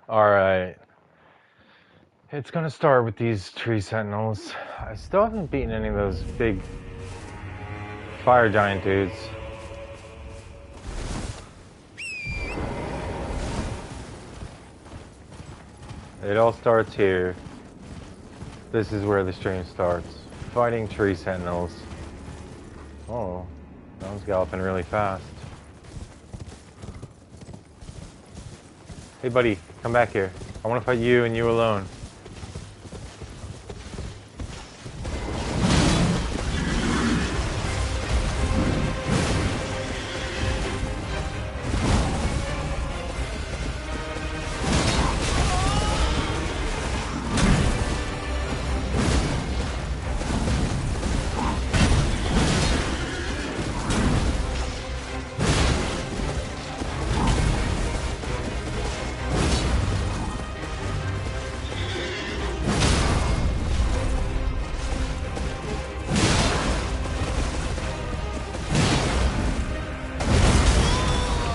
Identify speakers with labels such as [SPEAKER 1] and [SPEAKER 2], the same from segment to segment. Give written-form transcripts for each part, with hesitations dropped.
[SPEAKER 1] Alright. It's gonna start with these tree sentinels. I still haven't beaten any of those big fire giant dudes. It all starts here. This is where the stream starts. Fighting tree sentinels. Oh, that was galloping really fast. Hey buddy, come back here. I want to fight you and you alone.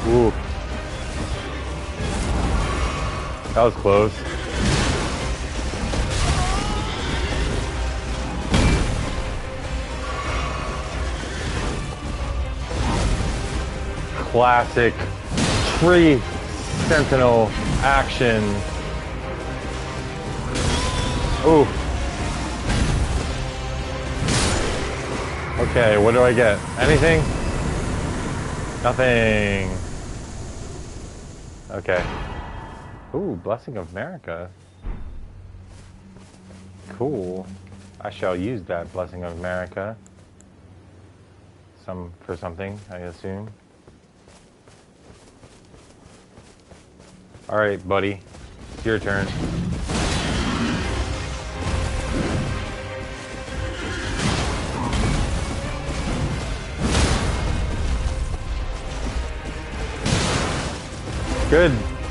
[SPEAKER 1] Ooh. That was close. Classic tree sentinel action. Ooh. Okay, what do I get? Anything? Nothing. Okay. Ooh, Blessing of America. Cool. I shall use that Blessing of America. For something, I assume. Alright, buddy. It's your turn.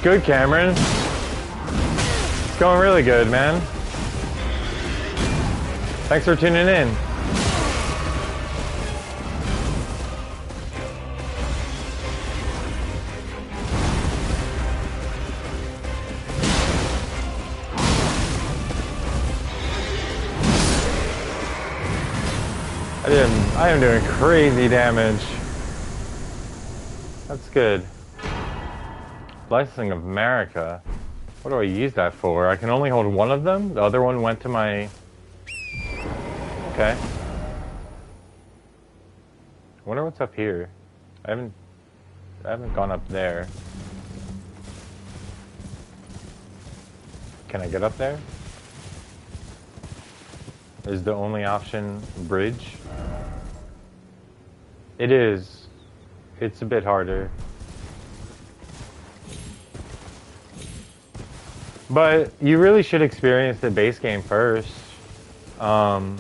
[SPEAKER 1] Good, Cameron. It's going really good, man. Thanks for tuning in. I am doing crazy damage. That's good. Blessing of America. What do I use that for? I can only hold one of them? The other one went to my... Okay. I wonder what's up here. I haven't gone up there. Can I get up there? Is the only option bridge? It is. It's a bit harder. But you really should experience the base game first. The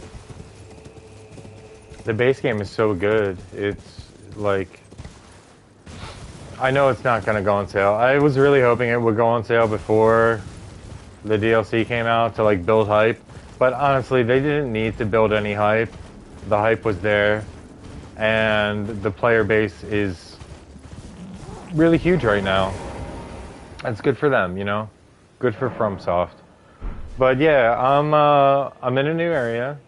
[SPEAKER 1] base game is so good. It's like... I know it's not going to go on sale. I was really hoping it would go on sale before the DLC came out to like build hype. But honestly, they didn't need to build any hype. The hype was there. And the player base is really huge right now. That's good for them, you know? Good for FromSoft. But yeah, I'm in a new area.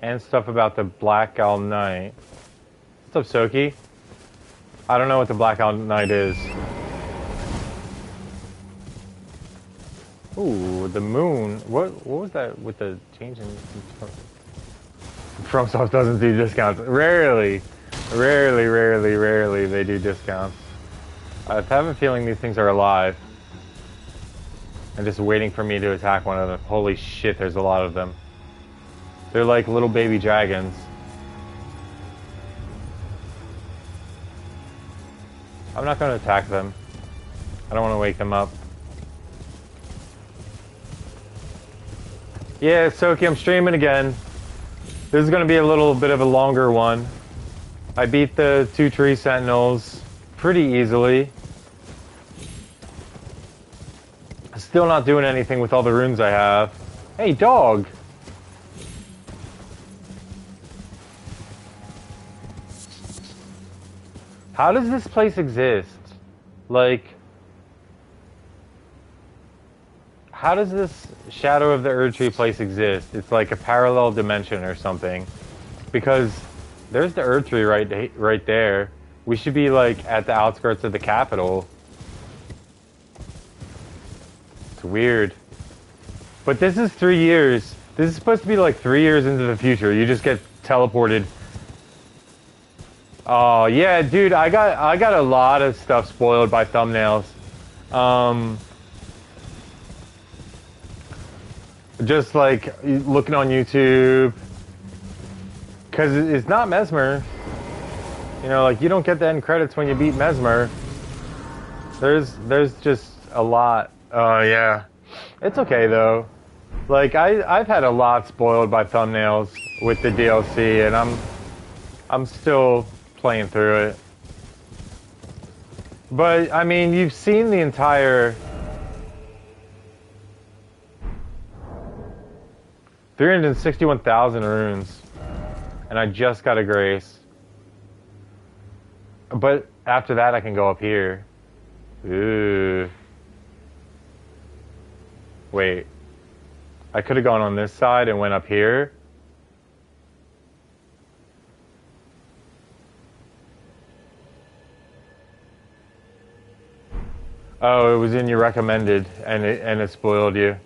[SPEAKER 1] And stuff about the Black Owl Knight. What's up, Soki? I don't know what the Black Owl Knight is. Ooh, the moon. What was that with the change in... FromSoft doesn't do discounts. Rarely they do discounts. I have a feeling these things are alive. And just waiting for me to attack one of them. Holy shit, there's a lot of them. They're like little baby dragons. I'm not going to attack them. I don't want to wake them up. Yeah, Soki, I'm streaming again. This is going to be a little bit of a longer one. I beat the 2 tree sentinels pretty easily. Still not doing anything with all the runes I have. Hey, dog! How does this place exist? Like, how does this Shadow of the Erdtree place exist? It's like a parallel dimension or something. Because there's the Erdtree right there. We should be like at the outskirts of the capital. It's weird. But this is 3 years. This is supposed to be like 3 years into the future. You just get teleported. Oh yeah, dude, I got a lot of stuff spoiled by thumbnails. Just like looking on YouTube. Cause it's not Mesmer. You know, like you don't get the end credits when you beat Mesmer. There's just a lot. Oh yeah. It's okay though. Like I've had a lot spoiled by thumbnails with the DLC, and I'm still playing through it. But I mean, you've seen the entire 361,000 runes, and I just got a grace. But after that, I can go up here. Ooh. Wait. I could have gone on this side and went up here. Oh, it was in your recommended, and it spoiled you.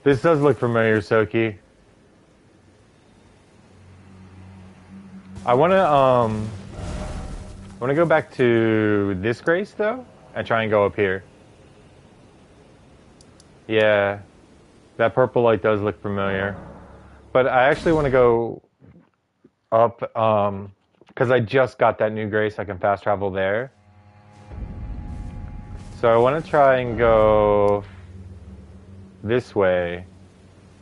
[SPEAKER 1] This does look familiar, Soki. I wanna go back to this grace though, and try and go up here. Yeah, that purple light does look familiar, but I actually want to go up because I just got that new grace. I can fast travel there. So I want to try and go this way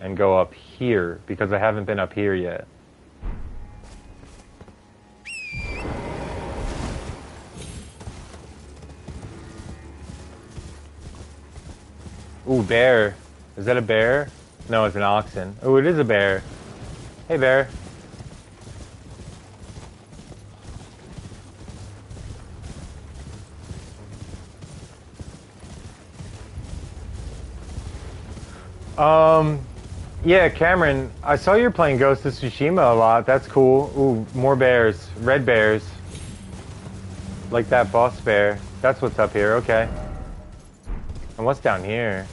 [SPEAKER 1] and go up here because I haven't been up here yet. Ooh, bear. Is that a bear? No, it's an oxen. Oh, it is a bear. Hey, bear. Yeah, Cameron, I saw you're playing Ghost of Tsushima a lot. That's cool. Ooh, more bears. Red bears. Like that boss bear. That's what's up here, okay. And what's down here?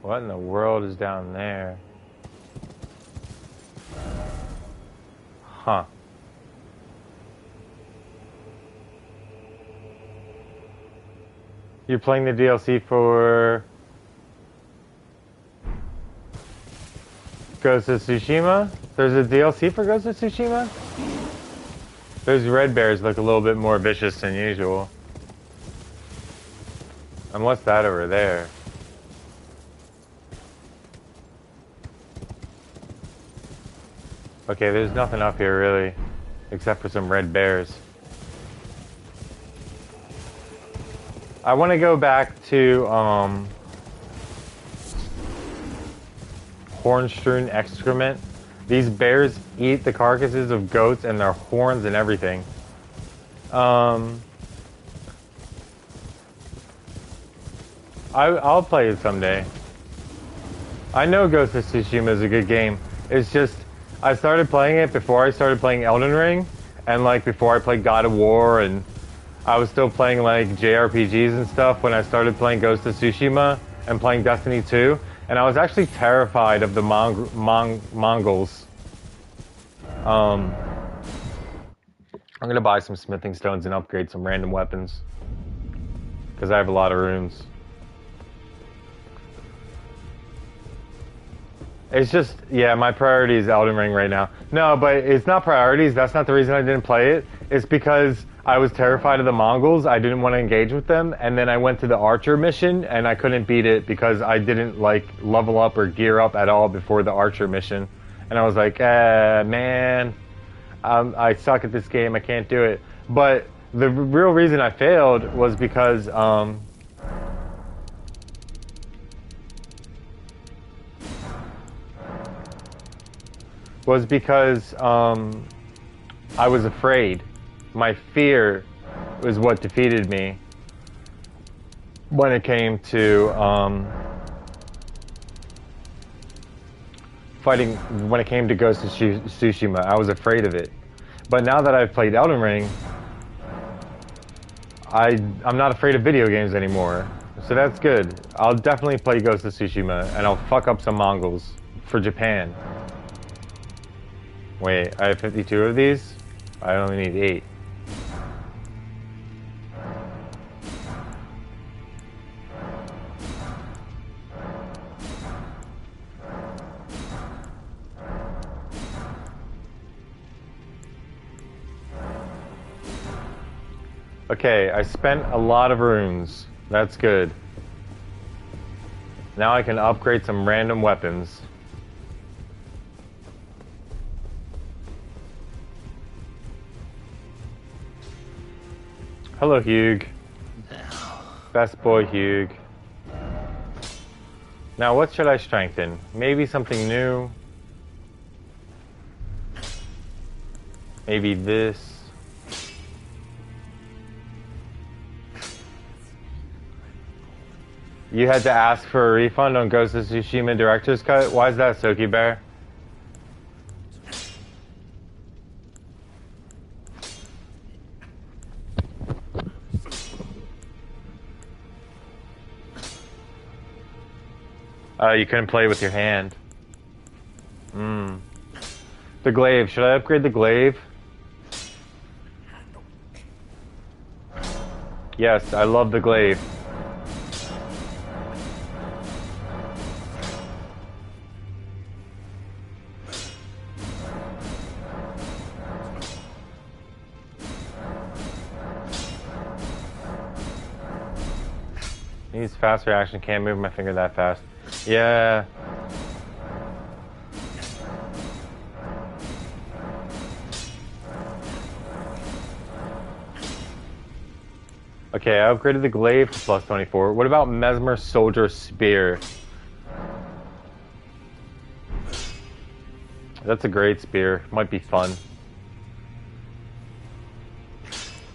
[SPEAKER 1] What in the world is down there? Huh. You're playing the DLC for Ghost of Tsushima? There's a DLC for Ghost of Tsushima? Those red bears look a little bit more vicious than usual. And what's that over there? Okay, there's nothing up here really, except for some red bears. I want to go back to horn-strewn excrement. These bears eat the carcasses of goats and their horns and everything. I'll play it someday. I know Ghost of Tsushima is a good game. It's just I started playing it before I started playing Elden Ring, and like before I played God of War, and I was still playing like JRPGs and stuff when I started playing Ghost of Tsushima and playing Destiny 2, and I was actually terrified of the Mongols. I'm gonna buy some smithing stones and upgrade some random weapons because I have a lot of runes. It's just, yeah, my priority is Elden Ring right now. No, but it's not priorities. That's not the reason I didn't play it. It's because I was terrified of the Mongols. I didn't want to engage with them. And then I went to the Archer mission, and I couldn't beat it because I didn't, like, level up or gear up at all before the Archer mission. And I was like, man, I suck at this game. I can't do it. But the real reason I failed was because, I was afraid. My fear was what defeated me when it came to fighting. When it came to Ghost of Tsushima, I was afraid of it. But now that I've played Elden Ring, I'm not afraid of video games anymore. So that's good. I'll definitely play Ghost of Tsushima, and I'll fuck up some Mongols for Japan. Wait, I have 52 of these? I only need 8. Okay, I spent a lot of runes. That's good. Now I can upgrade some random weapons. Hello, Hugh. Best boy, Hugh. Now, what should I strengthen? Maybe something new? Maybe this? You had to ask for a refund on Ghost of Tsushima Director's Cut? Why is that, Soki Bear? You couldn't play with your hand. The glaive. Should I upgrade the glaive? Yes, I love the glaive. Needs fast reaction, can't move my finger that fast. Yeah. Okay, I upgraded the glaive to plus 24. What about Mesmer Soldier Spear? That's a great spear. Might be fun.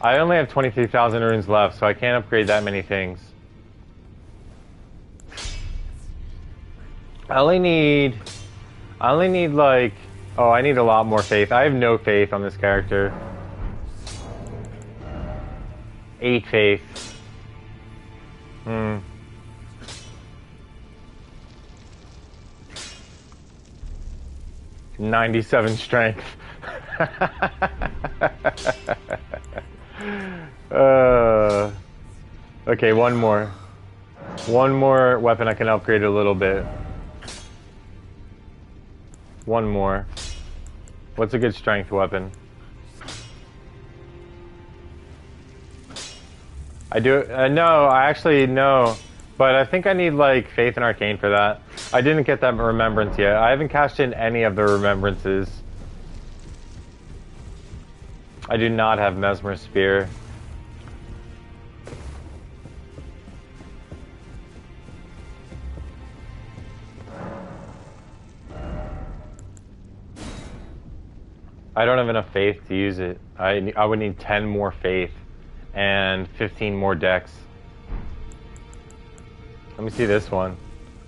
[SPEAKER 1] I only have 23,000 runes left, so I can't upgrade that many things. I only need like, oh, I need a lot more faith. I have no faith on this character. 8 faith. 97 strength. Okay, one more. One more weapon I can upgrade a little bit. One more. What's a good strength weapon? I do. No, I actually no. But I think I need like Faith and Arcane for that. I didn't get that remembrance yet. I haven't cashed in any of the remembrances. I do not have Mesmer Spear. I don't have enough faith to use it. I would need 10 more faith and 15 more dex. Let me see this one.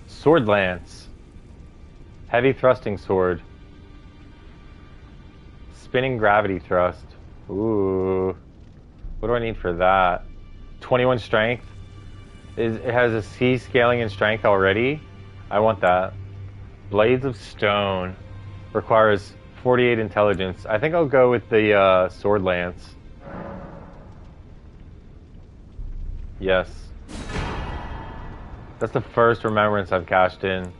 [SPEAKER 1] Sword Lance. Heavy thrusting sword. Spinning gravity thrust. Ooh. What do I need for that? 21 strength. It has a C scaling in strength already. I want that. Blades of Stone. Requires 48 intelligence. I think I'll go with the Sword Lance. Yes. That's the first remembrance I've cashed in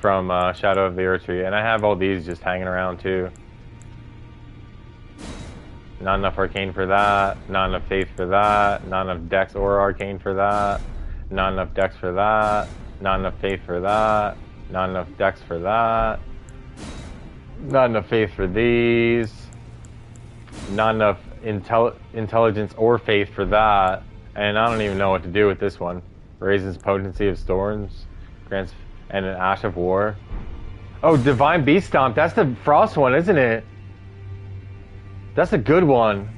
[SPEAKER 1] from Shadow of the Erdtree, and I have all these just hanging around too. Not enough arcane for that, not enough faith for that, not enough dex or arcane for that, not enough dex for that, not enough faith for that, not enough dex for that, not enough faith for these, not enough intelligence or faith for that, and I don't even know what to do with this one. Raises potency of storms, grants, and an Ash of War. Oh, Divine Beast Stomp. That's the Frost one, isn't it? That's a good one.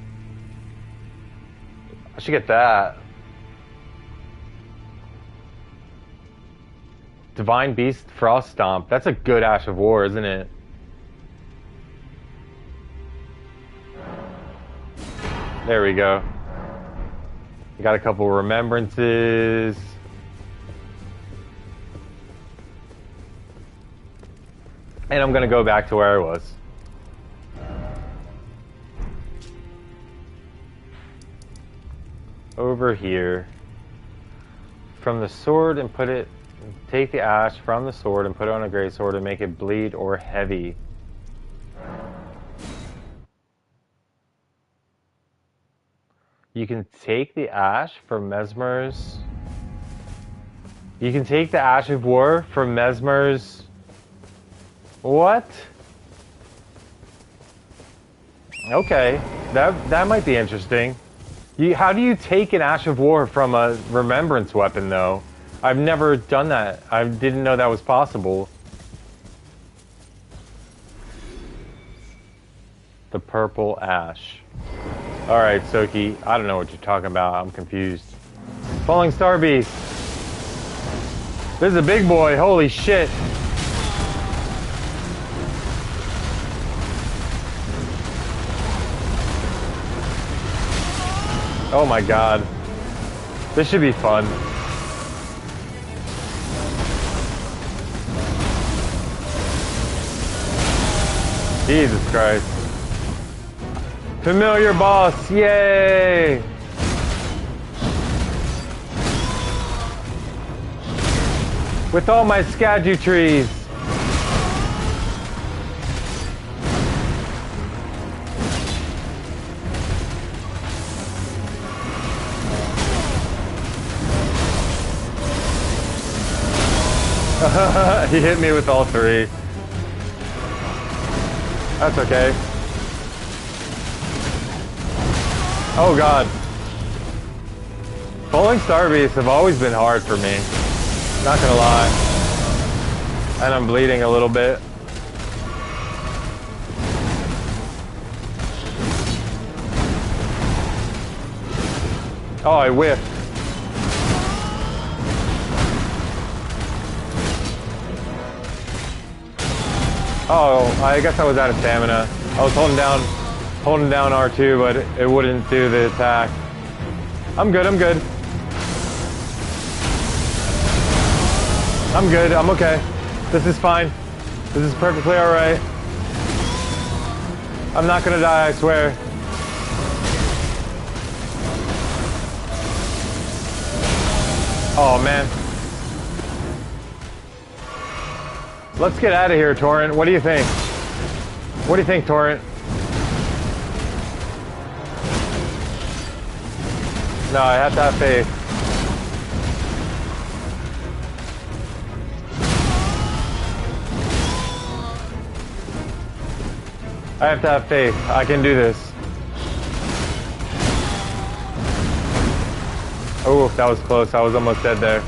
[SPEAKER 1] I should get that. Divine Beast Frost Stomp. That's a good Ash of War, isn't it? There we go. We got a couple remembrances. And I'm gonna go back to where I was. Over here. From the sword and put it... Take the ash from the sword and put it on a great sword and make it bleed or heavy. You can take the ash from Mesmer's... You can take the Ash of War from Mesmer's... What? Okay, that might be interesting. How do you take an Ash of War from a remembrance weapon, though? I've never done that. I didn't know that was possible. The purple ash. Alright, Soki, I don't know what you're talking about. I'm confused. Falling Star Beast. This is a big boy. Holy shit. Oh my god. This should be fun. Jesus Christ. Familiar boss, yay! With all my Skadu trees. He hit me with all three. That's okay. Oh god. Falling Star Beasts have always been hard for me. Not gonna lie. And I'm bleeding a little bit. Oh, I whiffed. Oh, I guess I was out of stamina. I was holding down R2, but it wouldn't do the attack. I'm good, I'm good. I'm good, I'm okay. This is fine. This is perfectly alright. I'm not gonna die, I swear. Oh, man. Let's get out of here, Torrent. What do you think? What do you think, Torrent? No, I have to have faith. I have to have faith. I can do this. Oh, that was close. I was almost dead there.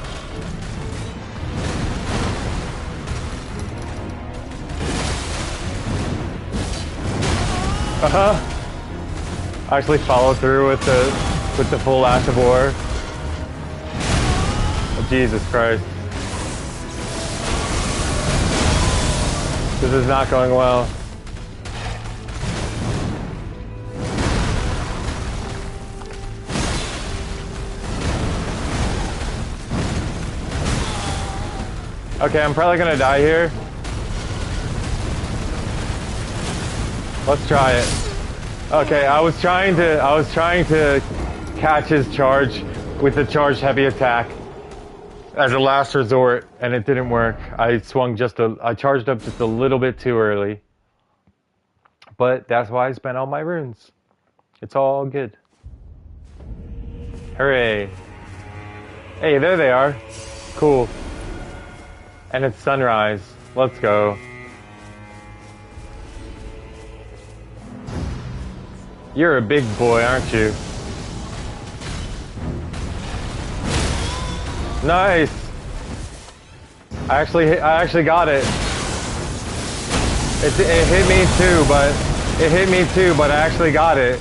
[SPEAKER 1] I actually follow through with the full Ash of War. Oh, Jesus Christ. This is not going well. Okay, I'm probably gonna die here. Let's try it. Okay, I was trying to catch his charge with the charged heavy attack as a last resort, and it didn't work. I charged up just a little bit too early. But that's why I spent all my runes. It's all good. Hooray. Hey, there they are. Cool. And it's sunrise. Let's go. You're a big boy, aren't you? Nice. I actually got it. It hit me too, but I actually got it.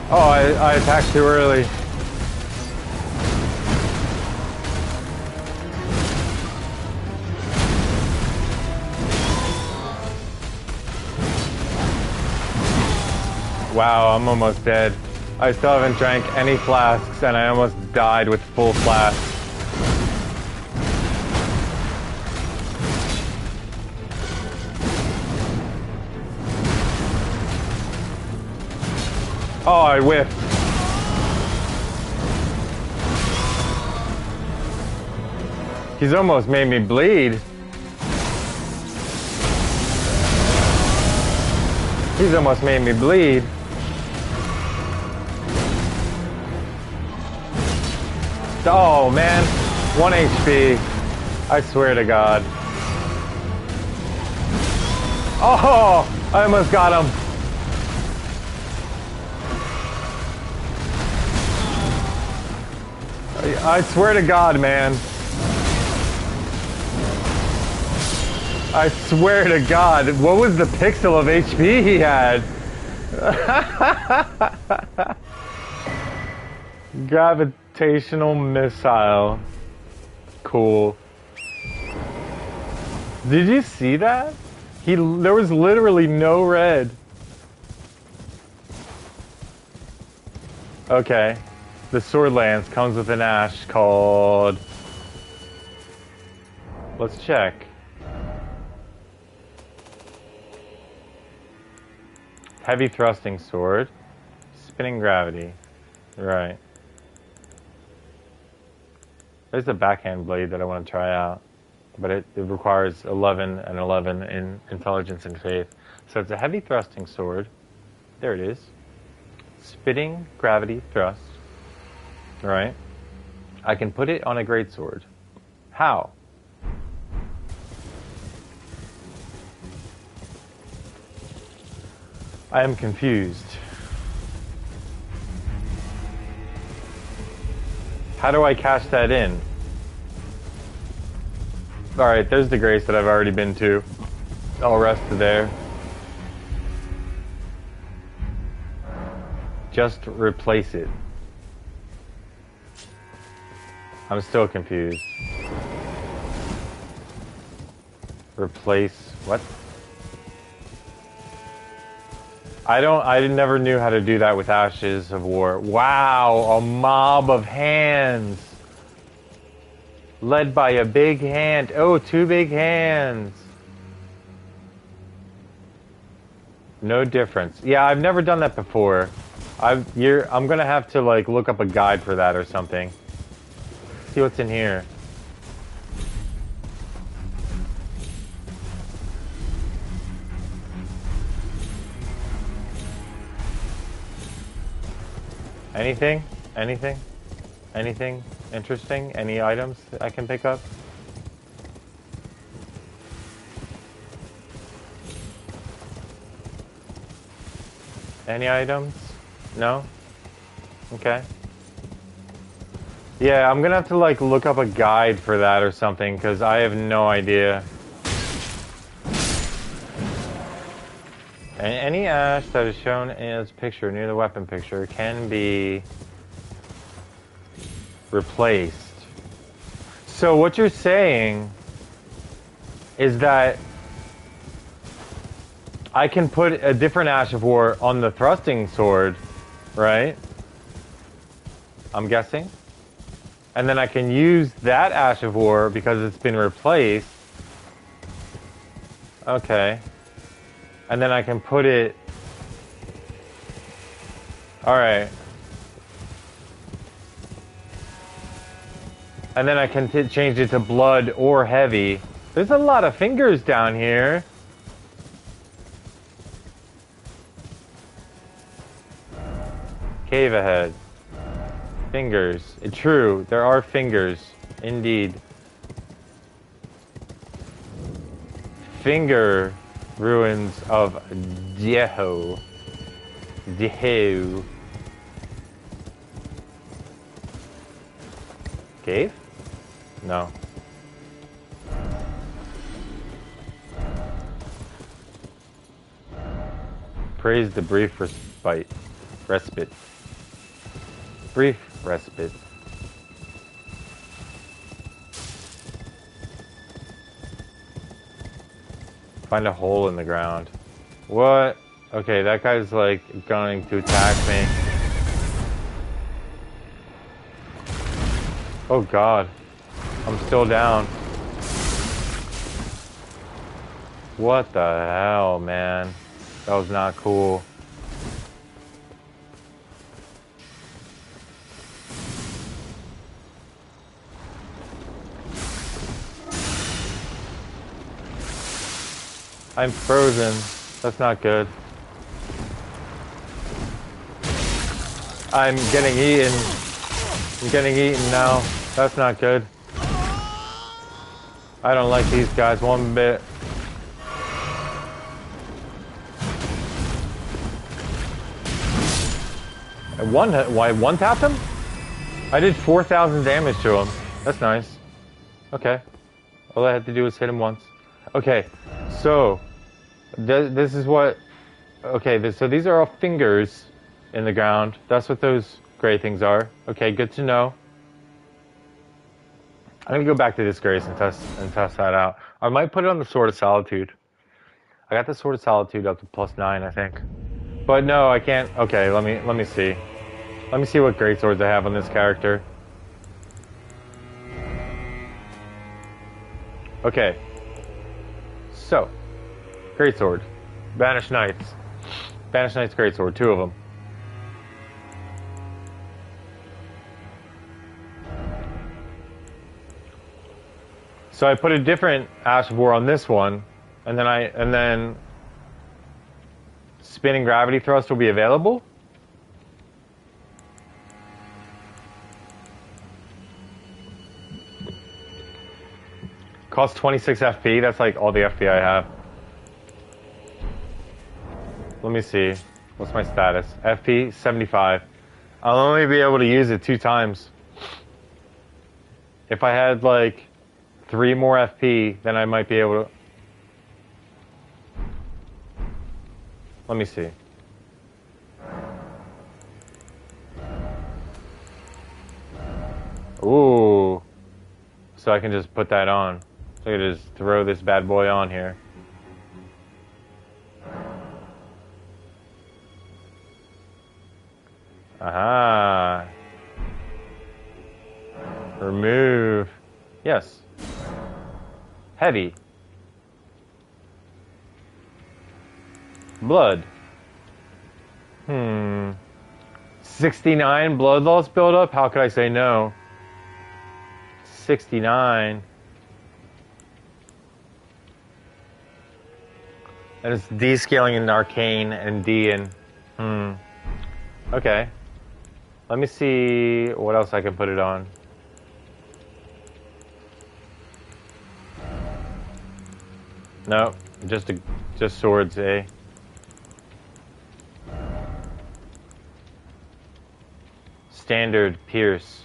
[SPEAKER 1] Oh, I attacked too early. Wow, I'm almost dead. I still haven't drank any flasks, and I almost died with full flasks. Oh, I whiffed. He's almost made me bleed. He's almost made me bleed. Oh man, 1 HP. I swear to God. Oh, I almost got him. I swear to God, man. I swear to God, what was the pixel of HP he had? Gravitational missile. Cool. Did you see that? There was literally no red. Okay. The sword lance comes with an ash called... Let's check. Heavy thrusting sword. Spinning gravity. Right. There's a backhand blade that I want to try out. But it requires 11 and 11 in intelligence and faith. So it's a heavy thrusting sword. There it is. Spinning gravity thrust. Right. I can put it on a greatsword. How? I am confused. How do I cash that in? Alright, there's the grace that I've already been to. I'll rest there. Just replace it. I'm still confused. Replace what? I never knew how to do that with Ashes of War. Wow, a mob of hands. Led by a big hand. Oh, 2 big hands. No difference. Yeah, I've never done that before. I'm gonna have to like look up a guide for that or something. See what's in here. Anything? Anything? Anything interesting? Any items that I can pick up? Any items? No? Okay. Yeah, I'm gonna have to like look up a guide for that or something because I have no idea. Any ash that is shown as picture near the weapon picture can be replaced. So what you're saying is that I can put a different Ash of War on the thrusting sword, right? I'm guessing. And then I can use that Ash of War because it's been replaced. Okay. And then I can put it... Alright. And then I can change it to blood or heavy. There's a lot of fingers down here. Cave ahead. Fingers. True, there are fingers. Indeed. Finger ruins of Jeho. Jeho. Cave? No. Praise the brief respite. Brief respite. Find a hole in the ground. What? Okay, that guy's like going to attack me. Oh god. I'm still down. What the hell, man? That was not cool. I'm frozen. That's not good. I'm getting eaten. I'm getting eaten now. That's not good. I don't like these guys one bit. Why one tapped him? I did 4,000 damage to him. That's nice. Okay. All I had to do was hit him once. Okay, so this is what. Okay, so these are all fingers in the ground. That's what those gray things are. Okay, good to know. I'm gonna go back to Disgrace and test that out. I might put it on the Sword of Solitude. I got the Sword of Solitude up to +9, I think. But no, I can't. Okay, let me see. Let me see what great swords I have on this character. Okay. So, greatsword, Banished Knights, greatsword, 2 of them. So I put a different Ash of War on this one, and then spinning gravity thrust will be available. Costs 26 FP. That's like all the FP I have. Let me see. What's my status? FP 75. I'll only be able to use it 2 times. If I had like 3 more FP, then I might be able to. Let me see. Ooh. So I can just put that on. So I can just throw this bad boy on here. Aha. Remove. Yes. Heavy. Blood. 69 blood loss buildup? How could I say no? 69. And it's D-scaling in Arcane and D in... Okay. Let me see what else I can put it on. No, just swords, eh? Standard Pierce.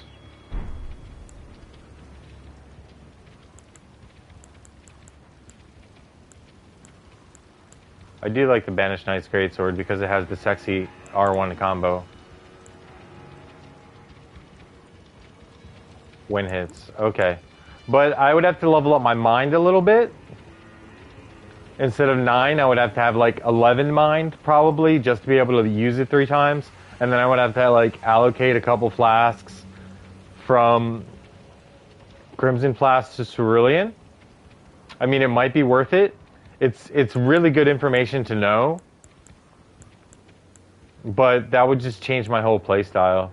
[SPEAKER 1] I do like the Banished Knight's Greatsword because it has the sexy R1 combo. When hits. Okay. But I would have to level up my mind a little bit. Instead of 9, I would have to have like 11 mind, probably, just to be able to use it 3 times. And then I would have to like allocate a couple flasks from Crimson Flask to Cerulean. I mean, it might be worth it. It's really good information to know. But that would just change my whole playstyle.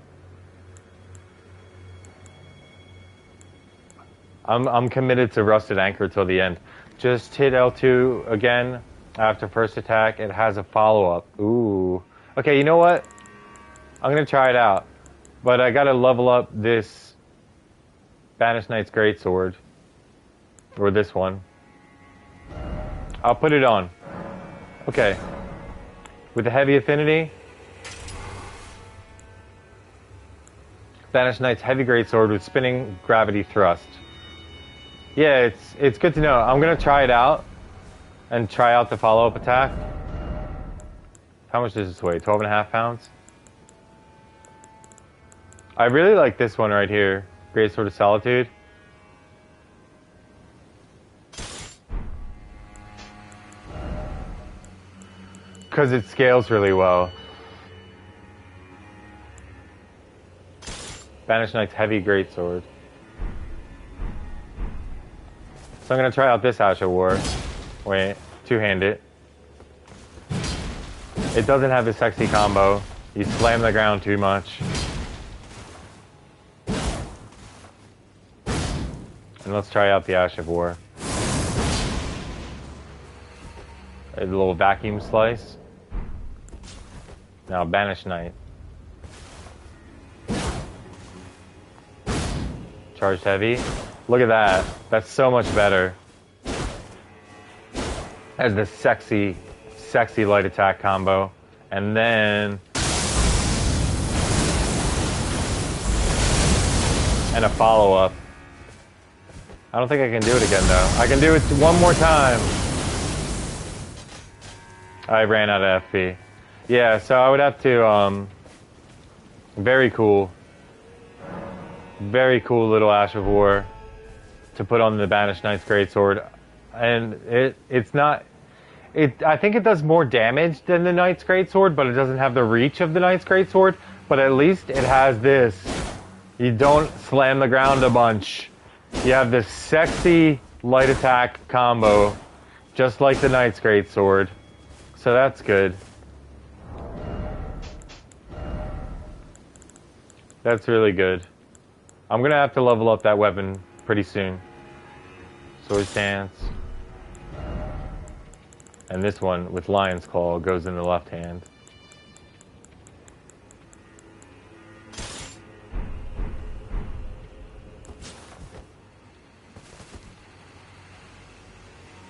[SPEAKER 1] I'm committed to Rusted Anchor till the end. Just hit L2 again after first attack. It has a follow-up. Ooh. Okay, you know what? I'm going to try it out. But I got to level up this Banished Knight's Greatsword. Or this one. I'll put it on. Okay. With the heavy affinity. Banished Knight's heavy greatsword with spinning gravity thrust. Yeah, it's good to know. I'm gonna try it out and try out the follow-up attack. How much does this weigh? 12.5 pounds? I really like this one right here. Great Sword of Solitude. Because it scales really well. Banished Knight's Heavy Greatsword. So I'm going to try out this Ash of War. Wait, two-handed. It doesn't have the sexy combo. You slam the ground too much. And let's try out the Ash of War. A little vacuum slice. Now Banished Knight. Charged heavy. Look at that. That's so much better. As the sexy, sexy light attack combo. And then... and a follow-up. I don't think I can do it again, though. I can do it one more time. I ran out of FP. Yeah, so I would have to, very cool. Very cool little Ash of War to put on the Banished Knight's Greatsword. And it's not... I think it does more damage than the Knight's Greatsword, but it doesn't have the reach of the Knight's Greatsword. But at least it has this. You don't slam the ground a bunch. You have this sexy light attack combo, just like the Knight's Greatsword. So that's good. That's really good. I'm gonna have to level up that weapon pretty soon. Sword Stance. And this one with Lion's Claw goes in the left hand.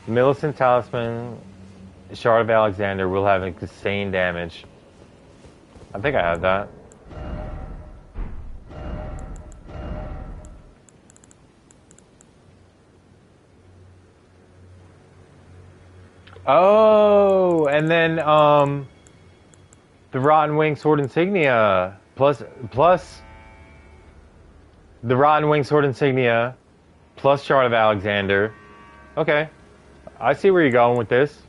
[SPEAKER 1] Millicent Talisman, Shard of Alexander will have insane damage. I think I have that. Oh, and then the Rotten Wing Sword Insignia plus the Rotten Wing Sword Insignia plus Shard of Alexander. Okay, I see where you're going with this.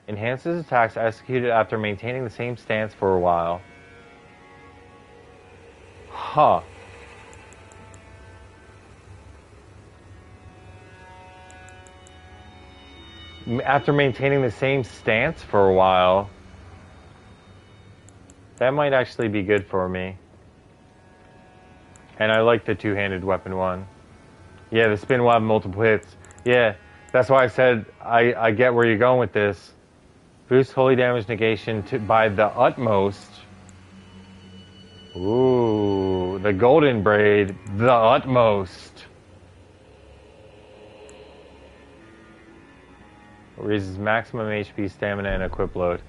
[SPEAKER 1] Enhances attacks executed after maintaining the same stance for a while. Huh. After maintaining the same stance for a while. That might actually be good for me. And I like the two-handed weapon one. Yeah, the spin will have multiple hits. Yeah, that's why I said I get where you're going with this. Boost holy damage negation by the utmost. Ooh, the golden braid, the utmost. Raises maximum HP, stamina, and equip load.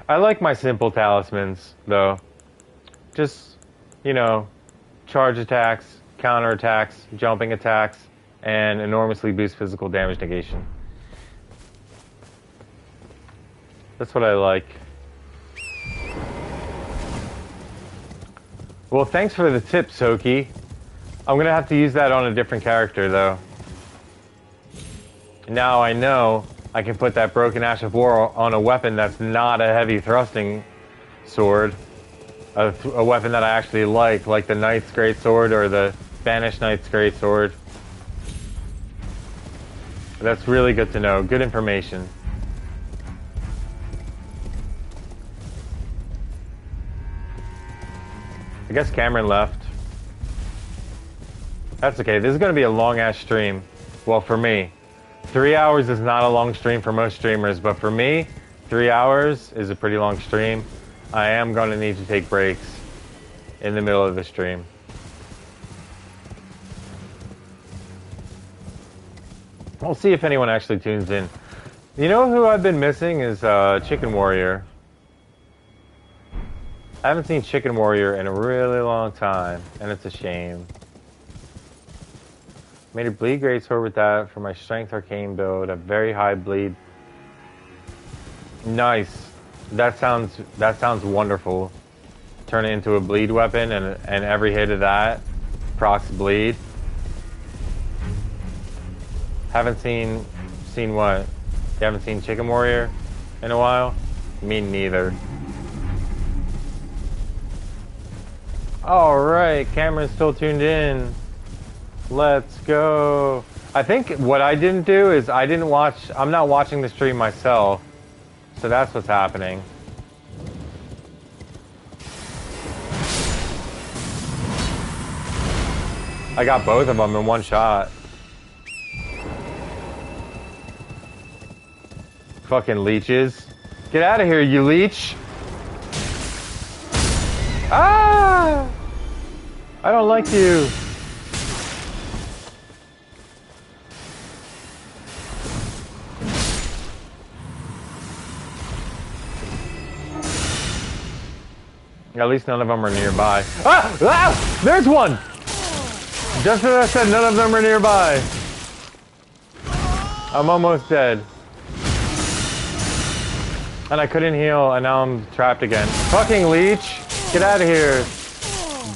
[SPEAKER 1] I like my simple talismans, though. Just, you know, charge attacks, counter attacks, jumping attacks, and enormously boost physical damage negation. That's what I like. Well, thanks for the tip, Soki. I'm gonna have to use that on a different character, though. Now I know I can put that Broken Ash of War on a weapon that's not a heavy thrusting sword. A weapon that I actually like the Knight's Greatsword or the Banished Knight's Greatsword. That's really good to know. Good information. I guess Cameron left. That's okay. This is going to be a long-ass stream. Well, for me. 3 hours is not a long stream for most streamers, but for me, 3 hours is a pretty long stream. I am going to need to take breaks in the middle of the stream. We'll see if anyone actually tunes in. You know who I've been missing is Chicken Warrior. I haven't seen Chicken Warrior in a really long time, and it's a shame. Made a bleed greatsword with that for my strength arcane build. A very high bleed. Nice. That sounds wonderful. Turn it into a bleed weapon, and every hit of that procs bleed. Haven't seen what? You haven't seen Chicken Warrior in a while? Me neither. Alright, camera's still tuned in. Let's go. I think what I didn't do is I'm not watching the stream myself. So that's what's happening. I got both of them in one shot. Fucking leeches. Get out of here, you leech! Ah! I don't like you. At least none of them are nearby. Ah! Ah! There's one! Just as I said, none of them are nearby. I'm almost dead. And I couldn't heal, and now I'm trapped again. Fucking leech! Get out of here!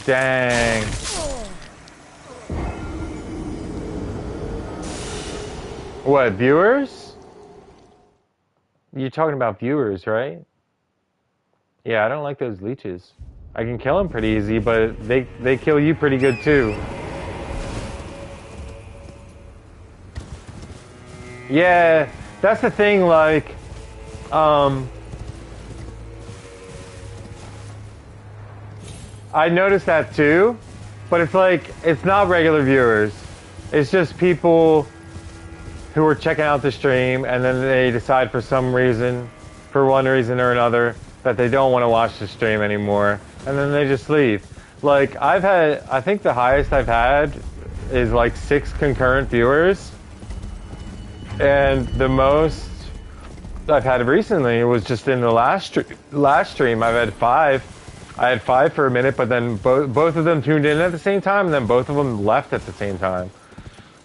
[SPEAKER 1] Dang. What, viewers? You're talking about viewers, right? Yeah, I don't like those leeches. I can kill them pretty easy, but they kill you pretty good too. Yeah, that's the thing, like, I noticed that too, but it's like, it's not regular viewers. It's just people who are checking out the stream and then they decide for some reason, for one reason or another, that they don't want to watch the stream anymore, and then they just leave. Like, I think the highest I've had is like 6 concurrent viewers, and the most I've had recently was just in the last stream. I've had 5. I had 5 for a minute, but then both of them tuned in at the same time, and then both of them left at the same time.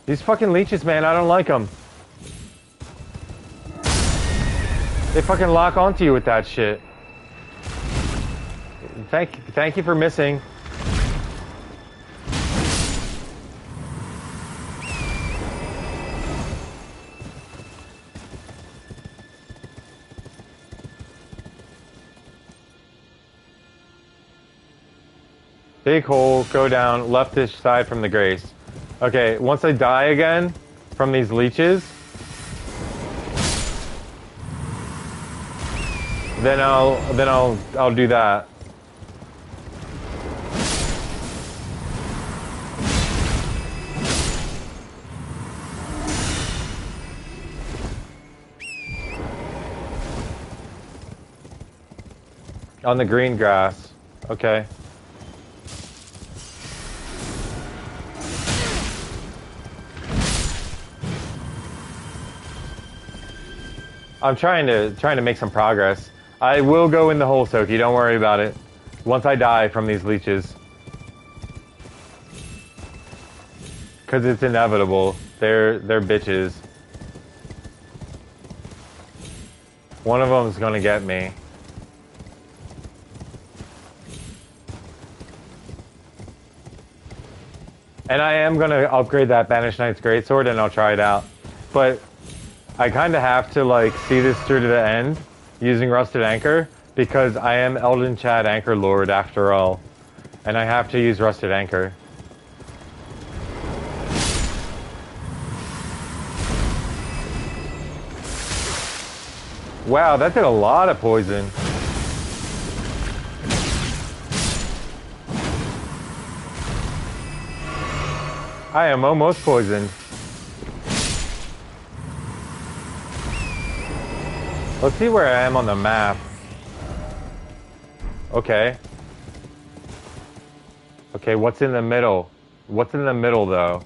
[SPEAKER 1] These fucking leeches, man, I don't like them. They fucking lock onto you with that shit. Thank you for missing. Big hole, go down, leftish side from the grace. Okay, once I die again from these leeches, then I'll do that. On the green grass. Okay. I'm trying to make some progress. I will go in the hole, Soki, don't worry about it. Once I die from these leeches. Cause it's inevitable. They're bitches. One of them's gonna get me. And I am gonna upgrade that Banished Knight's Greatsword and I'll try it out. But I kinda have to like see this through to the end using Rusted Anchor because I am Elden Chad Anchor Lord after all. And I have to use Rusted Anchor. Wow, that did a lot of poison. I am almost poisoned. Let's see where I am on the map. Okay. Okay, what's in the middle? What's in the middle, though?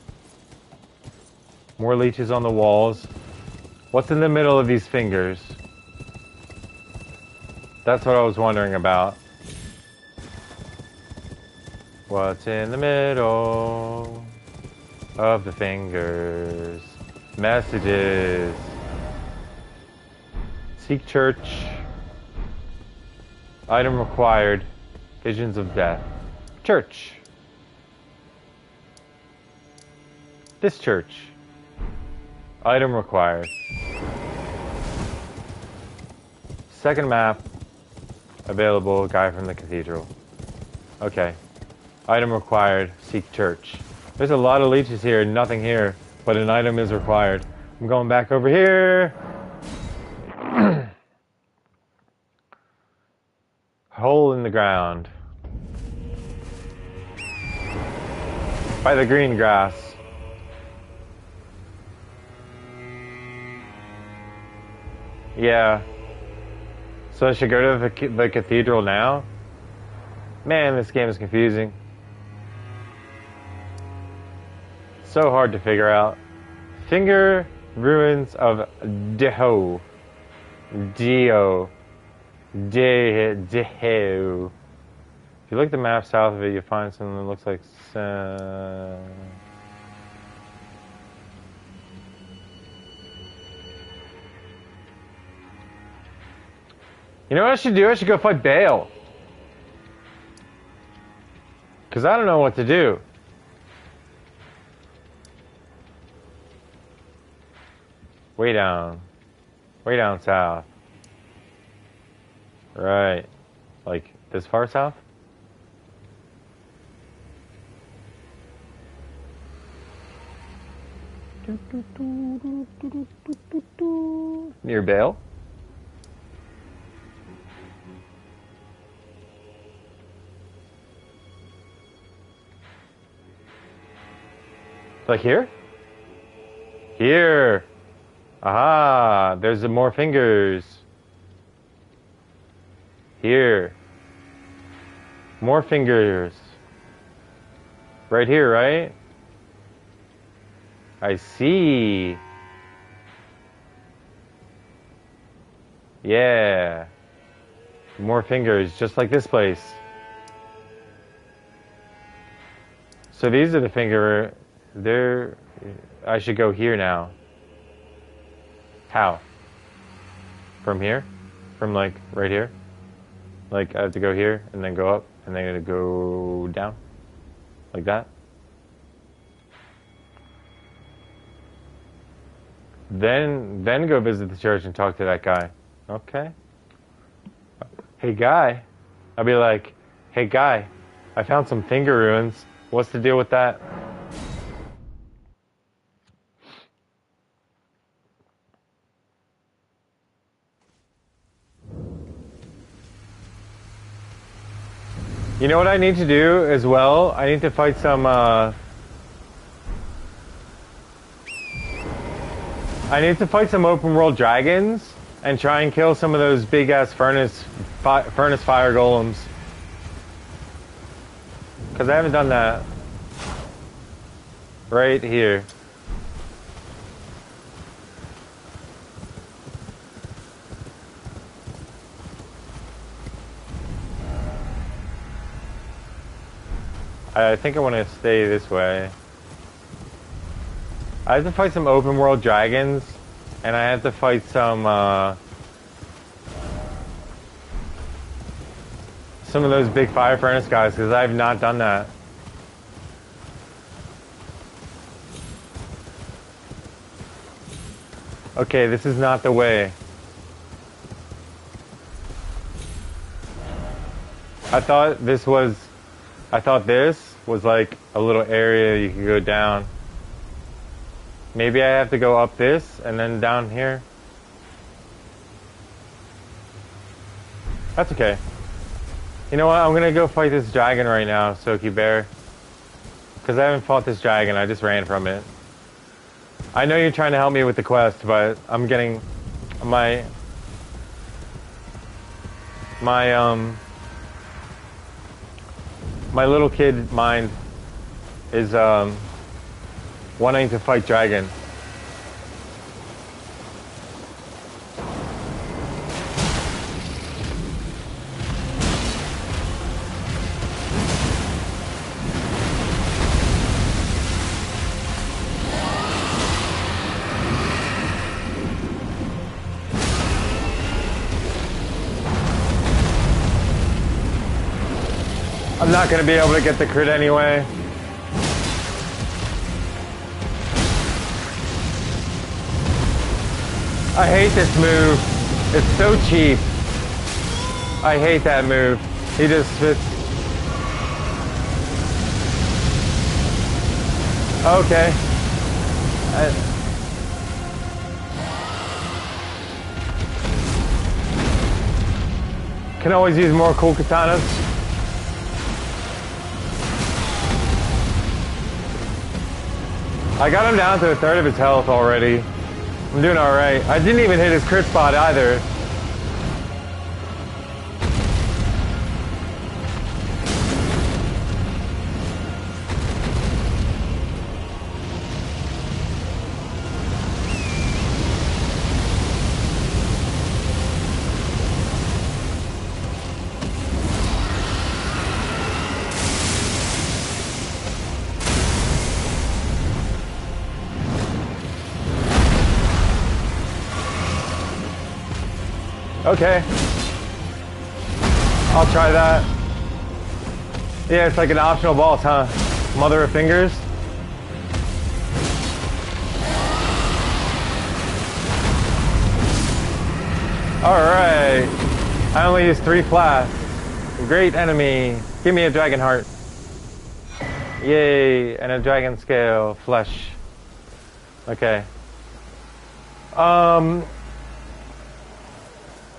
[SPEAKER 1] More leeches on the walls. What's in the middle of these fingers? That's what I was wondering about. What's in the middle of the fingers? Messages. Seek church. Item required. Visions of death. Church. This church. Item required. Second map. Available. Guy from the cathedral. Okay. Item required. Seek church. There's a lot of leeches here. Nothing here. But an item is required. I'm going back over here. Hole in the ground. By the green grass. Yeah. So I should go to the cathedral now? Man, this game is confusing. So hard to figure out. Finger ruins of Deho. Dio. Deho. If you look at the map south of it, you'll find something that looks like... You know what I should do? I should go fight Bale. Because I don't know what to do. Way down. Way down south. Right. Like, this far south? Near Bale? Like here? Here! Aha! There's more fingers. Here. More fingers. Right here, right? I see. Yeah. More fingers, just like this place. So these are the finger... There... I should go here now. How? From here? From, like, right here? Like, I have to go here, and then go up, and then I gotta go down? Like that? Then go visit the church and talk to that guy. Okay. Hey, guy. I'll be like, hey, guy, I found some finger ruins. What's the deal with that? You know what I need to do as well? I need to fight some, I need to fight some open world dragons and try and kill some of those big ass furnace fire golems. Because I haven't done that. Right here. I think I want to stay this way. I have to fight some open world dragons, and I have to fight some of those big fire furnace guys, because I have not done that. Okay, this is not the way. I thought this was like a little area you could go down. Maybe I have to go up this and then down here. That's okay. You know what? I'm gonna go fight this dragon right now, Soki Bear. Because I haven't fought this dragon, I just ran from it. I know you're trying to help me with the quest, but I'm getting my little kid mind is wanting to fight dragon. I'm not gonna be able to get the crit anyway. I hate this move. It's so cheap. I hate that move. He just fits. Okay. Can always use more cool katanas. I got him down to a third of his health already. I'm doing alright. I didn't even hit his crit spot either. Okay. I'll try that. Yeah, it's like an optional boss, huh? Mother of Fingers. Alright. I only used 3 flasks. Great enemy. Give me a dragon heart. Yay, and a dragon scale flesh. Okay.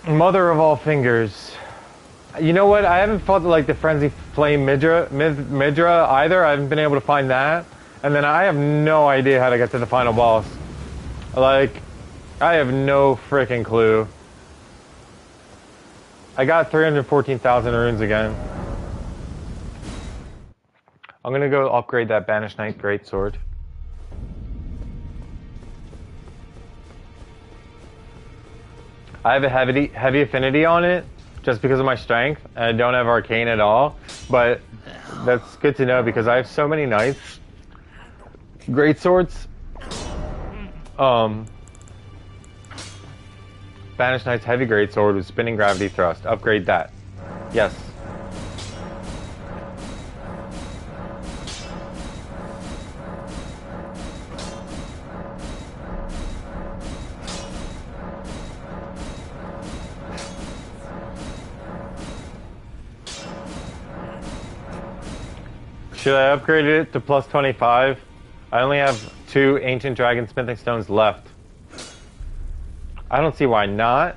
[SPEAKER 1] Mother of all fingers. You know what? I haven't fought like the Frenzy Flame Midra either. I haven't been able to find that. And then I have no idea how to get to the final boss. Like, I have no freaking clue. I got 314,000 runes again. I'm gonna go upgrade that Banished Knight Greatsword. I have a heavy affinity on it, just because of my strength, and I don't have arcane at all. But that's good to know because I have so many knights, greatswords. Banished Knight's heavy greatsword with spinning gravity thrust. Upgrade that. Yes. Should I upgrade it to plus 25? I only have 2 ancient dragon smithing stones left. I don't see why not.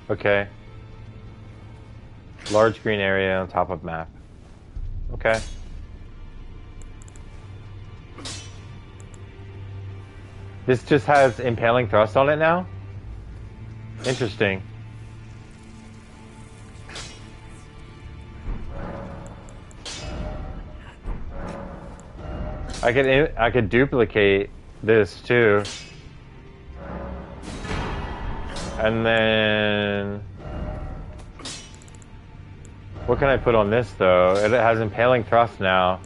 [SPEAKER 1] Okay. Large green area on top of map. Okay. This just has impaling thrust on it now? Interesting. I could duplicate this too. And then what can I put on this though? It has impaling thrust now.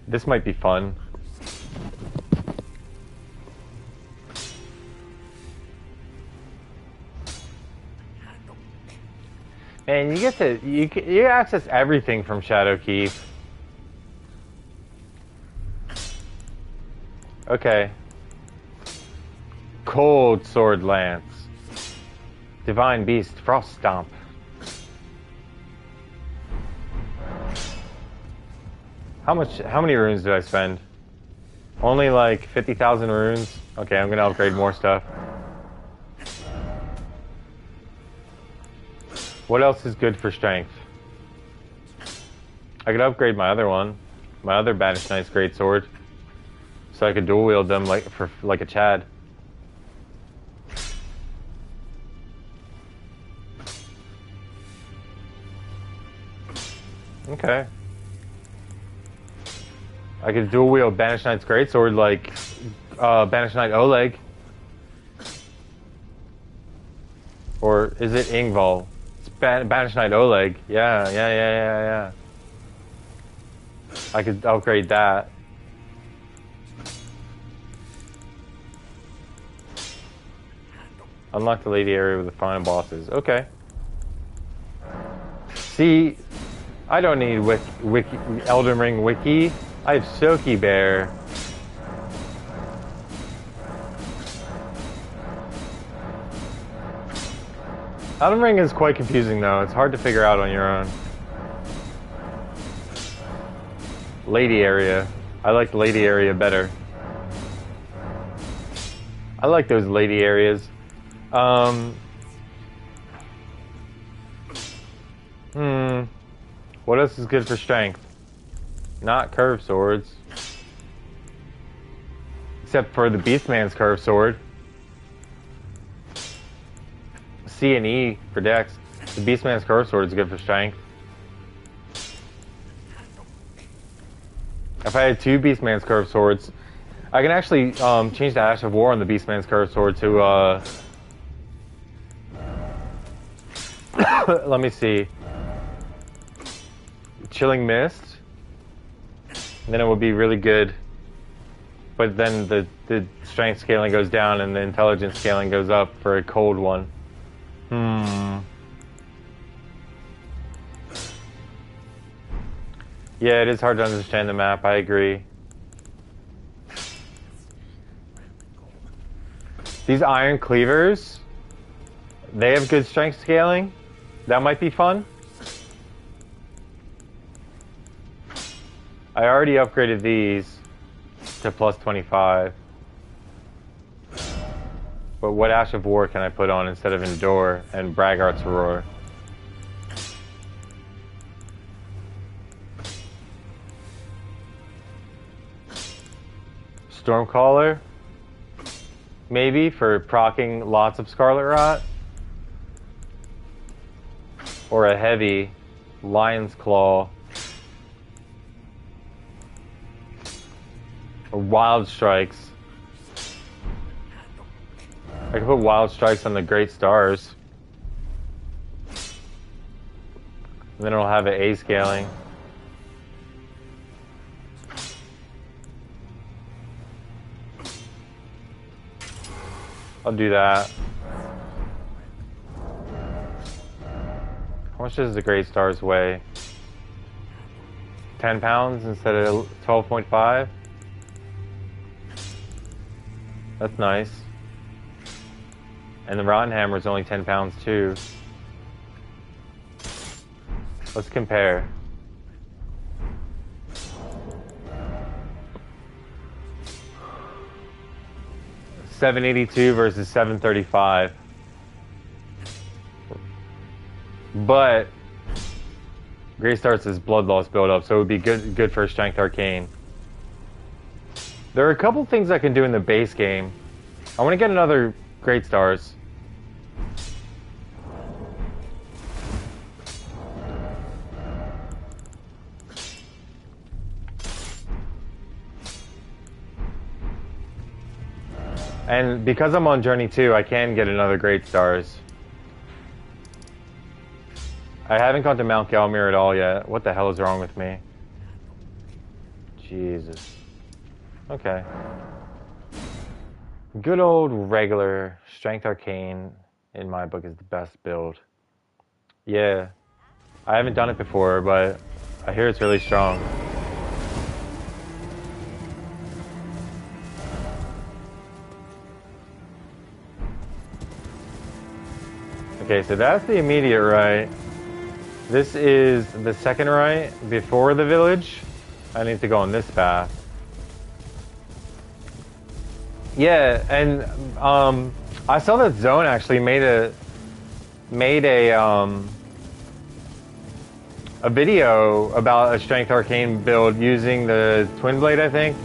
[SPEAKER 1] This might be fun. Man, you get to you access everything from Shadowkeep. Okay. Cold Sword Lance. Divine Beast Frost Stomp. How many runes did I spend? Only like 50,000 runes? Okay, I'm gonna upgrade more stuff. What else is good for strength? I could upgrade my other one. My other Banished Knight's Greatsword. So I could dual wield them like a Chad. Okay. I could dual wield Banished Knight's Greatsword like Banished Knight Oleg. Or is it Ingval? Banished Knight Oleg. Yeah. I could upgrade that. Unlock the lady area with the final bosses. Okay. See, I don't need Elden Ring wiki. I have Soki Bear. Elden Ring is quite confusing though. It's hard to figure out on your own. Lady area. I like the lady area better. I like those lady areas. What else is good for strength? Not curved swords. Except for the Beastman's curved sword. C and E for dex. The Beastman's curved sword is good for strength. If I had 2 Beastman's curved swords, I can actually change the Ash of War on the Beastman's curved sword to let me see. Chilling Mist. And then it would be really good. But then the strength scaling goes down and the intelligence scaling goes up for a cold one. Yeah, it is hard to understand the map, I agree. These iron cleavers, they have good strength scaling. That might be fun. I already upgraded these to plus 25. But what Ash of War can I put on instead of Endure and Braggart's Roar? Stormcaller? Maybe for proccing lots of Scarlet Rot? Or a heavy Lion's Claw? Or Wild Strikes? I can put Wild Strikes on the Great Stars. And then it'll have an A scaling. I'll do that. How much does the Great Stars weigh? 10 pounds instead of 12.5? That's nice. And the Rotten Hammer is only 10 pounds too. Let's compare. $782 versus $735. But Great Stars is blood loss build up, so it would be good for Strength Arcane. There are a couple things I can do in the base game. I want to get another Great Stars. And because I'm on Journey 2, I can get another Great Stars. I haven't gone to Mount Gelmir at all yet. What the hell is wrong with me? Jesus. Okay. Good old regular Strength Arcane, in my book, is the best build. Yeah. I haven't done it before, but I hear it's really strong. Okay, so that's the immediate right. This is the second right before the village. I need to go on this path. Yeah, and I saw that Zone actually made a video about a Strength Arcane build using the Twin Blade, I think.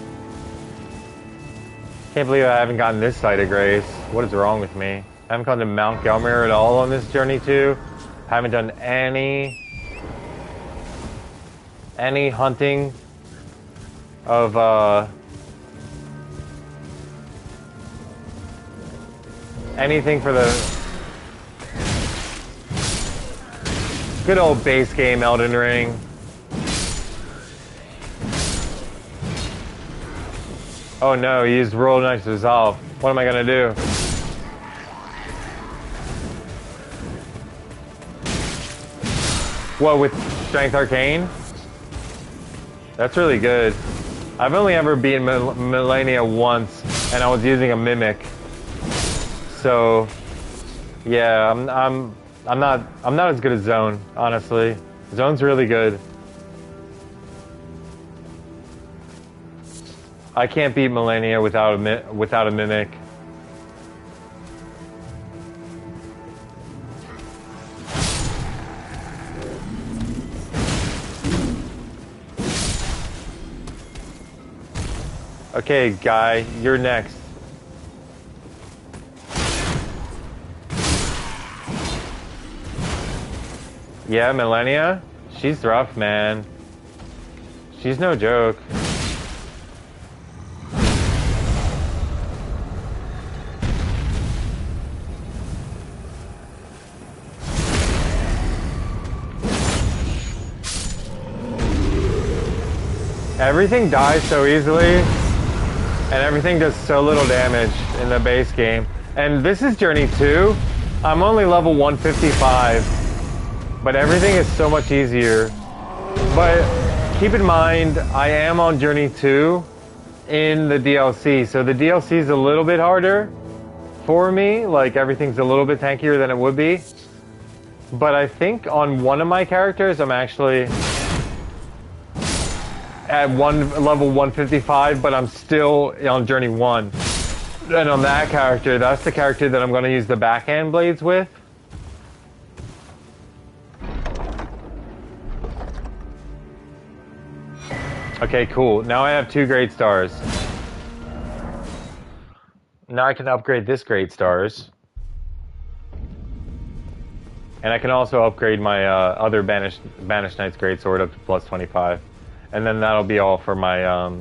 [SPEAKER 1] Can't believe I haven't gotten this side of Grace. What is wrong with me? I haven't gone to Mount Gelmir at all on this journey too. Haven't done any hunting of anything for the good old base game Elden Ring. Oh no, he used Royal Knight's Resolve. What am I gonna do? What, with Strength Arcane? That's really good. I've only ever beaten Millennia once, and I was using a Mimic. So, yeah, I'm not as good as Zone, honestly. Zone's really good. I can't beat Millennia without a Mimic. Okay, Guy, you're next. Yeah, Millennia? She's rough, man. She's no joke. Everything dies so easily, and everything does so little damage in the base game. And this is Journey 2. I'm only level 155, but everything is so much easier. But keep in mind, I am on Journey 2 in the DLC, so the DLC is a little bit harder for me. Like, everything's a little bit tankier than it would be. But I think on one of my characters, I'm actually at level 155, but I'm still on Journey 1. And on that character, that's the character that I'm going to use the backhand blades with. Okay, cool. Now I have 2 great stars. Now I can upgrade this great stars. And I can also upgrade my other Banished Knight's Greatsword up to plus 25. And then that'll be all for my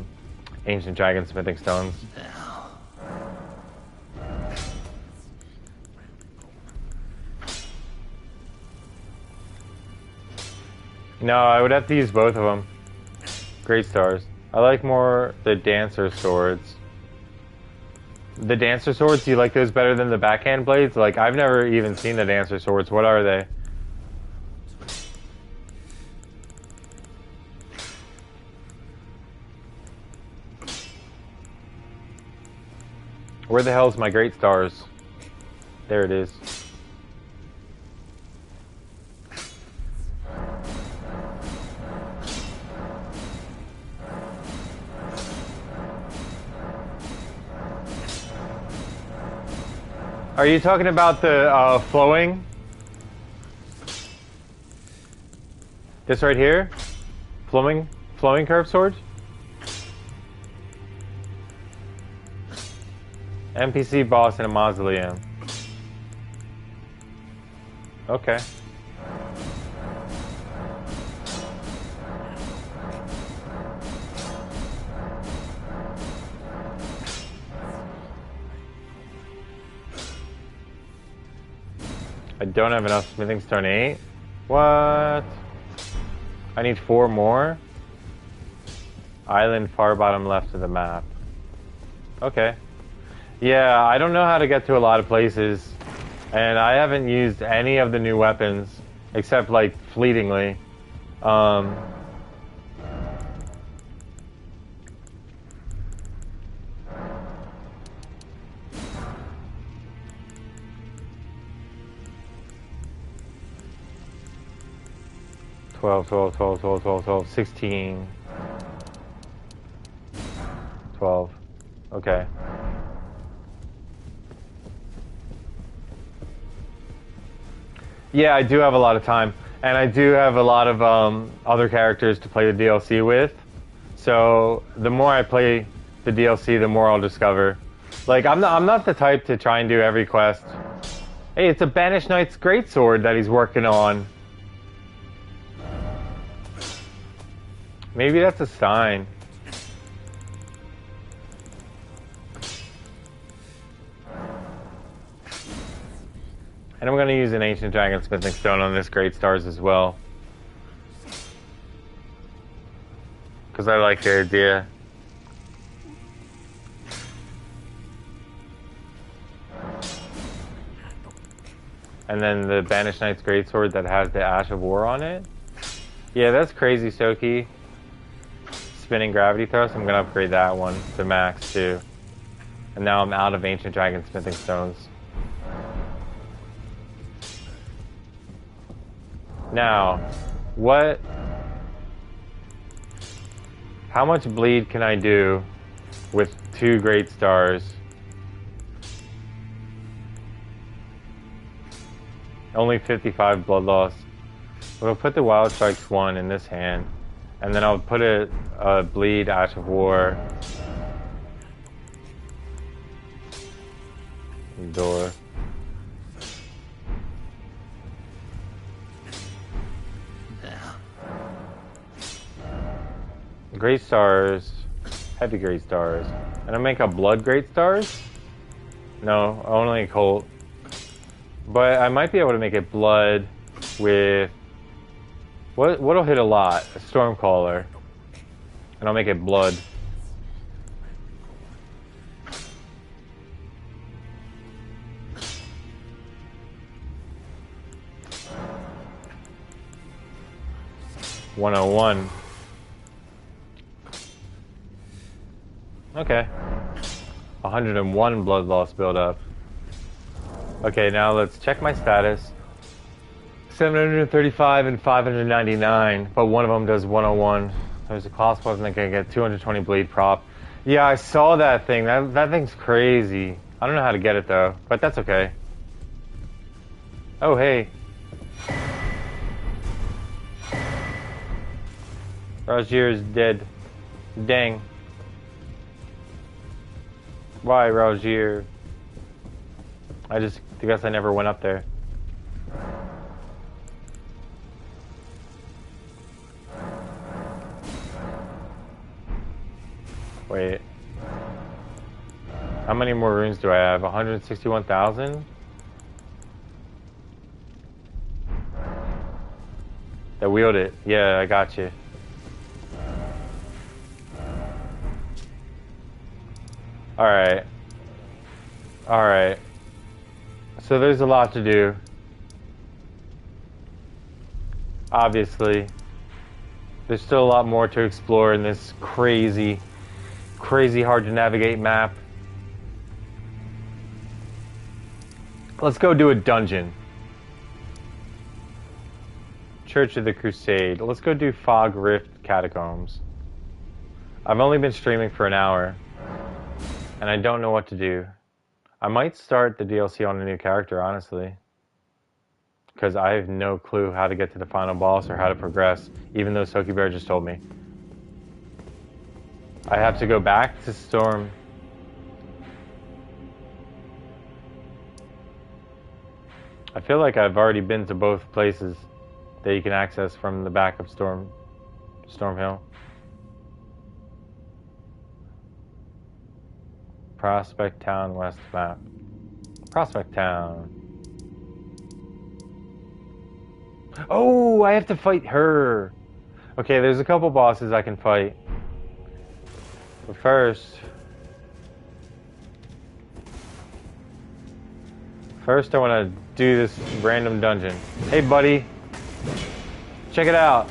[SPEAKER 1] Ancient Dragon Smithing Stones. No, I would have to use both of them. Great stars. I like more the Dancer Swords. The Dancer Swords, do you like those better than the backhand blades? Like, I've never even seen the Dancer Swords. What are they? Where the hell's my great stars? There it is. Are you talking about the flowing? This right here? Flowing curved sword? NPC boss in a mausoleum. Okay. I don't have enough smithing stone 8. What? I need 4 more? Island far bottom left of the map. Okay. Yeah, I don't know how to get to a lot of places, and I haven't used any of the new weapons, except, like, fleetingly. 16. 12. Okay. Yeah, I do have a lot of time, and I do have a lot of other characters to play the DLC with. So the more I play the DLC, the more I'll discover. Like, I'm not the type to try and do every quest. Hey, it's a Banished Knight's Greatsword that he's working on. Maybe that's a sign. And I'm going to use an Ancient Dragon Smithing Stone on this Great Stars as well. Because I like the idea. And then the Banished Knight's Greatsword that has the Ash of War on it. Yeah, that's crazy, Soki. Spinning gravity thrust. I'm gonna upgrade that one to max too. And now I'm out of ancient dragon smithing stones. Now, what? How much bleed can I do with 2 great stars? Only 55 blood loss. We'll put the Wild Strikes 1 in this hand. And then I'll put a bleed Ash of War. Door. Great stars. Heavy great stars. And I'll make a blood great stars? No, only a Colt. But I might be able to make it blood with... What'll hit a lot? A Stormcaller. And I'll make it blood. $101. Okay. 101 blood loss build up. Okay, now let's check my status. 735 and 599, but one of them does 101. There's a cost plus and I can get 220 bleed prop. Yeah, I saw that thing. That thing's crazy. I don't know how to get it though, but that's okay. Oh, hey. Rajir is dead. Dang. Why, Rajir? I guess I never went up there. Wait. How many more runes do I have? 161,000? That wield it. Yeah, I got you. Alright. Alright. So there's a lot to do. Obviously. There's still a lot more to explore in this crazy hard to navigate map. Let's go do a dungeon. Church of the Crusade. Let's go do Fog Rift Catacombs. I've only been streaming for an hour. And I don't know what to do. I might start the DLC on a new character, honestly. Because I have no clue how to get to the final boss or how to progress, even though Soki Bear just told me. I have to go back to Storm. I feel like I've already been to both places that you can access from the back of Storm Hill. Prospect Town West map. Prospect Town. Oh, I have to fight her. Okay, there's a couple bosses I can fight. But first I want to do this random dungeon. Hey, buddy. Check it out.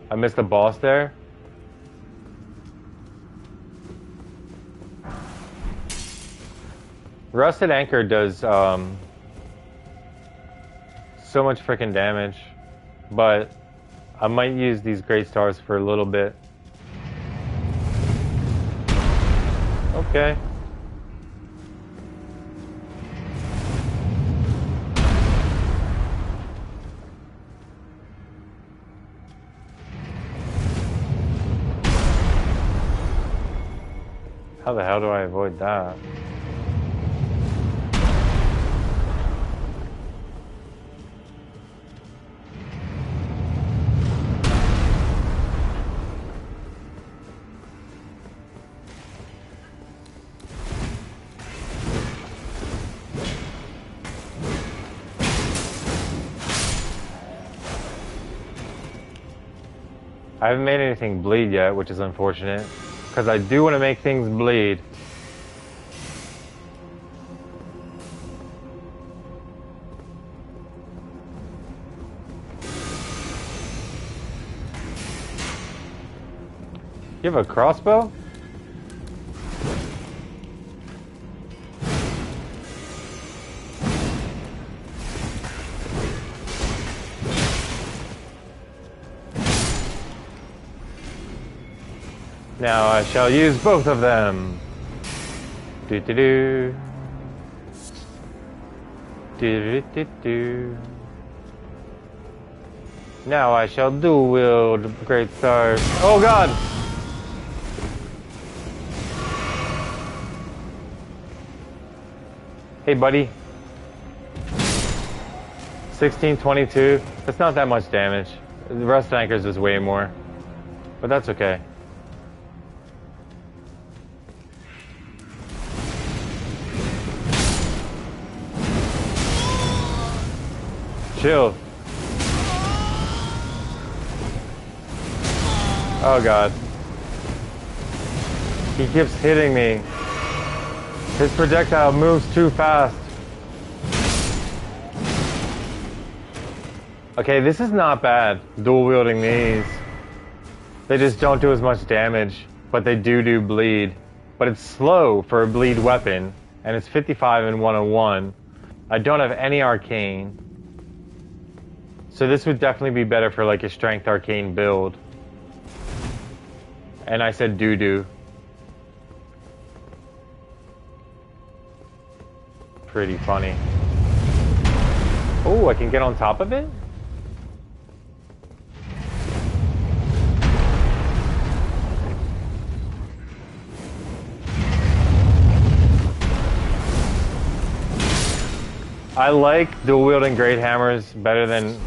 [SPEAKER 1] I missed the boss there. Rusted Anchor does so much freaking damage, but I might use these Great Stars for a little bit. Okay. How the hell do I avoid that? I haven't made anything bleed yet, which is unfortunate, because I do want to make things bleed. You have a crossbow? Now I shall use both of them. Do do do. Do do do do. Now I shall dual wield great stars. Oh god! Hey buddy. 1622. That's not that much damage. The rust anchors is way more. But that's okay. Chill. Oh god. He keeps hitting me. His projectile moves too fast. Okay, this is not bad, dual wielding these. They just don't do as much damage, but they do bleed. But it's slow for a bleed weapon, and it's 55 and 101. I don't have any arcane. So this would definitely be better for like a strength arcane build. And I said doo-doo. Pretty funny. Oh, I can get on top of it? I like dual wielding great hammers better than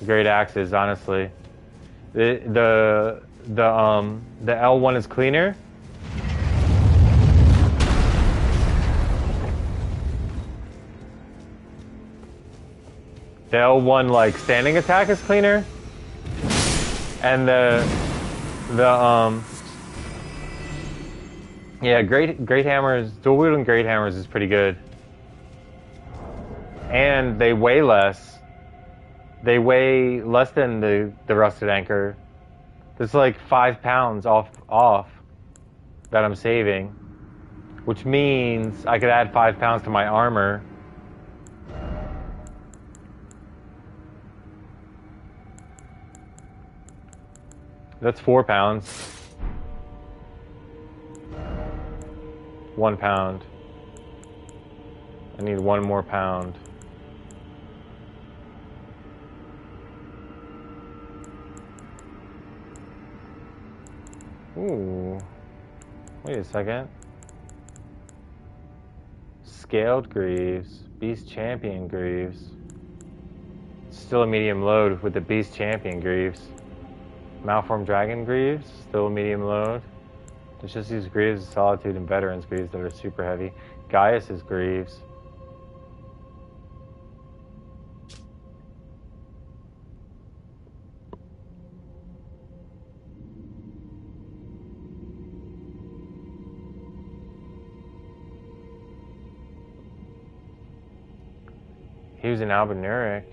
[SPEAKER 1] great axes, honestly. The L1 is cleaner. The L1 like standing attack is cleaner, and yeah, great hammers, dual wielding great hammers is pretty good, and they weigh less. They weigh less than the rusted anchor. There's like 5 pounds off that I'm saving, which means I could add 5 pounds to my armor. That's 4 pounds. 1 pound. I need 1 more pound. Ooh. Wait a second. Scaled Greaves. Beast Champion Greaves. Still a medium load with the Beast Champion Greaves. Malformed Dragon Greaves. Still a medium load. It's just these Greaves of Solitude and Veterans Greaves that are super heavy. Gaius's Greaves. He was an Albinuric.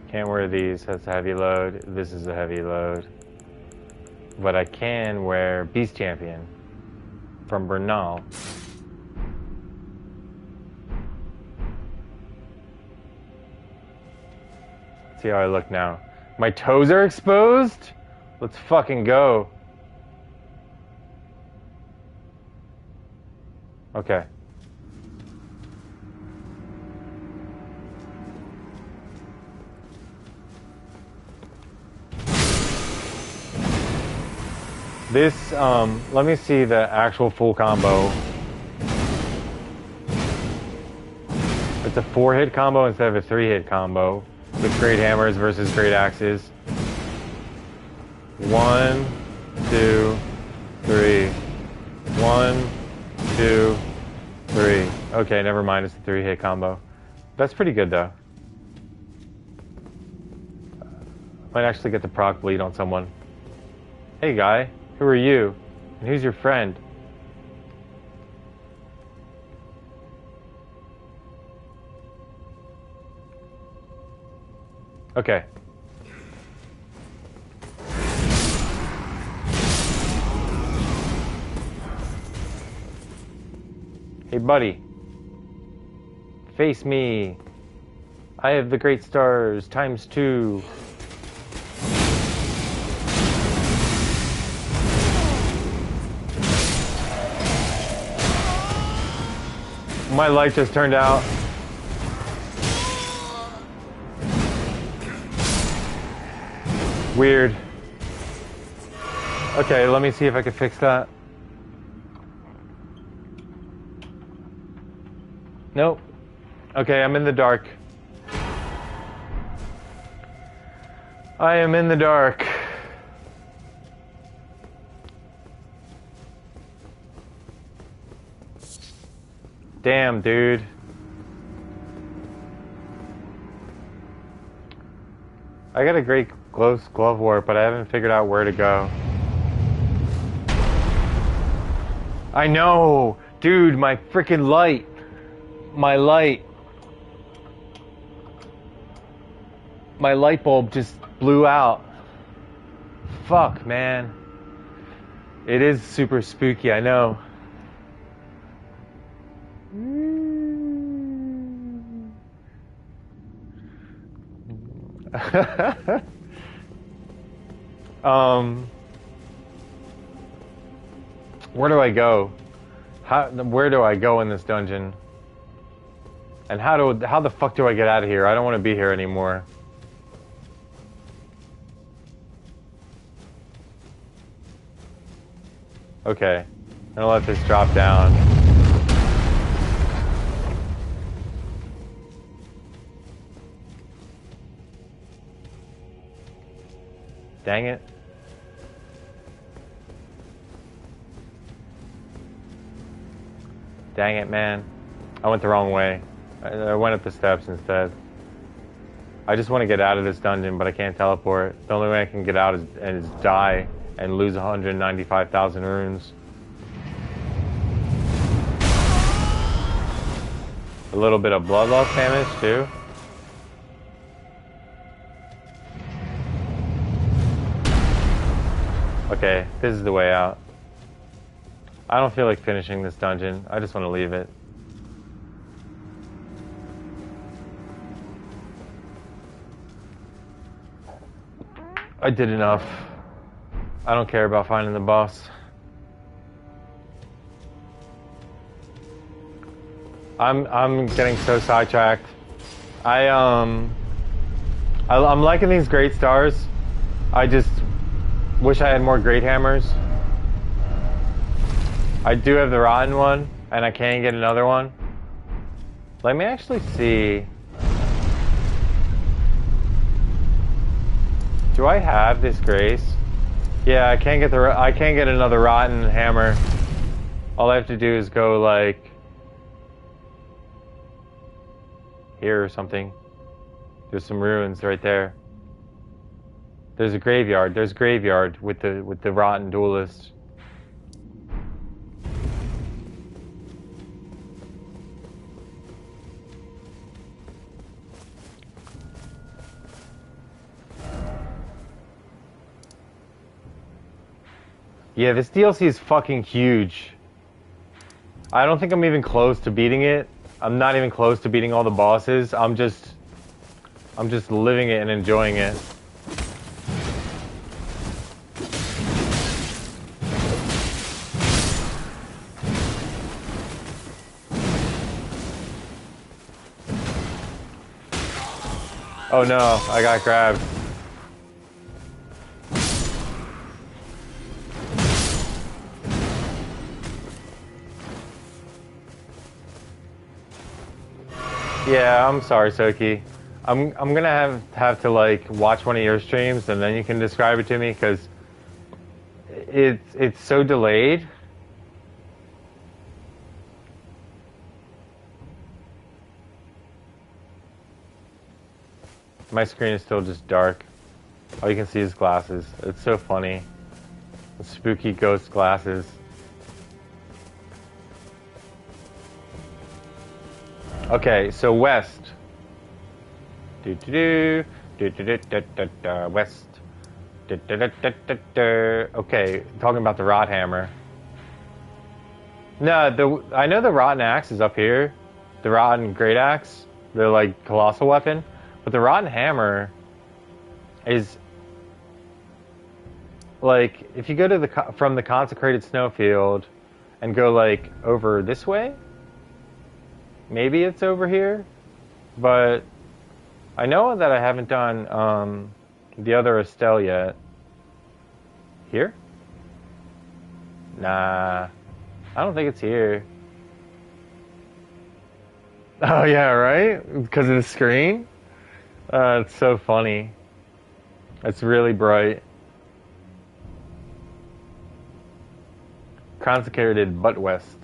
[SPEAKER 1] Can't wear these, that's a heavy load. This is a heavy load. But I can wear Beast Champion from Bernal. See how I look now. My toes are exposed? Let's fucking go. Okay. This, let me see the actual full combo. It's a 4-hit combo instead of a 3-hit combo. With great hammers versus great axes. 1, 2, 3. 1, 2, 3. Okay, never mind. It's a 3-hit combo. That's pretty good though. Might actually get the proc bleed on someone. Hey guy, who are you? And who's your friend? Okay. Hey, buddy. Face me. I have the great stars times 2. My light just turned out. Weird. Okay, let me see if I can fix that. Nope. Okay, I'm in the dark. I am in the dark. Damn, dude. I got a great close glove warp, but I haven't figured out where to go. I know! Dude, my freaking light. My light. My light bulb just blew out. Fuck, man. It is super spooky, I know. Where do I go? Where do I go in this dungeon? And how the fuck do I get out of here? I don't want to be here anymore. Okay. I'm gonna let this drop down. Dang it. Dang it, man. I went the wrong way. I went up the steps instead. I just want to get out of this dungeon, but I can't teleport. The only way I can get out is die and lose 195,000 runes. A little bit of blood loss damage, too. Okay, this is the way out. I don't feel like finishing this dungeon. I just want to leave it. I did enough. I don't care about finding the boss. I'm getting so sidetracked. I'm liking these great stars. I just wish I had more great hammers. I do have the rotten one, and I can get another one. Let me actually see. Do I have this grace? Yeah, I can't get another rotten hammer. All I have to do is go like here or something. There's some ruins right there. There's a graveyard. There's a graveyard with the rotten duelist. Yeah, this DLC is fucking huge. I don't think I'm even close to beating it. I'm not even close to beating all the bosses. I'm just living it and enjoying it. Oh no, I got grabbed. Yeah, I'm sorry, Soki. I'm gonna have to like watch one of your streams and then you can describe it to me because it's so delayed. My screen is still just dark. All you can see is glasses. It's so funny. The spooky ghost glasses. Okay, so west. West. Okay, talking about the rod hammer. No, I know the rotten axe is up here. The rotten great axe, the like colossal weapon, but the rotten hammer is like if you go to the from the consecrated snowfield and go like over this way, maybe it's over here, but I know that I haven't done the other Estelle yet. Here? Nah, I don't think it's here. Oh yeah, right? Because of the screen? It's so funny. It's really bright. Consecrated Butt West.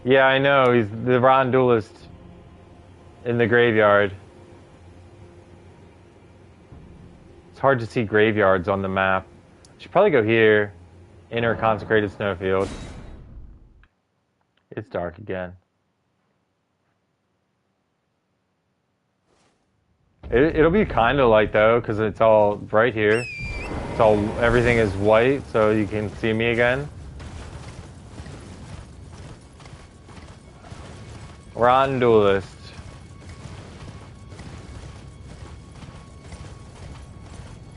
[SPEAKER 1] Yeah, I know. He's the rotten duelist in the graveyard. It's hard to see graveyards on the map. Should probably go here. Inner consecrated snowfield. It's dark again. It'll be kind of light though, because it's all bright here. It's all, everything is white, so you can see me again. Rotten duelist.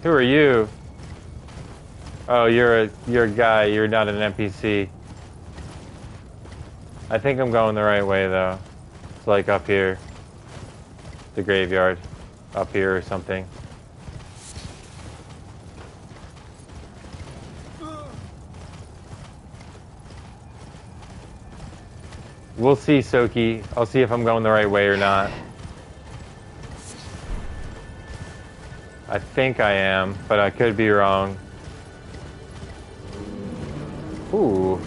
[SPEAKER 1] Who are you? Oh, you're a guy. You're not an NPC. I think I'm going the right way though. It's like up here, the graveyard, up here or something. We'll see, Soki. I'll see if I'm going the right way or not. I think I am, but I could be wrong. Ooh.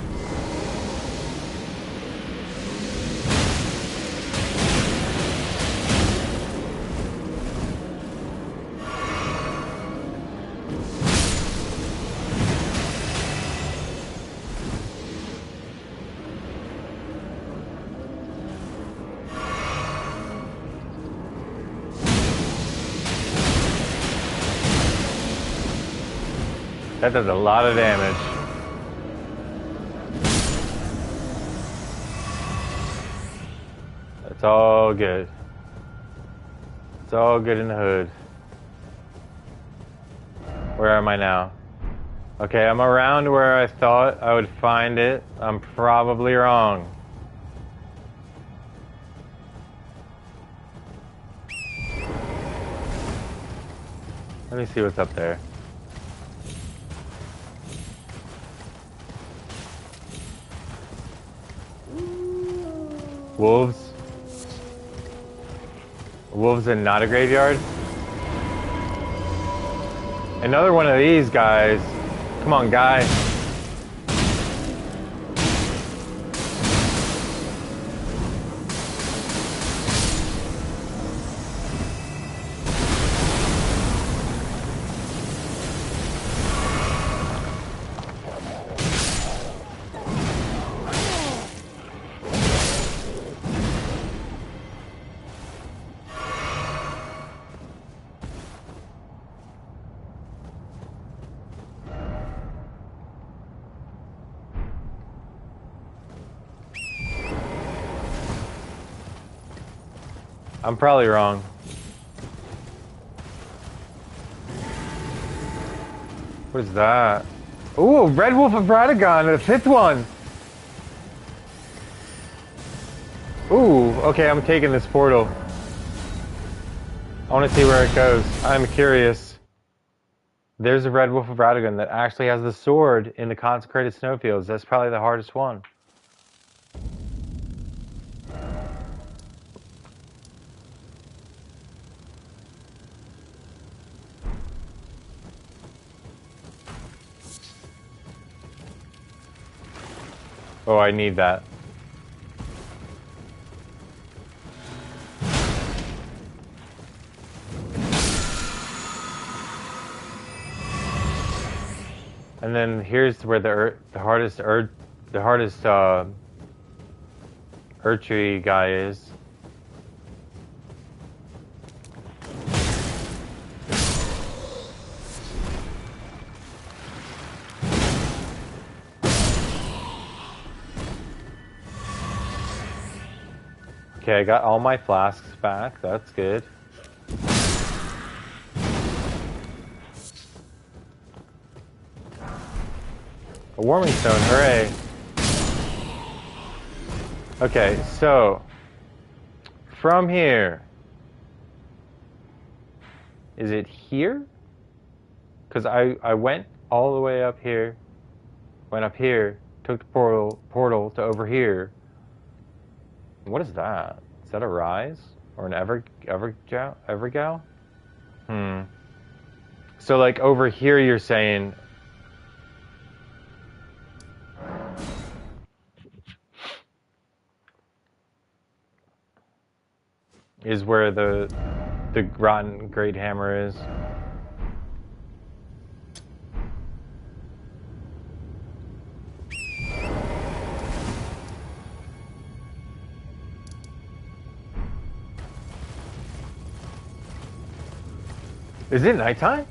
[SPEAKER 1] That does a lot of damage. It's all good. It's all good in the hood. Where am I now? Okay, I'm around where I thought I would find it. I'm probably wrong. Let me see what's up there. Wolves? Wolves and not a graveyard? Another one of these guys. Come on, guy. I'm probably wrong. What is that? Ooh, Red Wolf of Radagon, the 5th one! Ooh, okay, I'm taking this portal. I want to see where it goes. I'm curious. There's a Red Wolf of Radagon that actually has the sword in the consecrated snowfields. That's probably the hardest one. Oh, I need that. And then here's where the hardest Erdtree guy is. Okay, I got all my flasks back. That's good. A warming stone, hooray. Okay, so from here, is it here? Because I went all the way up here, went up here, took the portal to over here. What is that? Is that a rise or an evergal? So like over here, you're saying. Is where the rotten great hammer is. Is it nighttime?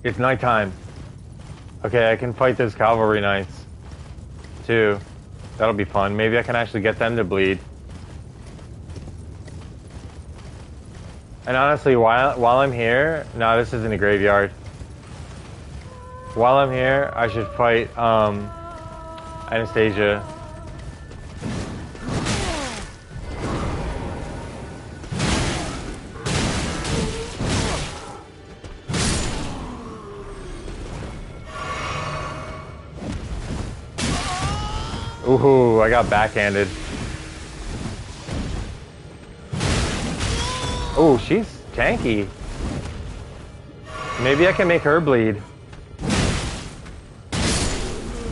[SPEAKER 1] It's nighttime. Okay, I can fight those cavalry knights too. That'll be fun. Maybe I can actually get them to bleed. And honestly, while I'm here, no, this isn't a graveyard. While I'm here, I should fight Anastasia. Ooh, I got backhanded. Oh, she's tanky. Maybe I can make her bleed.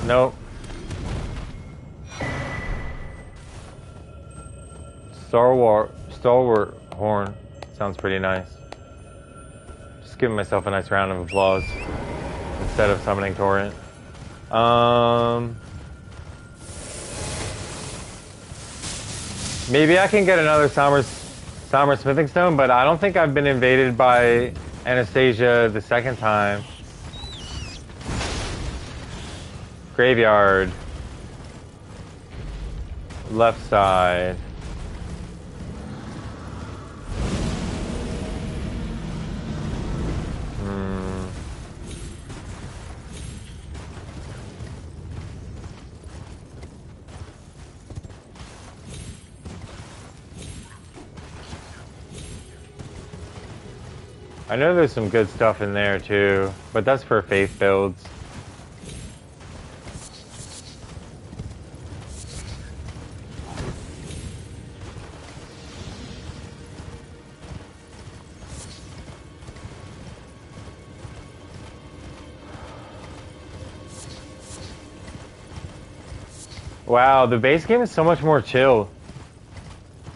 [SPEAKER 1] Nope. Stalwart horn. Sounds pretty nice. Just giving myself a nice round of applause instead of summoning Torrent. Maybe I can get another Somber Smithing Stone, but I don't think I've been invaded by Anastasia the second time. Graveyard. Left side. I know there's some good stuff in there too, but that's for faith builds. Wow, the base game is so much more chill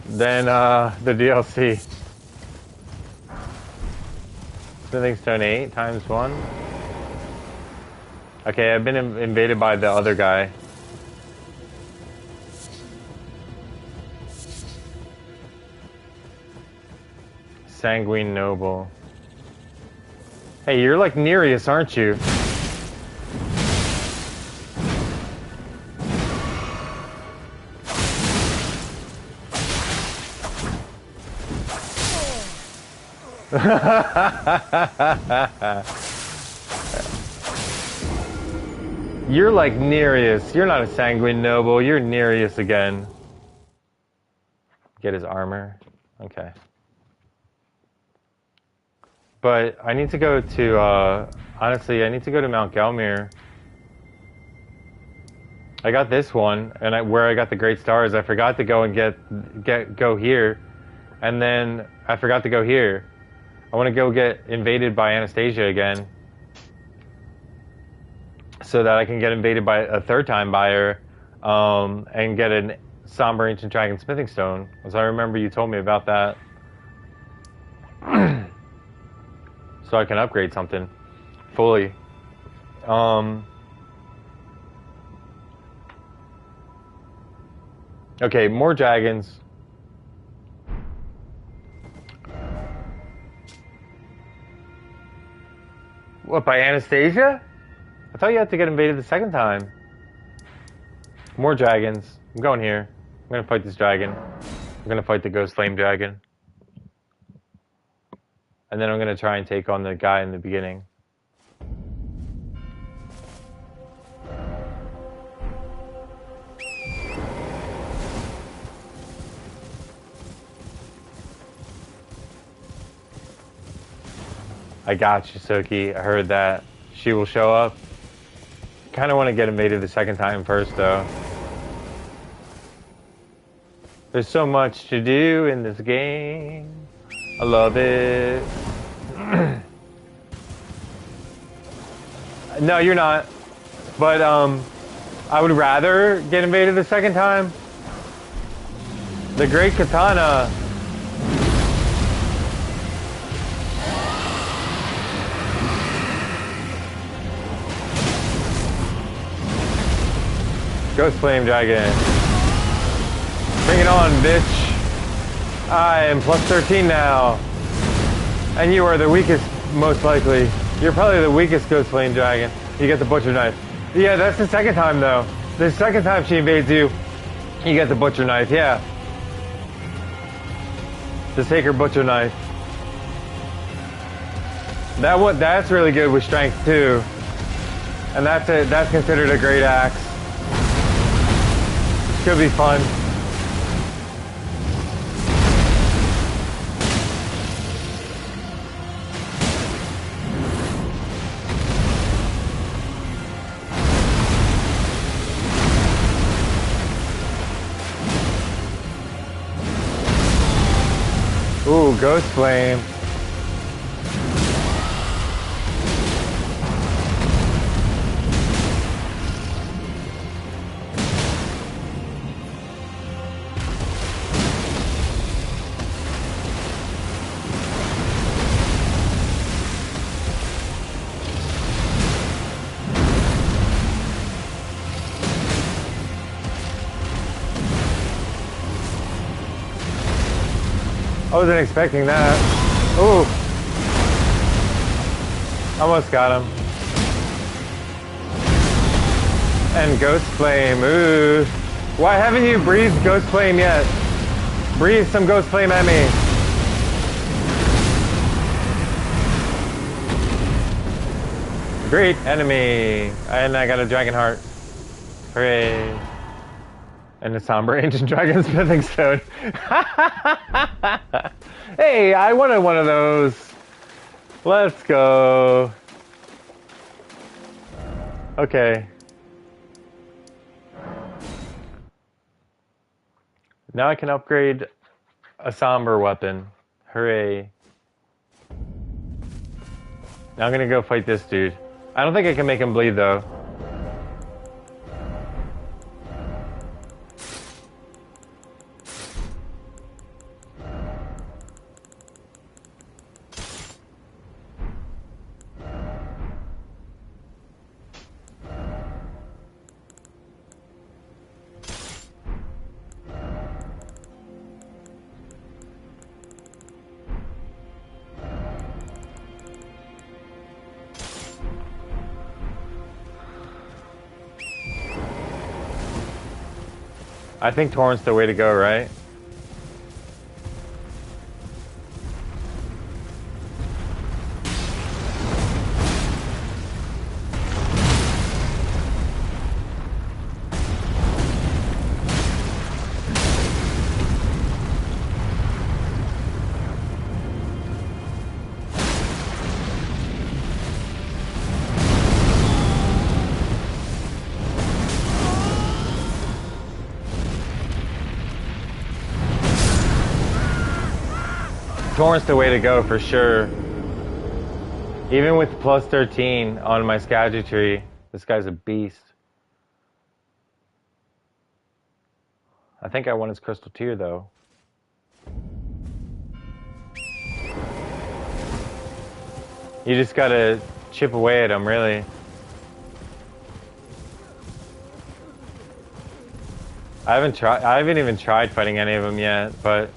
[SPEAKER 1] than the DLC. Smithing Stone 8 times 1. Okay, I've been invaded by the other guy. Sanguine Noble. Hey, you're like Nereus, aren't you? You're like Nereus. You're not a Sanguine Noble. You're Nereus again. Get his armor. Okay. But I need to go to, honestly, I need to go to Mount Gelmir. I got this one, and where I got the Great Stars, I forgot to go and go here. And then I forgot to go here. I want to go get invaded by Anastasia again, so that I can get invaded by a third time by her, and get an Somber Ancient Dragon Smithing Stone. As I remember you told me about that. So I can upgrade something fully. Okay, more dragons. What, by Anastasia? I thought you had to get invaded the second time. More dragons. I'm going here. I'm gonna fight this dragon. I'm gonna fight the ghost flame dragon. And then I'm gonna try and take on the guy in the beginning. I got you, Soki. I heard that. She will show up. Kind of want to get invaded the second time first, though. There's so much to do in this game. I love it. No, you're not. But, I would rather get invaded the second time. The Great Katana. Ghost Flame Dragon. Bring it on, bitch. I am plus 13 now. And you are the weakest, most likely. You're probably the weakest Ghost Flame Dragon. You get the Butcher Knife. Yeah, that's the second time, though. The second time she invades you, you get the Butcher Knife, yeah. The Sacred Butcher Knife. That's really good with strength, too. And that's considered a great axe. Could be fun. Ooh, Ghost Flame. I wasn't expecting that. Ooh. Almost got him. And Ghost Flame. Ooh. Why haven't you breathed Ghost Flame yet? Breathe some Ghost Flame at me. Great enemy. And I got a Dragon Heart. Hooray. And a Somber Ancient Dragon Smithing Stone. Hey, I wanted one of those. Let's go. Okay. Now I can upgrade a Somber weapon. Hooray. Now I'm gonna go fight this dude. I don't think I can make him bleed, though. I think Torrent's the way to go, right? Torrent's the way to go for sure. Even with plus 13 on my Skaggy tree, this guy's a beast. I think I want his Crystal Tear, though. You just gotta chip away at him, really. I haven't even tried fighting any of them yet, but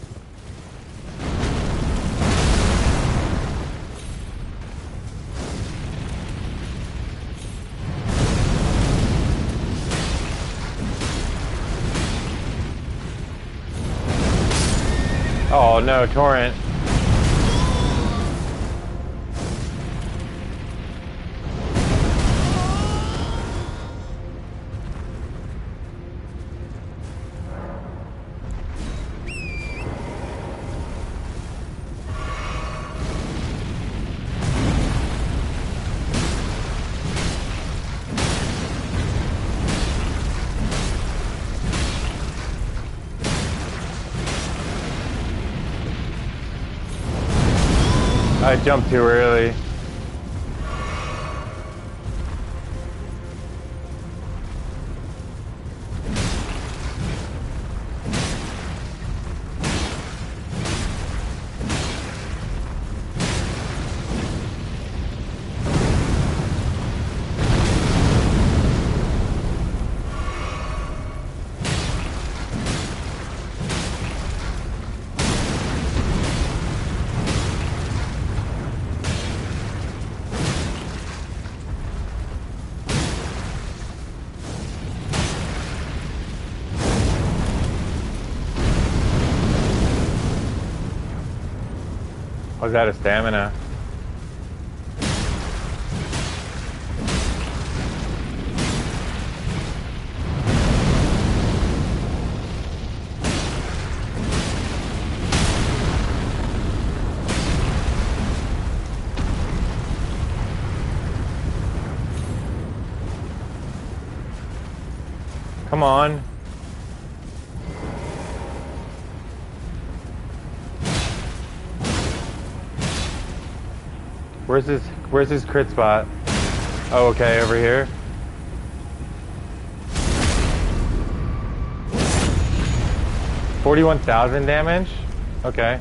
[SPEAKER 1] oh no, Torrent. I jumped too early. I was out of stamina. Come on. Where's his crit spot? Oh, okay, over here. $41,000 damage? Okay.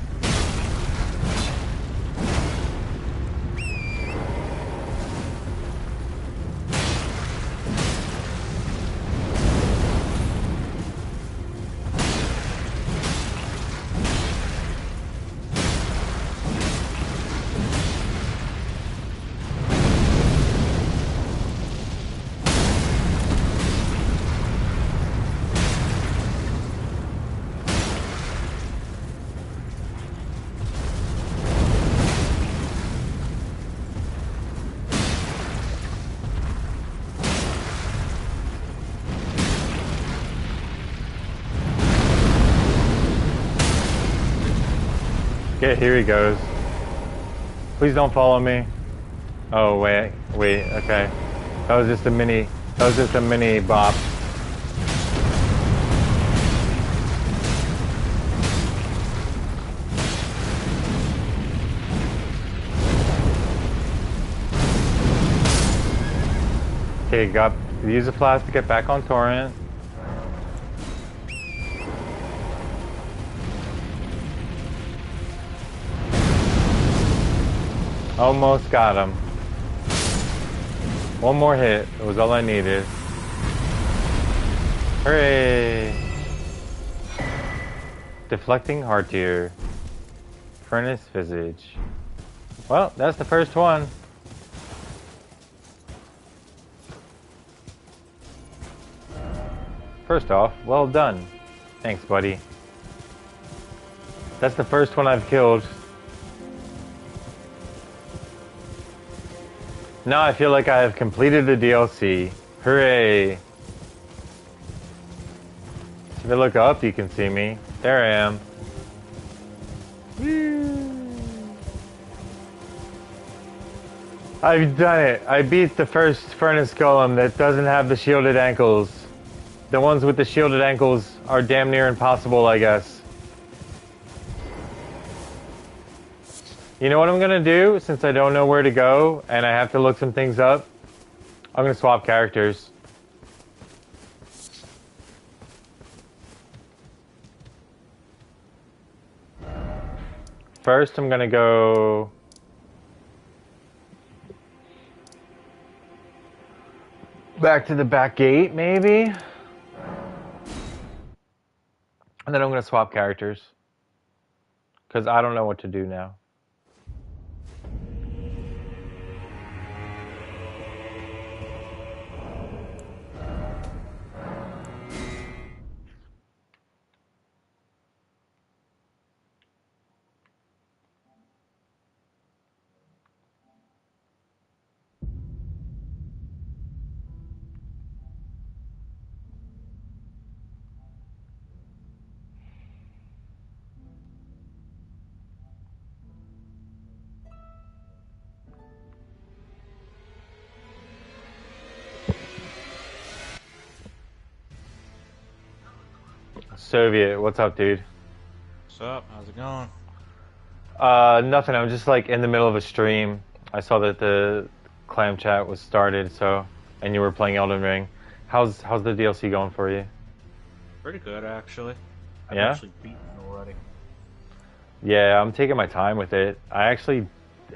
[SPEAKER 1] Yeah, here he goes. Please don't follow me. Oh, wait, okay. That was just a mini bop. Okay, use a flask to get back on Torrent. Almost got him. One more hit. It was all I needed. Hooray! Deflecting heart tear. Furnace visage. Well, that's the first one. First off, well done. Thanks, buddy. That's the first one I've killed. Now I feel like I have completed the DLC. Hooray! If I look up, you can see me. There I am. Woo. I've done it. I beat the first furnace golem that doesn't have the shielded ankles. The ones with the shielded ankles are damn near impossible, I guess. You know what I'm gonna do, since I don't know where to go and I have to look some things up? I'm gonna swap characters. First, I'm gonna go... back to the back gate, maybe? And then I'm going to swap characters. Because I don't know what to do now. Soviet, what's up, dude?
[SPEAKER 2] What's up? How's it going?
[SPEAKER 1] Nothing. I'm just like in the middle of a stream. I saw that the clam chat was started, so and you were playing Elden Ring. How's the DLC going for you?
[SPEAKER 2] Pretty good, actually. I've
[SPEAKER 1] Yeah?
[SPEAKER 2] actually beaten it already.
[SPEAKER 1] Yeah, I'm taking my time with it. I actually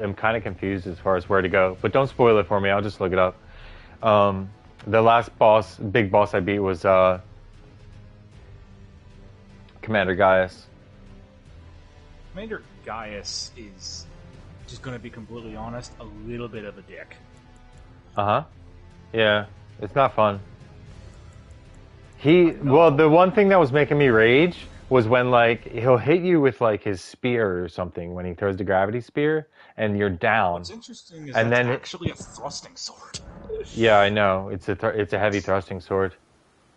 [SPEAKER 1] am kind of confused as far as where to go, but don't spoil it for me. I'll just look it up. The last boss, big boss I beat was Commander Gaius.
[SPEAKER 2] Commander Gaius is, just gonna be completely honest, a little bit of a dick.
[SPEAKER 1] Uh-huh. Yeah, it's not fun. Well, the one thing that was making me rage was when, like, he'll hit you with, like, his spear or something when he throws the gravity spear, and you're down.
[SPEAKER 2] What's interesting is
[SPEAKER 1] And
[SPEAKER 2] that's
[SPEAKER 1] then
[SPEAKER 2] actually a thrusting sword.
[SPEAKER 1] yeah, I know. It's a heavy thrusting sword.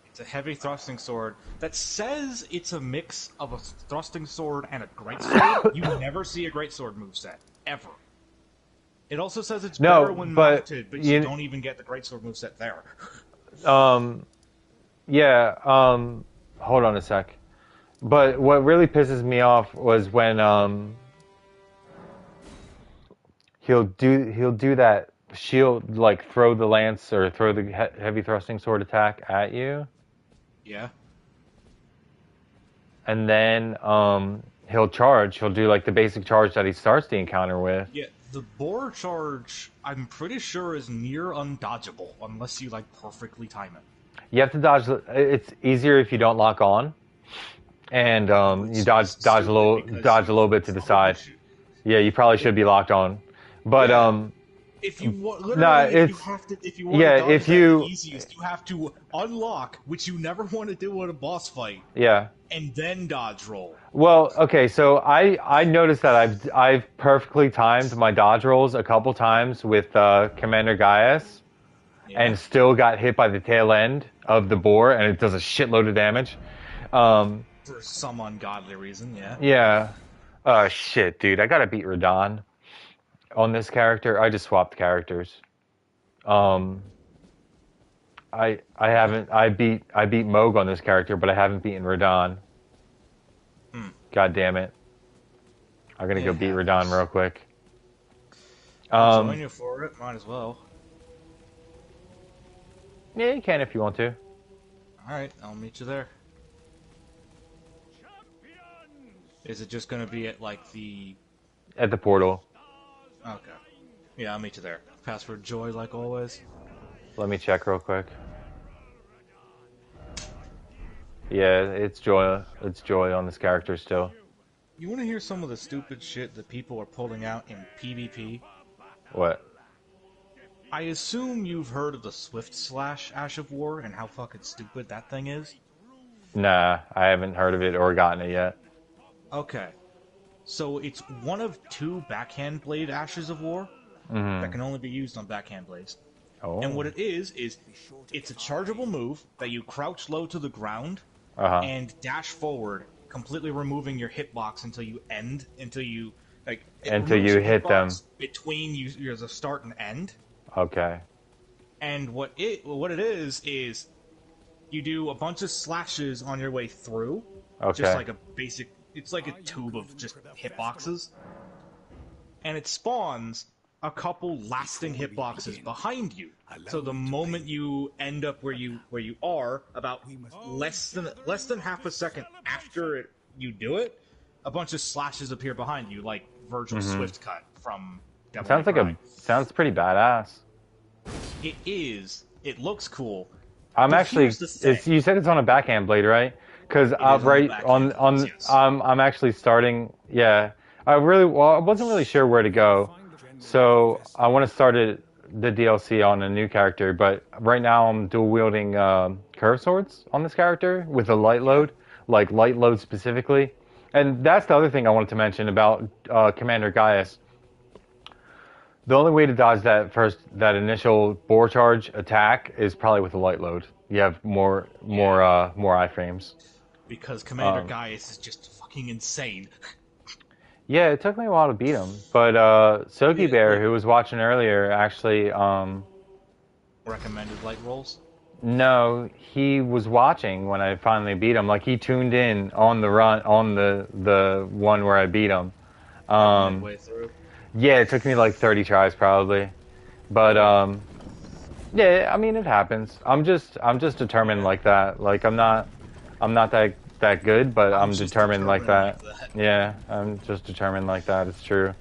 [SPEAKER 2] It's a heavy thrusting sword that says it's a mix of a thrusting sword and a greatsword. You never see a greatsword moveset, ever. It also says it's
[SPEAKER 1] No,
[SPEAKER 2] better when
[SPEAKER 1] but
[SPEAKER 2] mounted, but you don't even get the greatsword moveset there.
[SPEAKER 1] Yeah, hold on a sec. But what really pisses me off was when he'll do that shield, like throw the lance or throw the heavy thrusting sword attack at you,
[SPEAKER 2] Yeah.
[SPEAKER 1] and then he'll charge. He'll do like the basic charge that he starts the encounter with.
[SPEAKER 2] Yeah, the boar charge, I'm pretty sure, is near undodgeable unless you, like, perfectly time it.
[SPEAKER 1] You have to dodge. It's easier if you don't lock on, and you dodge a little bit to the side. Yeah, you probably should be locked on, but
[SPEAKER 2] Yeah. If you literally,
[SPEAKER 1] nah,
[SPEAKER 2] if you have to, if you want
[SPEAKER 1] yeah,
[SPEAKER 2] to dodge
[SPEAKER 1] if
[SPEAKER 2] that
[SPEAKER 1] you
[SPEAKER 2] the easiest, you have to unlock, which you never want to do in a boss fight,
[SPEAKER 1] yeah.
[SPEAKER 2] and then dodge roll.
[SPEAKER 1] Well, okay, so I noticed that I've perfectly timed my dodge rolls a couple times with Commander Gaius,
[SPEAKER 2] Yeah.
[SPEAKER 1] and still got hit by the tail end of the boar, and it does a shitload of damage.
[SPEAKER 2] For some ungodly reason, yeah.
[SPEAKER 1] Yeah. Shit, dude, I gotta beat Radon on this character. I just swapped characters. Um, I haven't I beat Moog on this character, but I haven't beaten Radon. God damn it! I'm gonna go beat Radon real quick.
[SPEAKER 2] I'll join you for it. Might as well.
[SPEAKER 1] Yeah, you can if you want to.
[SPEAKER 2] Alright, I'll meet you there. Is it just gonna be at, like,
[SPEAKER 1] At the portal.
[SPEAKER 2] Okay. Yeah, I'll meet you there. Password Joy, like always.
[SPEAKER 1] Let me check real quick. Yeah, it's Joy. It's Joy on this character still.
[SPEAKER 2] You wanna hear some of the stupid shit that people are pulling out in PvP?
[SPEAKER 1] What?
[SPEAKER 2] I assume you've heard of the Swift Slash Ash of War and how fucking stupid that thing is?
[SPEAKER 1] Nah, I haven't heard of it or gotten it yet.
[SPEAKER 2] Okay. So it's one of two backhand blade Ashes of War that can only be used on backhand blades.
[SPEAKER 1] Oh.
[SPEAKER 2] And what it is it's a chargeable move that you crouch low to the ground and dash forward, completely removing your hitbox until you
[SPEAKER 1] Until you hit them
[SPEAKER 2] between your start and end.
[SPEAKER 1] Okay.
[SPEAKER 2] And what it is you do a bunch of slashes on your way through.
[SPEAKER 1] Okay.
[SPEAKER 2] Just like a basic, it's like a tube of just hitboxes. And it spawns a couple lasting hitboxes behind you. So the moment you end up where you are, about less than half a second after you do it, a bunch of slashes appear behind you, like Virgil's Swift Cut from Devil May Cry.
[SPEAKER 1] Sounds pretty badass.
[SPEAKER 2] It is. It looks cool.
[SPEAKER 1] I'm
[SPEAKER 2] But
[SPEAKER 1] actually.
[SPEAKER 2] here's the thing.
[SPEAKER 1] You said it's on a backhand blade, right? Because
[SPEAKER 2] It is on the
[SPEAKER 1] right
[SPEAKER 2] back
[SPEAKER 1] on
[SPEAKER 2] end,
[SPEAKER 1] on
[SPEAKER 2] yes.
[SPEAKER 1] I'm actually starting. Yeah, I wasn't really sure where to go, so I want to start the DLC on a new character. But right now I'm dual wielding curve swords on this character with a light
[SPEAKER 2] Yeah.
[SPEAKER 1] load, like light load specifically. And that's the other thing I wanted to mention about Commander Gaius. The only way to dodge that initial bore charge attack is probably with a light load. You have more iframes.
[SPEAKER 2] Because Commander
[SPEAKER 1] Um,
[SPEAKER 2] Gaius is just fucking insane.
[SPEAKER 1] yeah, it took me a while to beat him, but Soki
[SPEAKER 2] Yeah,
[SPEAKER 1] Bear,
[SPEAKER 2] like
[SPEAKER 1] who was watching earlier, actually
[SPEAKER 2] recommended light rolls.
[SPEAKER 1] no, he was watching when I finally beat him. Like he tuned in on the run on the one where I beat him.
[SPEAKER 2] Like
[SPEAKER 1] Um,
[SPEAKER 2] midway through.
[SPEAKER 1] yeah, it took me like 30 tries probably, but
[SPEAKER 2] Okay.
[SPEAKER 1] yeah, I mean it happens. I'm just determined
[SPEAKER 2] Yeah.
[SPEAKER 1] like that. Like I'm not that good, but
[SPEAKER 2] I'm
[SPEAKER 1] I'm
[SPEAKER 2] just
[SPEAKER 1] determined like
[SPEAKER 2] determined like
[SPEAKER 1] that.
[SPEAKER 2] that.
[SPEAKER 1] Yeah, I'm just determined like that. It's true.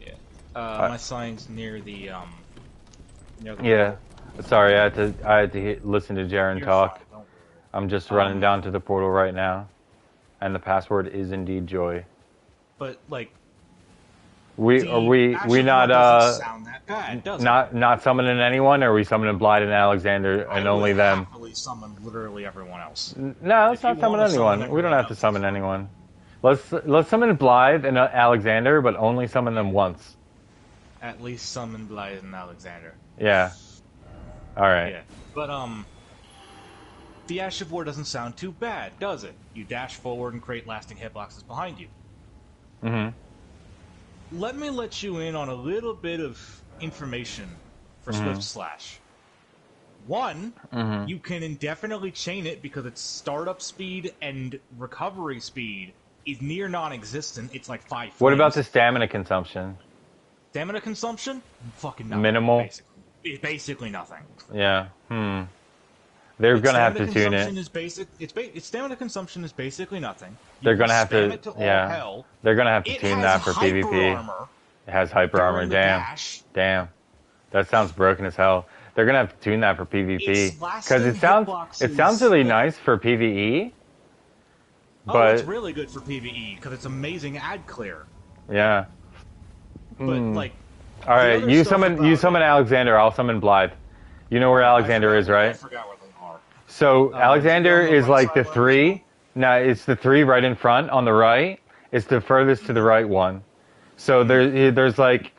[SPEAKER 2] Yeah.
[SPEAKER 1] Uh,
[SPEAKER 2] My sign's near the
[SPEAKER 1] yeah.
[SPEAKER 2] portal.
[SPEAKER 1] Sorry, I had to listen to Jaren
[SPEAKER 2] You're fine.
[SPEAKER 1] talk.
[SPEAKER 2] Don't
[SPEAKER 1] I'm just
[SPEAKER 2] worry.
[SPEAKER 1] running down to the portal right now, and the password is indeed Joy.
[SPEAKER 2] But like
[SPEAKER 1] We are
[SPEAKER 2] the
[SPEAKER 1] we
[SPEAKER 2] Asheville
[SPEAKER 1] not
[SPEAKER 2] doesn't sound that bad, does it?
[SPEAKER 1] not summoning anyone, or are we summoning Blythe and Alexander
[SPEAKER 2] I
[SPEAKER 1] and
[SPEAKER 2] would
[SPEAKER 1] only them?
[SPEAKER 2] happily summon literally everyone else.
[SPEAKER 1] No, let's
[SPEAKER 2] If you
[SPEAKER 1] not summon
[SPEAKER 2] want to summon
[SPEAKER 1] anyone. We don't
[SPEAKER 2] everyone
[SPEAKER 1] have to
[SPEAKER 2] else,
[SPEAKER 1] summon
[SPEAKER 2] that's fine.
[SPEAKER 1] anyone. Let's summon Blythe and Alexander, but only summon them once.
[SPEAKER 2] At least summon Blythe and Alexander.
[SPEAKER 1] Yeah. All right.
[SPEAKER 2] Yeah. But the Ash of War doesn't sound too bad, does it? You dash forward and create lasting hitboxes behind you.
[SPEAKER 1] Mhm.
[SPEAKER 2] Let me let you in on a little bit of information for Swift Slash. One, you can indefinitely chain it because its startup speed and recovery speed is near non-existent. It's like 5 frames.
[SPEAKER 1] What about the stamina consumption?
[SPEAKER 2] Stamina consumption? Fucking nothing.
[SPEAKER 1] Minimal?
[SPEAKER 2] It's basically nothing.
[SPEAKER 1] Yeah. They're gonna have to tune
[SPEAKER 2] Consumption
[SPEAKER 1] it.
[SPEAKER 2] is basic. Its stamina consumption is basically nothing. You
[SPEAKER 1] They're
[SPEAKER 2] can
[SPEAKER 1] gonna have
[SPEAKER 2] spam
[SPEAKER 1] to.
[SPEAKER 2] it to all
[SPEAKER 1] Yeah.
[SPEAKER 2] hell.
[SPEAKER 1] They're gonna have to
[SPEAKER 2] It
[SPEAKER 1] tune
[SPEAKER 2] has
[SPEAKER 1] that for
[SPEAKER 2] hyper
[SPEAKER 1] PvP.
[SPEAKER 2] armor
[SPEAKER 1] It has hyper armor.
[SPEAKER 2] during the
[SPEAKER 1] Damn.
[SPEAKER 2] dash.
[SPEAKER 1] Damn. That sounds broken as hell. They're gonna have to tune that for PvP
[SPEAKER 2] Its
[SPEAKER 1] because
[SPEAKER 2] lasting
[SPEAKER 1] it sounds
[SPEAKER 2] hitboxes-
[SPEAKER 1] really nice for PvE.
[SPEAKER 2] Oh, it's
[SPEAKER 1] But
[SPEAKER 2] really good for PvE because it's amazing ad clear.
[SPEAKER 1] yeah.
[SPEAKER 2] But like,
[SPEAKER 1] All right,
[SPEAKER 2] other
[SPEAKER 1] you
[SPEAKER 2] stuff
[SPEAKER 1] summon
[SPEAKER 2] about
[SPEAKER 1] Alexander. I'll summon Blythe. You know where Alexander is,
[SPEAKER 2] I
[SPEAKER 1] right?
[SPEAKER 2] forgot where they are.
[SPEAKER 1] So Alexander
[SPEAKER 2] on the
[SPEAKER 1] is
[SPEAKER 2] right
[SPEAKER 1] like
[SPEAKER 2] side
[SPEAKER 1] the
[SPEAKER 2] where
[SPEAKER 1] three. No, it's the three right in front on the right. It's the furthest to the right one. So there's like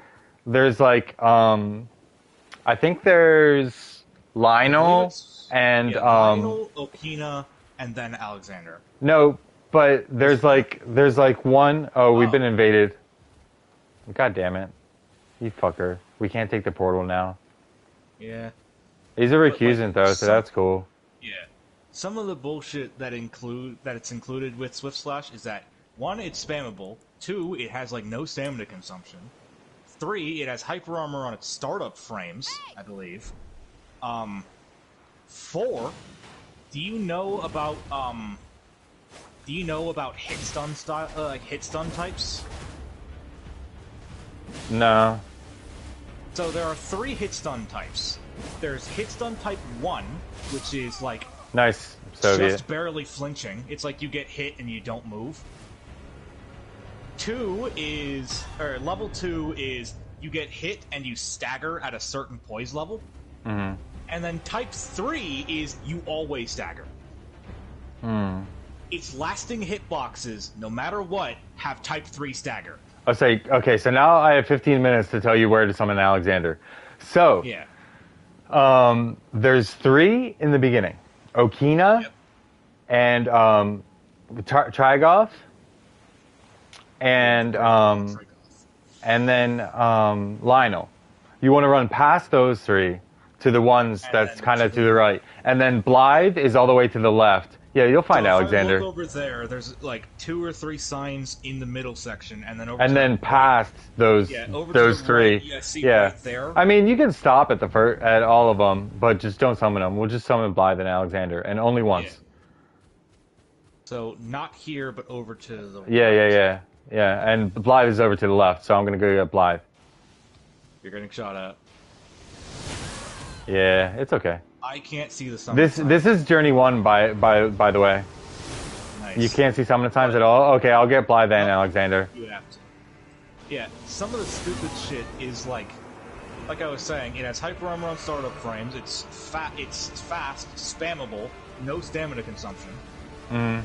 [SPEAKER 1] I think there's Lionel and
[SPEAKER 2] Lionel, Okina, and then Alexander.
[SPEAKER 1] no, but there's like one oh we've been invaded. God damn it. You fucker. We can't take the portal now.
[SPEAKER 2] Yeah.
[SPEAKER 1] He's a recusant though, so that's cool.
[SPEAKER 2] Yeah. Some of the bullshit that it's included with Swift Slash is that 1, it's spammable. 2, it has like no stamina consumption. 3, it has hyper armor on its startup frames, I believe. 4, do you know about hit stun style hit stun types?
[SPEAKER 1] No.
[SPEAKER 2] So there are 3 hit stun types. There's hit stun type 1, which is like
[SPEAKER 1] Nice Soviet.
[SPEAKER 2] just barely flinching. It's like you get hit and you don't move. Level 2 is you get hit and you stagger at a certain poise level.
[SPEAKER 1] Mm-hmm.
[SPEAKER 2] And then type 3 is you always stagger. Its lasting hitboxes, no matter what, have type 3 stagger.
[SPEAKER 1] I'll say, okay, so now I have 15 minutes to tell you where to summon Alexander. So,
[SPEAKER 2] Yeah.
[SPEAKER 1] There's 3 in the beginning. Okina,
[SPEAKER 2] Yep.
[SPEAKER 1] and Trigoth, and then Lionel. You want to run past those 3 to the ones that's
[SPEAKER 2] then
[SPEAKER 1] kind of
[SPEAKER 2] to
[SPEAKER 1] to the right. And then Blythe is all the way to the left. Yeah, you'll find
[SPEAKER 2] So if
[SPEAKER 1] Alexander.
[SPEAKER 2] I look over there, there's like 2 or 3 signs in the middle section, and then over
[SPEAKER 1] And
[SPEAKER 2] to
[SPEAKER 1] then
[SPEAKER 2] the
[SPEAKER 1] past those
[SPEAKER 2] over to
[SPEAKER 1] those
[SPEAKER 2] the
[SPEAKER 1] 3.
[SPEAKER 2] right, see
[SPEAKER 1] Yeah.
[SPEAKER 2] right there.
[SPEAKER 1] I mean, you can stop at at all of them, but just don't summon them. We'll just summon Blythe and Alexander, and only once.
[SPEAKER 2] Yeah. So not here, but over to the
[SPEAKER 1] Yeah. And Blythe is over to the left, so I'm gonna go get Blythe.
[SPEAKER 2] You're getting shot at.
[SPEAKER 1] Yeah, it's okay.
[SPEAKER 2] I can't see the summon sign.
[SPEAKER 1] This is Journey 1 by the way.
[SPEAKER 2] Nice.
[SPEAKER 1] You can't see summon times at all? Okay, I'll get Blythe and Alexander.
[SPEAKER 2] You have to. Yeah, some of the stupid shit is like I was saying, it has hyper armor on startup frames, it's fast, spammable, no stamina consumption.
[SPEAKER 1] Mm.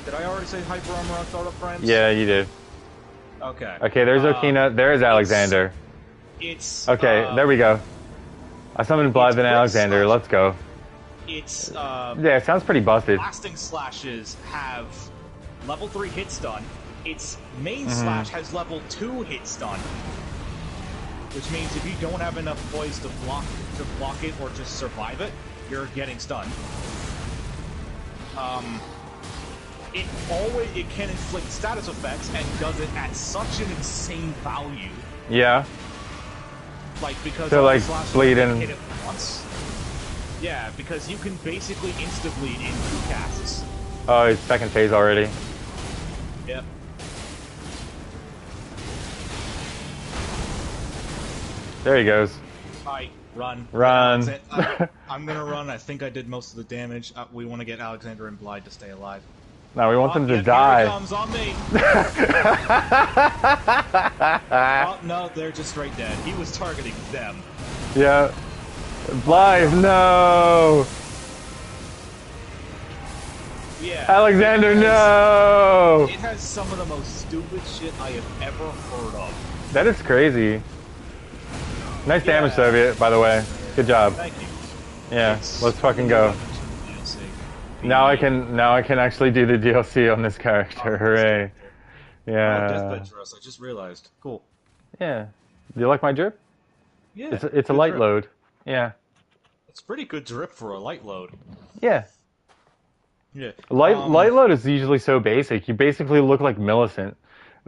[SPEAKER 2] Did I already say hyper armor on startup frames?
[SPEAKER 1] Yeah, you did.
[SPEAKER 2] Okay.
[SPEAKER 1] Okay, there's Okina, there's Alexander.
[SPEAKER 2] It's
[SPEAKER 1] okay, there we go. I summoned Blythe and Alexander, let's go.
[SPEAKER 2] It's
[SPEAKER 1] yeah, it sounds pretty busted.
[SPEAKER 2] Blasting slashes have level 3 hit stun. Its main slash has level 2 hit stun. Which means if you don't have enough poise to block it or just survive it, you're getting stunned. It can inflict status effects and does it at such an insane value.
[SPEAKER 1] Yeah.
[SPEAKER 2] Like because
[SPEAKER 1] so like bleeding.
[SPEAKER 2] Hit it once. Yeah, because you can basically insta bleed in 2 casts.
[SPEAKER 1] Oh, it's second phase already.
[SPEAKER 2] Yep.
[SPEAKER 1] There he goes.
[SPEAKER 2] Alright, run.
[SPEAKER 1] Run.
[SPEAKER 2] I'm gonna run. I think I did most of the damage. We want to get Alexander and Blythe to stay alive.
[SPEAKER 1] No, we want them to
[SPEAKER 2] yeah,
[SPEAKER 1] die.
[SPEAKER 2] Here he comes on me. Oh, no, they're just straight dead. He was targeting them.
[SPEAKER 1] Yeah. Blythe, no!
[SPEAKER 2] Yeah.
[SPEAKER 1] Alexander, no!
[SPEAKER 2] It has some of the most stupid shit I have ever heard of.
[SPEAKER 1] That is crazy. Nice damage, Soviet, by the way. Good job.
[SPEAKER 2] Thank you.
[SPEAKER 1] Yeah, let's fucking go. Now I can actually do the DLC on this character. Hooray. Yeah.
[SPEAKER 2] Oh, deathbed dress, I just realized. Cool.
[SPEAKER 1] Yeah. Do you like my drip?
[SPEAKER 2] Yeah.
[SPEAKER 1] It's a light
[SPEAKER 2] drip.
[SPEAKER 1] load. Yeah.
[SPEAKER 2] It's pretty good drip for a light load.
[SPEAKER 1] Yeah.
[SPEAKER 2] Yeah.
[SPEAKER 1] Light load is usually so basic. You basically look like Millicent.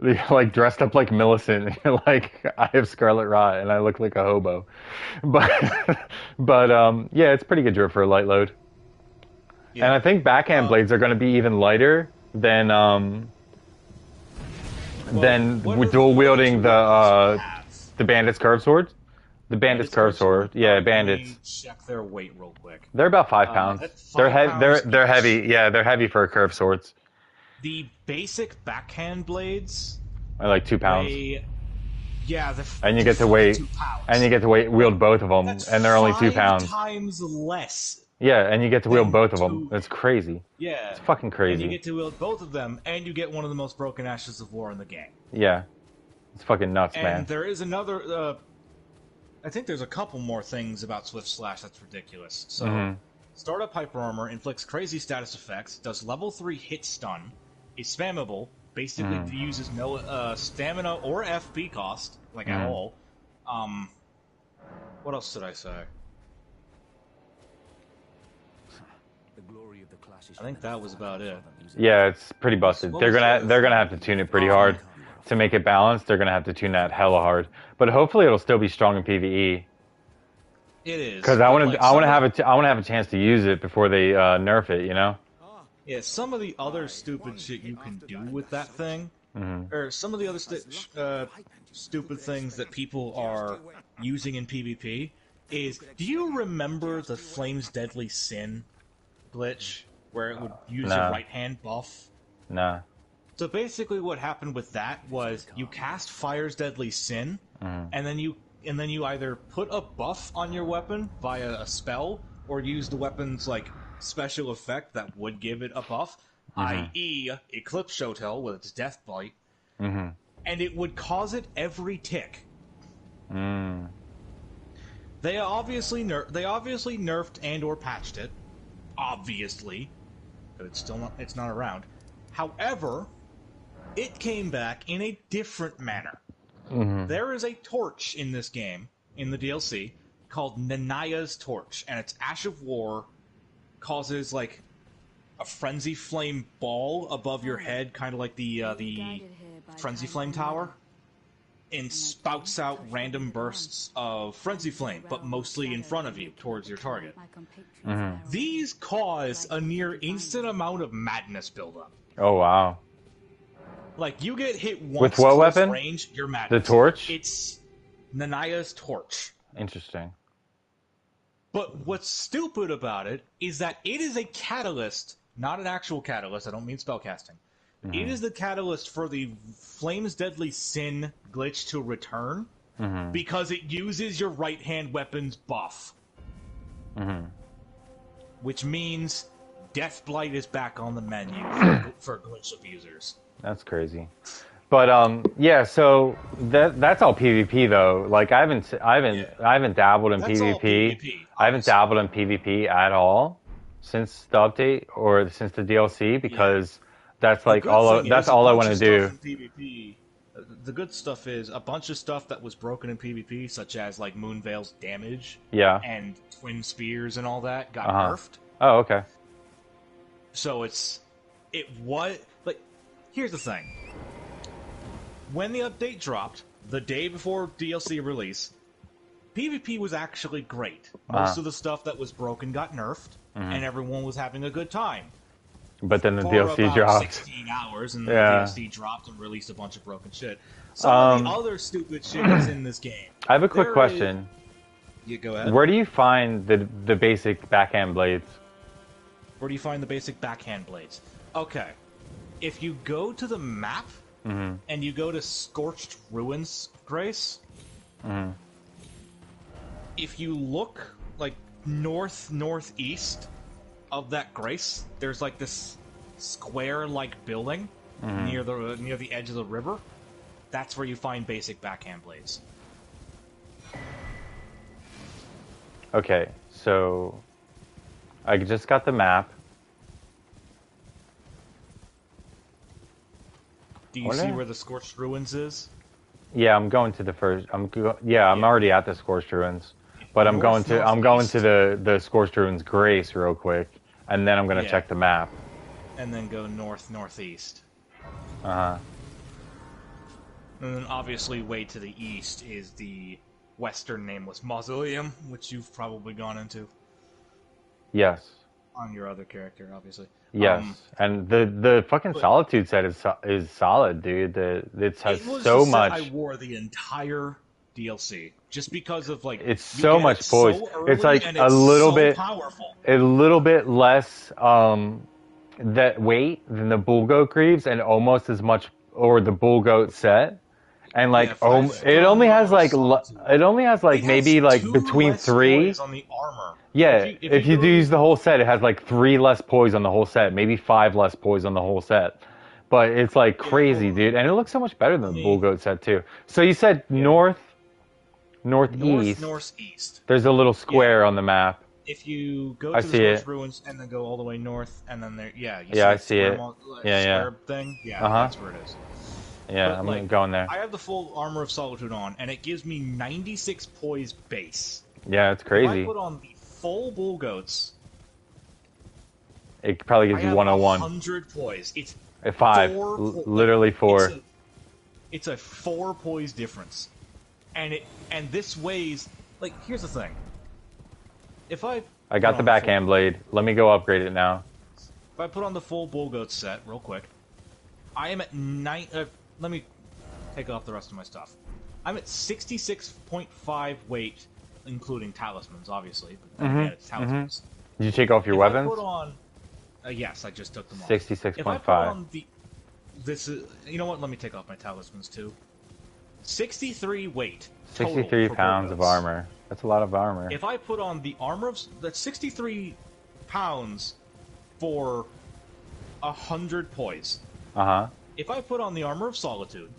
[SPEAKER 1] You're like dressed up like Millicent. You're like, I have Scarlet Rot and I look like a hobo. But yeah, it's pretty good drip for a light load. Yeah. And I think backhand blades are going to be even lighter than dual wielding the bandit's curved swords. The bandit's curved sword. Yeah, bandits.
[SPEAKER 2] Let me check their weight real quick.
[SPEAKER 1] They're about 5 pounds. They're heavy. Yeah, they're heavy for curved swords.
[SPEAKER 2] The basic backhand blades
[SPEAKER 1] are like 2 pounds.
[SPEAKER 2] Yeah,
[SPEAKER 1] and you get to wield both of them, and they're only 2 pounds.
[SPEAKER 2] 5 times less.
[SPEAKER 1] Yeah, and you get to wield both of them. That's crazy.
[SPEAKER 2] Yeah.
[SPEAKER 1] It's fucking crazy.
[SPEAKER 2] And you get to wield both of them, and you get one of the most broken Ashes of War in the game.
[SPEAKER 1] Yeah. It's fucking nuts, man.
[SPEAKER 2] And there is another, I think there's a couple more things about Swift Slash that's ridiculous. So, Startup Hyper Armor inflicts crazy status effects, does level 3 hit stun, is spammable, basically uses no stamina or FP cost, like at all. What else did I say? I think that was about it.
[SPEAKER 1] Yeah, it's pretty busted. They're gonna have to tune it pretty hard to make it balanced. They're gonna have to tune that hella hard. But hopefully it'll still be strong in PvE.
[SPEAKER 2] It is.
[SPEAKER 1] Because I want to have a chance to use it before they nerf it. You know.
[SPEAKER 2] Yeah, some of the other stupid shit you can do with that thing, or some of the other stupid things that people are using in PvP is, do you remember the Flame's Deadly Sin glitch, where it would use your right hand buff?
[SPEAKER 1] Nah.
[SPEAKER 2] So basically what happened with that was you cast Fire's Deadly Sin, and then you either put a buff on your weapon via a spell, or use the weapon's like special effect that would give it a buff, i.e. Eclipse Shotel with its Death Bite, and it would cause it every tick. They obviously nerfed and or patched it, obviously, but it's not around. However, it came back in a different manner. There is a torch in this game, in the DLC, called Nanaya's Torch, and its Ash of War causes like a frenzy flame ball above your head, kind of like the frenzy flame tower, and spouts out random bursts of frenzy flame, but mostly in front of you, towards your target. These cause a near instant amount of madness buildup.
[SPEAKER 1] Oh wow!
[SPEAKER 2] Like you get hit once
[SPEAKER 1] with what weapon?
[SPEAKER 2] Range, you're madness.
[SPEAKER 1] The torch?
[SPEAKER 2] It's Nanaya's Torch.
[SPEAKER 1] Interesting.
[SPEAKER 2] But what's stupid about it is that it is a catalyst not an actual catalyst. I don't mean spellcasting.
[SPEAKER 1] Mm-hmm.
[SPEAKER 2] It is the catalyst for the Flame's Deadly Sin glitch to return because it uses your right-hand weapon's buff.
[SPEAKER 1] Mm-hmm.
[SPEAKER 2] Which means Deathblight is back on the menu for glitch abusers.
[SPEAKER 1] That's crazy. But yeah, so that's all PvP though. Like I haven't dabbled in
[SPEAKER 2] That's all
[SPEAKER 1] PvP.
[SPEAKER 2] PvP,
[SPEAKER 1] I haven't dabbled in PvP at all since the update or since the DLC because that's like all I want to do.
[SPEAKER 2] PvP, the good stuff is a bunch of stuff that was broken in PvP, such as like Moonveil's damage, and Twin Spears and all that, got nerfed.
[SPEAKER 1] Oh, okay.
[SPEAKER 2] So here's the thing. When the update dropped, the day before DLC release, PvP was actually great. Most of the stuff that was broken got nerfed, and everyone was having a good time.
[SPEAKER 1] But then the
[SPEAKER 2] For
[SPEAKER 1] DLC
[SPEAKER 2] about
[SPEAKER 1] dropped.
[SPEAKER 2] 16 hours, and the DLC dropped and released a bunch of broken shit. Some of the other stupid shit is in this game.
[SPEAKER 1] I have a quick question.
[SPEAKER 2] You go ahead.
[SPEAKER 1] Where do you find the basic backhand blades?
[SPEAKER 2] Where do you find the basic backhand blades? Okay. If you go to the map, and you go to Scorched Ruins, Grace, if you look, like, northeast of that Grace, there's, like, this square-like building near the edge of the river. That's where you find basic backhand blades.
[SPEAKER 1] Okay, so I just got the map.
[SPEAKER 2] Do you see where the Scorched Ruins is?
[SPEAKER 1] Yeah, I'm going to the first. I'm already at the Scorched Ruins, but I'm going to the Scorched Ruins Grace real quick, and then I'm gonna check the map.
[SPEAKER 2] And then go northeast.
[SPEAKER 1] And
[SPEAKER 2] then obviously way to the east is the Western Nameless Mausoleum, which you've probably gone into.
[SPEAKER 1] Yes.
[SPEAKER 2] On your other character, obviously.
[SPEAKER 1] Yes, and the fucking Solitude set is solid, dude. It has so much.
[SPEAKER 2] I wore the entire DLC just because of like
[SPEAKER 1] it's so much poise. So it's like a little bit
[SPEAKER 2] powerful.
[SPEAKER 1] A little bit less that weight than the Bull Goat Greaves, and almost as much or the Bull Goat set. And like it only has maybe like between 3
[SPEAKER 2] on the armor.
[SPEAKER 1] Yeah, if you use the whole set, it has like 3 less poise on the whole set, maybe 5 less poise on the whole set. But it's like crazy, dude, and it looks so much better than the Bull Goat set too. So you said northeast.
[SPEAKER 2] Northeast.
[SPEAKER 1] There's a little square on the map.
[SPEAKER 2] If you go to the Scorched Ruins and then go all the way north, and then there,
[SPEAKER 1] I see it.
[SPEAKER 2] Square thing. That's where it is.
[SPEAKER 1] Yeah, but, I'm going there.
[SPEAKER 2] I have the full Armor of Solitude on, and it gives me 96 poise base.
[SPEAKER 1] Yeah, it's crazy.
[SPEAKER 2] If I put on the full Bull Goats,
[SPEAKER 1] it probably gives you 101.
[SPEAKER 2] 100 poise. It's
[SPEAKER 1] 5, literally 4.
[SPEAKER 2] It's a 4 poise difference, and this weighs like. Here's the thing. If I
[SPEAKER 1] got the backhand blade. Let me go upgrade it now.
[SPEAKER 2] If I put on the full Bull Goats set real quick, I am at 9. Let me take off the rest of my stuff. I'm at 66.5 weight, including talismans, obviously. But again, it's talismans.
[SPEAKER 1] Did you take off your weapons?
[SPEAKER 2] I put on, yes, I just took them off.
[SPEAKER 1] 66.5.
[SPEAKER 2] If I put on you know what? Let me take off my talismans too. 63 weight.
[SPEAKER 1] 63 pounds of armor. That's a lot of armor.
[SPEAKER 2] If I put on the armor of that's 63 pounds for 100 poise. If I put on the Armor of Solitude,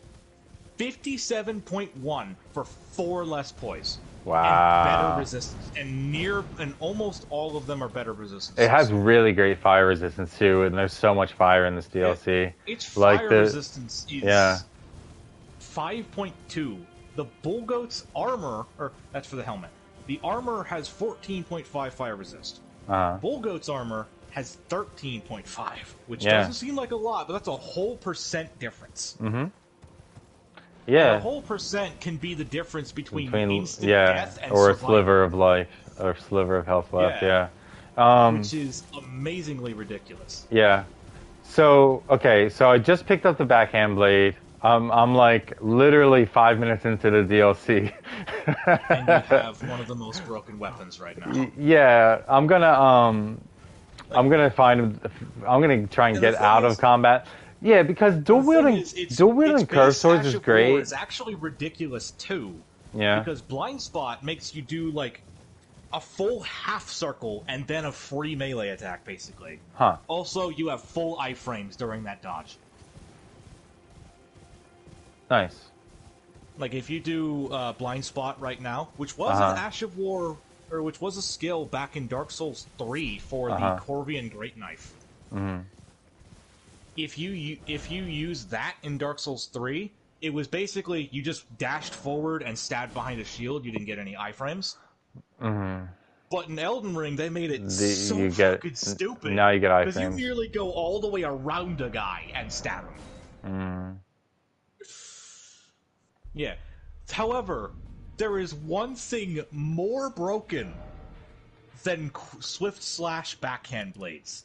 [SPEAKER 2] 57.1 for 4 less poise.
[SPEAKER 1] Wow.
[SPEAKER 2] And better resistance. And almost all of them are better resistance.
[SPEAKER 1] It has really great fire resistance too, and there's so much fire in this DLC.
[SPEAKER 2] Its fire resistance is 5.2. The Bull Goat's armor, or that's for the helmet. The armor has 14.5 fire resist. Bull Goat's armor has 13.5, which doesn't seem like a lot, but that's a whole % difference.
[SPEAKER 1] Yeah.
[SPEAKER 2] And a whole % can be the difference between instant death and
[SPEAKER 1] or
[SPEAKER 2] survival.
[SPEAKER 1] A sliver of life, or a sliver of health left,
[SPEAKER 2] which is amazingly ridiculous.
[SPEAKER 1] Yeah. So, okay, so I just picked up the backhand blade. I'm like literally 5 minutes into the DLC.
[SPEAKER 2] And you have one of the most broken weapons right now.
[SPEAKER 1] Yeah, I'm gonna I'm gonna find. I'm gonna try and get out of combat. Yeah, because dual wielding curved swords is great.
[SPEAKER 2] It's actually ridiculous too.
[SPEAKER 1] Yeah.
[SPEAKER 2] Because blind spot makes you do like a full half circle and then a free melee attack, basically.
[SPEAKER 1] Huh.
[SPEAKER 2] Also, you have full iframes during that dodge.
[SPEAKER 1] Nice.
[SPEAKER 2] Like if you do blind spot right now, which was an Ash of War, or which was a skill back in Dark Souls 3 for the Corvian Great Knife. If you use that in Dark Souls 3, it was basically you just dashed forward and stabbed behind a shield. You didn't get any iframes. But in Elden Ring, they made it fucking stupid.
[SPEAKER 1] Now you get iframes.
[SPEAKER 2] Because you nearly go all the way around a guy and stab him. Yeah. However, there is one thing more broken than Swift Slash backhand blades.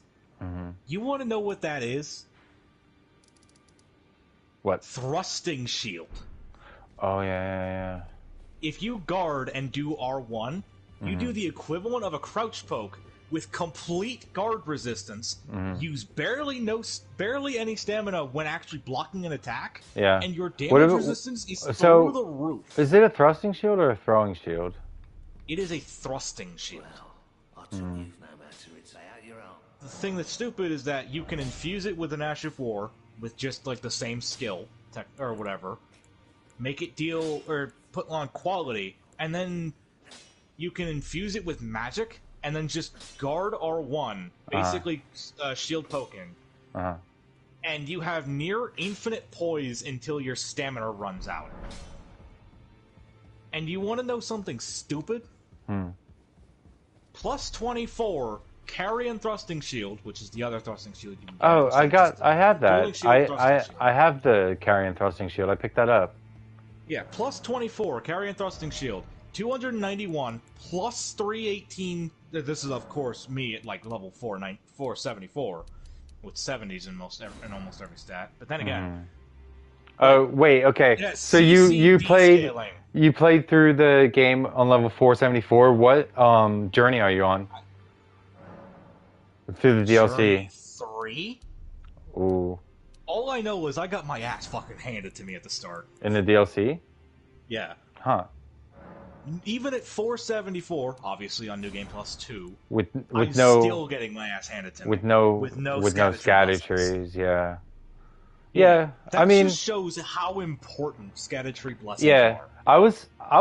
[SPEAKER 2] You want to know what that is?
[SPEAKER 1] What?
[SPEAKER 2] Thrusting shield.
[SPEAKER 1] Oh, yeah.
[SPEAKER 2] If you guard and do R1, you do the equivalent of a crouch poke with complete guard resistance, use barely any stamina when actually blocking an attack, and your damage resistance is through the roof.
[SPEAKER 1] Is it a thrusting shield or a throwing shield?
[SPEAKER 2] It is a thrusting shield. The thing that's stupid is that you can infuse it with an Ash of War, with just like the same skill, or whatever, make it deal, or put on quality, and then you can infuse it with magic, and then just guard R1, basically shield poking. And you have near infinite poise until your stamina runs out. And you want to know something stupid? Plus 24, carry and thrusting shield, which is the other thrusting shield you can get.
[SPEAKER 1] Oh, I have that. I have the carry and thrusting shield. I picked that up.
[SPEAKER 2] Yeah, plus 24, carry and thrusting shield. 291 plus 318. This is, of course, me at like level 474 with 70s in almost every stat. But then again.
[SPEAKER 1] Oh wait, okay.
[SPEAKER 2] Yeah,
[SPEAKER 1] so you played through the game on level 474. What journey are you on? Through the DLC.
[SPEAKER 2] Journey 3.
[SPEAKER 1] Ooh.
[SPEAKER 2] All I know is I got my ass fucking handed to me at the start.
[SPEAKER 1] In the DLC?
[SPEAKER 2] Yeah.
[SPEAKER 1] Huh.
[SPEAKER 2] Even at 474, obviously on New Game Plus 2,
[SPEAKER 1] I'm
[SPEAKER 2] still getting my ass handed to me.
[SPEAKER 1] With no scatter trees, yeah. Yeah,
[SPEAKER 2] that just shows how important scatter tree blessings are.
[SPEAKER 1] I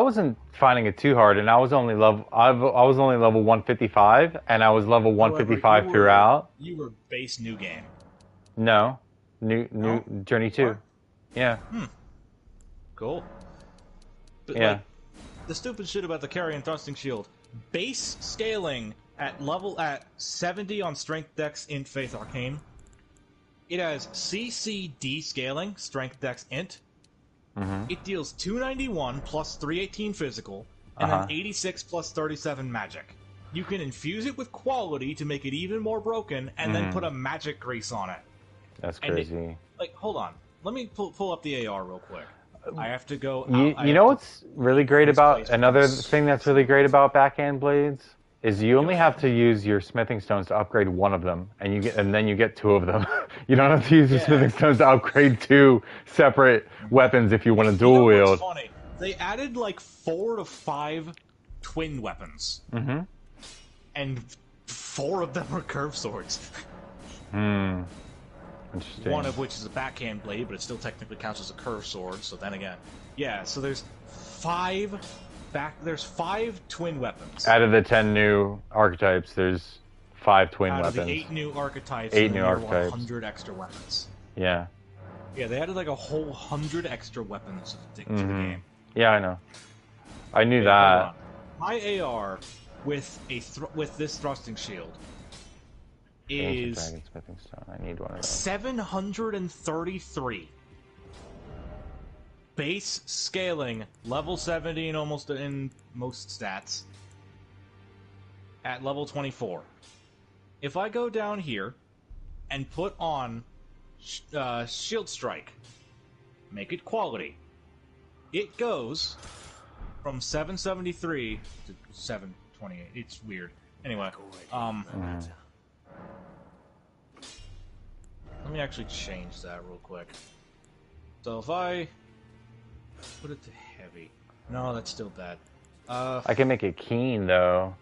[SPEAKER 1] wasn't finding it too hard, and I was only level 155, and I was level 155 throughout.
[SPEAKER 2] You were base new game.
[SPEAKER 1] No, new Journey 2. Yeah.
[SPEAKER 2] Cool. But
[SPEAKER 1] yeah.
[SPEAKER 2] The stupid shit about the carry and thrusting shield. Base scaling at 70 on Strength, Dex, Int, Faith, Arcane. It has CCD scaling, Strength, Dex, Int. It deals 291 plus 318 physical, and then 86 plus 37 magic. You can infuse it with quality to make it even more broken, and then put a magic grease on it.
[SPEAKER 1] That's crazy.
[SPEAKER 2] Hold on. Let me pull up the AR real quick. I have to go.
[SPEAKER 1] You know what's really great about another thing that's really great about backhand blades is you only have to use your smithing stones to upgrade one of them, and then you get two of them. You don't have to use your smithing stones to upgrade two separate weapons if you want to dual wield.
[SPEAKER 2] Funny? They added like 4 to 5 twin weapons, and 4 of them are curved swords.
[SPEAKER 1] Interesting.
[SPEAKER 2] One of which is a backhand blade, but it still technically counts as a curved sword. So then again, yeah. So there's 5 twin weapons.
[SPEAKER 1] Out of the 10 new archetypes, there's 5 twin weapons.
[SPEAKER 2] Out of the 8 new archetypes, 100 extra weapons.
[SPEAKER 1] Yeah.
[SPEAKER 2] Yeah, they added like a whole 100 extra weapons to the game.
[SPEAKER 1] Yeah, I know. I knew that.
[SPEAKER 2] My AR with this thrusting shield is
[SPEAKER 1] Dragon Smithing Stone. I need one of those.
[SPEAKER 2] 733. Base scaling, level 70 in most stats. At level 24. If I go down here and put on Shield Strike, make it quality, it goes from 773 to 728. It's weird. Anyway, me actually change that real quick. So if I put it to heavy, no, that's still bad.
[SPEAKER 1] I can make it keen though.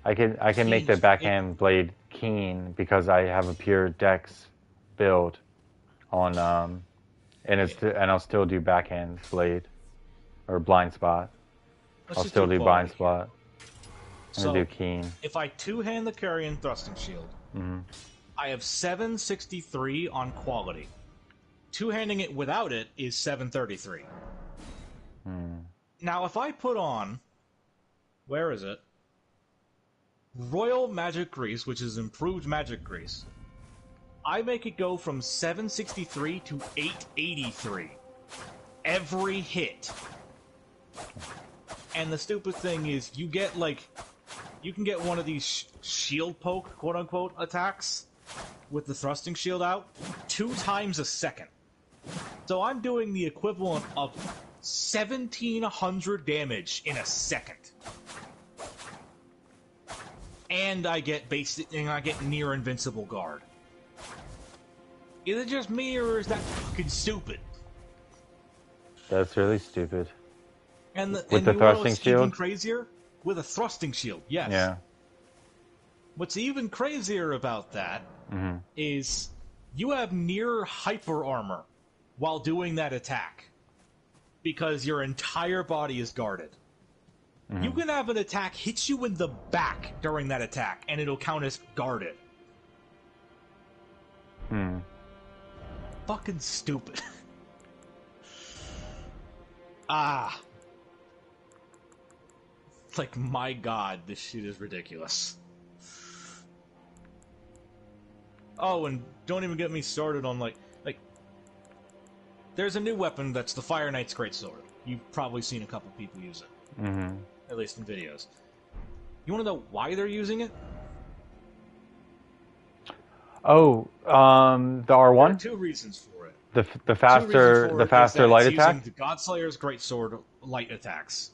[SPEAKER 1] I can make the backhand blade keen because I have a pure dex build on and I'll still do backhand blade or blind spot. I'll still do blind spot. I'm gonna do keen.
[SPEAKER 2] If I two-hand the Carrion Thrusting Shield, I have 763 on quality. Two-handing it without it is 733. Now, if I put on, where is it? Royal Magic Grease, which is improved Magic Grease, I make it go from 763 to 883 every hit. And the stupid thing is, you can get one of these shield poke, quote-unquote, attacks with the thrusting shield out 2 times a second. So I'm doing the equivalent of 1,700 damage in a second. And I get near invincible guard. Is it just me, or is that fucking stupid?
[SPEAKER 1] That's really stupid.
[SPEAKER 2] And
[SPEAKER 1] with the thrusting shield?
[SPEAKER 2] Even crazier? With a thrusting shield, yes.
[SPEAKER 1] Yeah.
[SPEAKER 2] What's even crazier about that is you have near hyper armor while doing that attack. Because your entire body is guarded. You can have an attack hit you in the back during that attack, and it'll count as guarded. Fucking stupid. It's like, my god, this shit is ridiculous. Oh, and don't even get me started on, like... There's a new weapon that's the Fire Knight's Greatsword. You've probably seen a couple people use it. At least in videos. You want to know why they're using it?
[SPEAKER 1] Oh, the R1?
[SPEAKER 2] There are 2 reasons for it.
[SPEAKER 1] The faster light attack?
[SPEAKER 2] Using the Godslayer's Greatsword light attacks.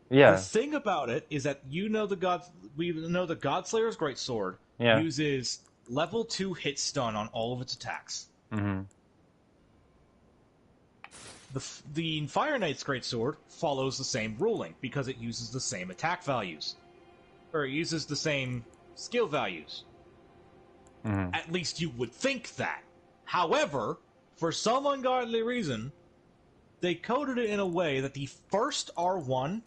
[SPEAKER 1] Yeah.
[SPEAKER 2] The thing about it is that we know the Godslayer's Greatsword uses level 2 hit stun on all of its attacks. The Fire Knight's Greatsword follows the same ruling, because it uses the same attack values. Or it uses the same skill values. At least you would think that. However, for some ungodly reason, they coded it in a way that the first R1,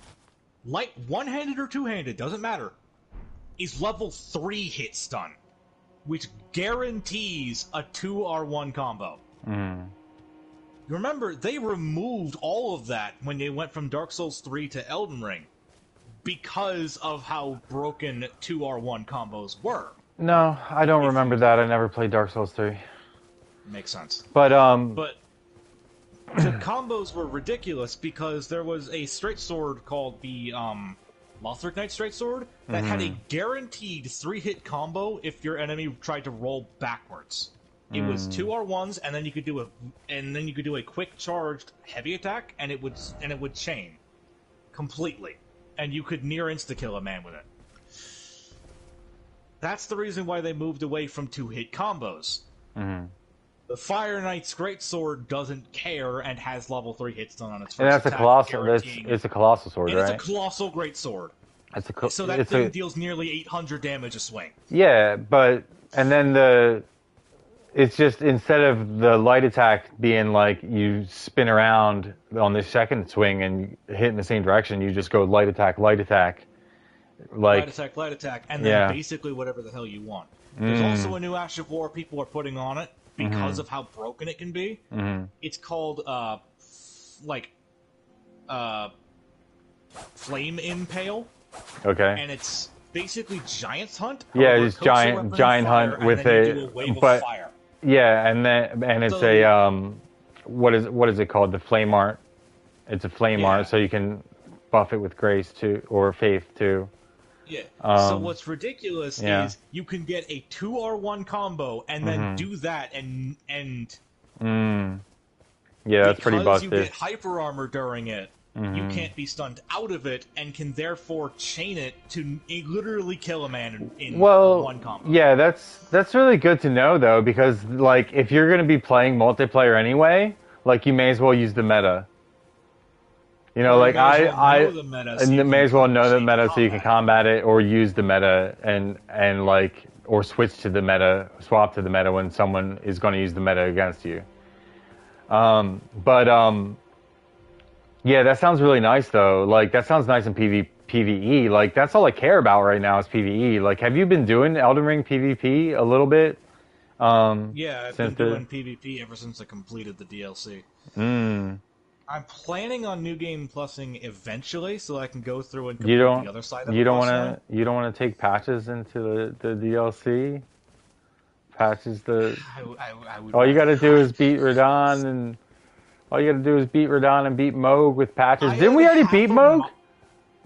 [SPEAKER 2] like one-handed or two-handed, doesn't matter, is level 3 hit stun, which guarantees a 2 R1 combo. Remember, they removed all of that when they went from Dark Souls 3 to Elden Ring, because of how broken 2 R1 combos were.
[SPEAKER 1] No, I don't remember that. I never played Dark Souls 3.
[SPEAKER 2] Makes sense.
[SPEAKER 1] But
[SPEAKER 2] the combos were ridiculous because there was a straight sword called the Lothric Knight Straight Sword that had a guaranteed 3-hit combo if your enemy tried to roll backwards. It was 2 R1s, and then you could do a quick charged heavy attack, and it would chain completely, and you could near insta kill a man with it. That's the reason why they moved away from 2-hit combos. The Fire Knight's Greatsword doesn't care and has level 3 hits done on its first
[SPEAKER 1] and that's
[SPEAKER 2] attack.
[SPEAKER 1] It's a colossal sword, right?
[SPEAKER 2] It's a colossal Greatsword. So that thing deals nearly 800 damage a swing.
[SPEAKER 1] Yeah, and then it's just, instead of the light attack being like you spin around on the second swing and hit in the same direction, you just go light attack.
[SPEAKER 2] Light attack, and then basically whatever the hell you want. There's also a new Ash of War people are putting on it because of how broken it can be. It's called, Flame Impale.
[SPEAKER 1] Okay.
[SPEAKER 2] And it's basically Giant's Hunt.
[SPEAKER 1] Yeah, it's giant hunt with a
[SPEAKER 2] wave of fire.
[SPEAKER 1] Yeah, and it's what is it called? The Flame Art. It's a Flame Art, so you can buff it with Grace too, or Faith too.
[SPEAKER 2] Yeah. So what's ridiculous is you can get a 2 R1 combo and then do that
[SPEAKER 1] Yeah, that's pretty busted.
[SPEAKER 2] Because you get hyper armor during it, you can't be stunned out of it, and can therefore chain it to literally kill a man in one combo.
[SPEAKER 1] Yeah, that's really good to know though, because like if you're gonna be playing multiplayer anyway, like you may as well use the meta. You know, like may as well know the meta so you can combat it, or use the meta and like or switch to the meta, swap to the meta when someone is going to use the meta against you. Yeah, that sounds really nice though. Like that sounds nice in PvE. Like that's all I care about right now is PvE. Like, have you been doing Elden Ring PvP a little bit?
[SPEAKER 2] Yeah, I've been doing PvP ever since I completed the DLC. I'm planning on New Game Plusing eventually, so I can go through and complete the other side of the boss.
[SPEAKER 1] You don't want to take patches into the DLC. Patches the.
[SPEAKER 2] I would
[SPEAKER 1] all you got to do is beat Radon and. All you gotta do is beat Radon and beat Moog with patches. Didn't we already beat Moog?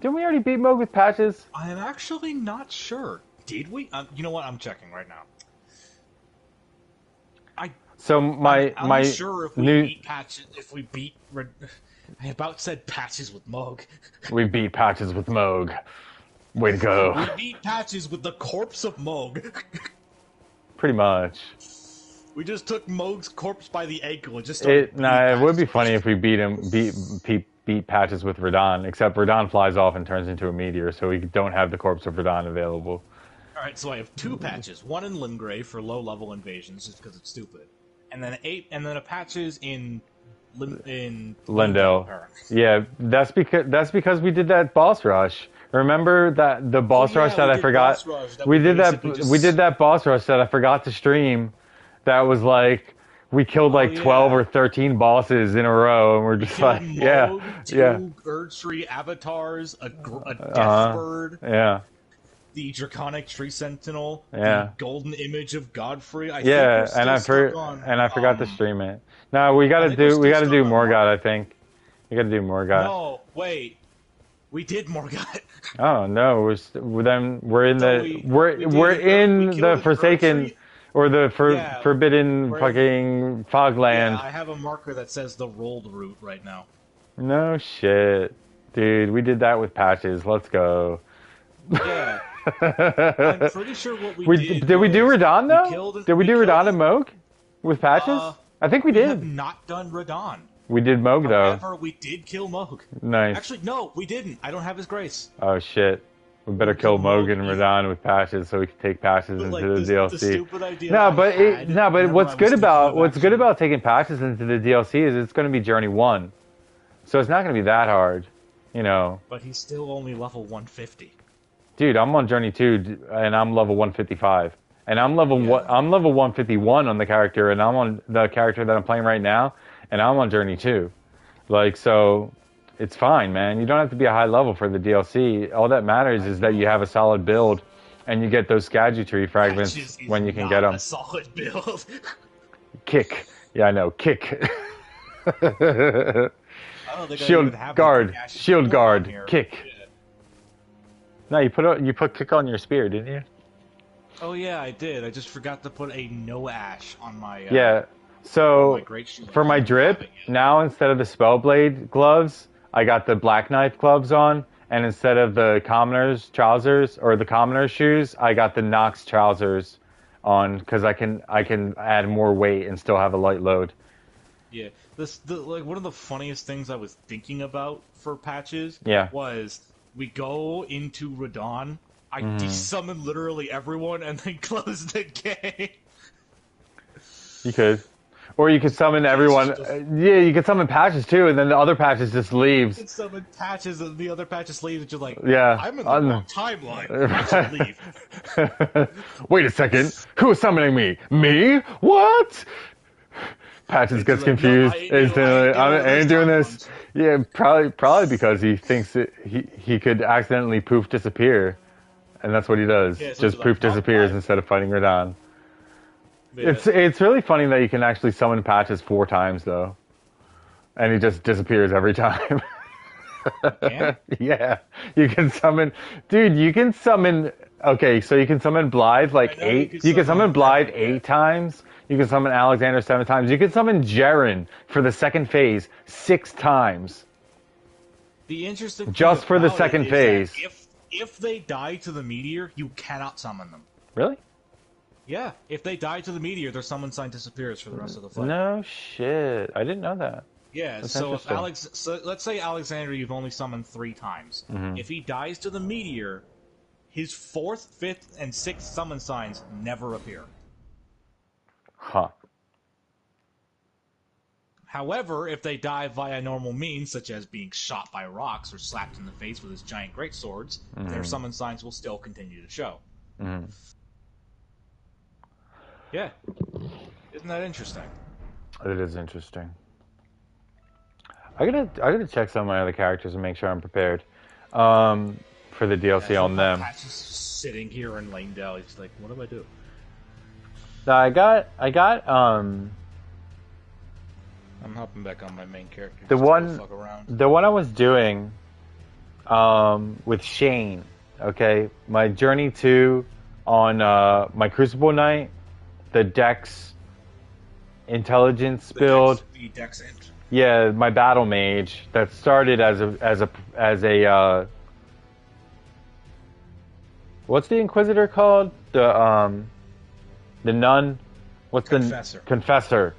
[SPEAKER 1] Didn't we already beat Moog with patches?
[SPEAKER 2] I'm actually not sure. Did we? You know what? I'm checking right now. I'm sure if we beat patches, if we beat. I about said patches with Moog.
[SPEAKER 1] We beat patches with Moog. Way to go.
[SPEAKER 2] We beat patches with the corpse of Moog.
[SPEAKER 1] Pretty much.
[SPEAKER 2] We just took Moog's corpse by the ankle and just
[SPEAKER 1] it would be funny if we beat patches with Radon, except Radon flies off and turns into a meteor, so we don't have the corpse of Radon available.
[SPEAKER 2] Alright, so I have 2 patches. One in Limgrave for low-level invasions, just because it's stupid. And then a patches in
[SPEAKER 1] Lindell. Yeah, that's because we did that boss rush. Remember that the boss rush that I forgot? We did that boss rush that I forgot to stream. That was like, we killed 12 or 13 bosses in a row, and we're just like,
[SPEAKER 2] Moog, two Erdtree avatars, a death bird, the Draconic Tree Sentinel, the golden image of Godfrey.
[SPEAKER 1] I forgot to stream it. No, we gotta do Morgott. I think we gotta do Morgott.
[SPEAKER 2] No, wait, we did Morgott.
[SPEAKER 1] Oh no, we're in the Forsaken. Erdtree? Or the forbidden fucking Fogland.
[SPEAKER 2] Yeah, I have a marker that says the rolled route right now.
[SPEAKER 1] No shit. Dude, we did that with patches. Let's go.
[SPEAKER 2] Yeah. I'm pretty sure what we did.
[SPEAKER 1] Did we do Radon, though? Did we do Radon and Moog? With patches? I think we did.
[SPEAKER 2] We have not done Radon.
[SPEAKER 1] We did Moog, though.
[SPEAKER 2] However, we did kill Moog.
[SPEAKER 1] Nice.
[SPEAKER 2] Actually, no, we didn't. I don't have his grace.
[SPEAKER 1] Oh, shit. We better kill Moog and Radon with patches so we can take patches into the DLC.
[SPEAKER 2] The stupid idea
[SPEAKER 1] but what's good about taking patches into the DLC is it's going to be Journey 1. So it's not going to be that hard, you know.
[SPEAKER 2] But he's still only level 150.
[SPEAKER 1] Dude, I'm on Journey 2 and I'm level 155. And I'm level 151 on the character, and I'm on the character that I'm playing right now, and I'm on Journey 2. Like, so it's fine, man. You don't have to be a high level for the DLC. All that matters is that you have a solid build, and you get those Erdtree fragments when you can get them.
[SPEAKER 2] A solid build.
[SPEAKER 1] Kick. Yeah, I know. Kick. Shield guard. Kick. Yeah. No, you put kick on your spear, didn't you?
[SPEAKER 2] Oh yeah, I did. I just forgot to put a no ash on my.
[SPEAKER 1] Yeah. So for my drip, now instead of the Spellblade gloves, I got the Black Knife gloves on, and instead of the commoner's trousers or the commoner's shoes, I got the Nox trousers on because I can add more weight and still have a light load.
[SPEAKER 2] Yeah, one of the funniest things I was thinking about for patches was we go into Radon, I desummon literally everyone and then close the game.
[SPEAKER 1] You could. Or you could summon everyone. You could summon patches too, and then the other patches just leaves.
[SPEAKER 2] You could summon patches, and the other patches leave, and you're like,
[SPEAKER 1] I'm
[SPEAKER 2] in the wrong timeline. I should leave.
[SPEAKER 1] Wait a second. Who is summoning me? Me? What? Patches gets confused. I ain't doing this. Yeah, probably because he thinks that he could accidentally poof disappear. And that's what he does. Yeah, so just poof disappears instead of fighting Radon. Yeah. It's really funny that you can actually summon patches 4 times though, and he just disappears every time. Yeah, you can summon, dude. You can summon. Okay, so you can summon Blythe like 8. You can summon Blythe 8 times. You can summon Alexander 7 times. You can summon Jaren for the second phase 6 times.
[SPEAKER 2] The interesting thing
[SPEAKER 1] Just for the
[SPEAKER 2] about
[SPEAKER 1] second
[SPEAKER 2] it is
[SPEAKER 1] phase.
[SPEAKER 2] that if they die to the meteor, you cannot summon them.
[SPEAKER 1] Really?
[SPEAKER 2] Yeah, if they die to the meteor, their summon sign disappears for the rest of the fight.
[SPEAKER 1] No shit. I didn't know that.
[SPEAKER 2] Yeah,
[SPEAKER 1] That's
[SPEAKER 2] so if
[SPEAKER 1] interesting.
[SPEAKER 2] let's say Alexander, you've only summoned 3 times.
[SPEAKER 1] Mm-hmm.
[SPEAKER 2] If he dies to the meteor, his 4th, 5th, and 6th summon signs never appear.
[SPEAKER 1] Huh.
[SPEAKER 2] However, if they die via normal means, such as being shot by rocks or slapped in the face with his giant great swords, their summon signs will still continue to show.
[SPEAKER 1] Mm-hmm.
[SPEAKER 2] Yeah. Isn't that interesting?
[SPEAKER 1] It is interesting. I gotta check some of my other characters and make sure I'm prepared for the DLC on them.
[SPEAKER 2] Pat's just sitting here in Lanedale. He's like, what do I do?
[SPEAKER 1] No, I got
[SPEAKER 2] I'm hopping back on my main character.
[SPEAKER 1] the
[SPEAKER 2] just to
[SPEAKER 1] one
[SPEAKER 2] go fuck around.
[SPEAKER 1] the one I was doing with Shane. Okay, my journey 2 on my Crucible Knight, the Dex intelligence build.
[SPEAKER 2] The Dex Int.
[SPEAKER 1] Yeah, my battle mage that started as a what's the Inquisitor called? The nun. What's
[SPEAKER 2] Confessor.
[SPEAKER 1] the Confessor?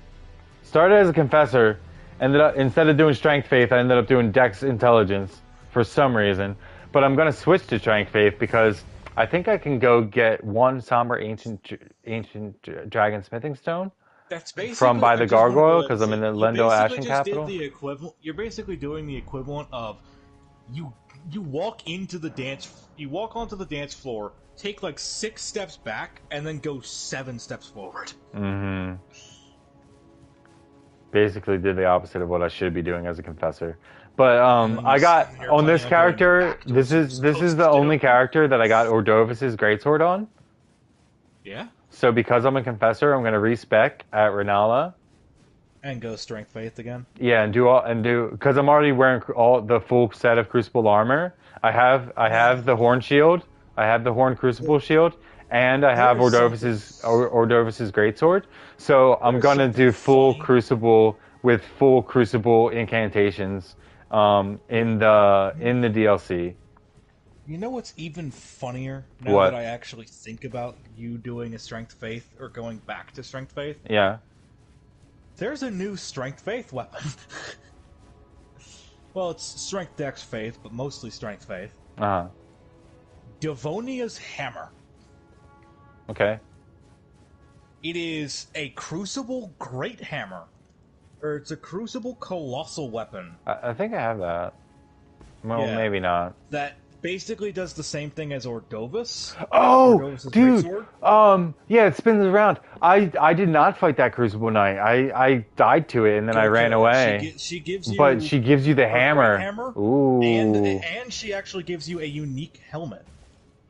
[SPEAKER 1] Started as a Confessor. Ended up, instead of doing Strength Faith, I ended up doing Dex Intelligence for some reason. But I'm gonna switch to Strength Faith because I think I can go get 1 Somber Ancient Dragon Smithing Stone.
[SPEAKER 2] That's basically
[SPEAKER 1] From by the gargoyle because I'm in the Lendo Ashen Capital.
[SPEAKER 2] You're basically doing the equivalent of you walk into the you walk onto the dance floor, take like 6 steps back, and then go 7 steps forward.
[SPEAKER 1] Mm-hmm. Basically did the opposite of what I should be doing as a Confessor. But I got on this character. This is the only character that I got Ordovis's Greatsword on.
[SPEAKER 2] Yeah.
[SPEAKER 1] So because I'm a Confessor, I'm going to respec at Renala.
[SPEAKER 2] And go Strength Faith again.
[SPEAKER 1] Yeah, and do because I'm already wearing all the full set of Crucible armor. I have the Horn Shield. I have the Horn Crucible Shield, and I have Ordovis's Greatsword. So I'm gonna do full Crucible with full Crucible incantations in the DLC.
[SPEAKER 2] You know what's even funnier now that I actually think about you doing a Strength Faith or going back to Strength Faith?
[SPEAKER 1] Yeah.
[SPEAKER 2] There's a new Strength Faith weapon. Well, it's Strength Dex Faith, but mostly Strength Faith.
[SPEAKER 1] Uh-huh.
[SPEAKER 2] Devonia's Hammer.
[SPEAKER 1] Okay.
[SPEAKER 2] It is a Crucible Great Hammer. Or it's a Crucible Colossal Weapon.
[SPEAKER 1] I think I have that. Well,
[SPEAKER 2] Yeah.
[SPEAKER 1] maybe not.
[SPEAKER 2] That basically does the same thing as Ordovis.
[SPEAKER 1] Oh,
[SPEAKER 2] Ordovis's
[SPEAKER 1] dude.
[SPEAKER 2] greatsword.
[SPEAKER 1] Yeah, it spins around. I did not fight that Crucible Knight. I died to it and then I ran away.
[SPEAKER 2] She gives you,
[SPEAKER 1] but she gives you the hammer. Ooh.
[SPEAKER 2] And she actually gives you a unique helmet.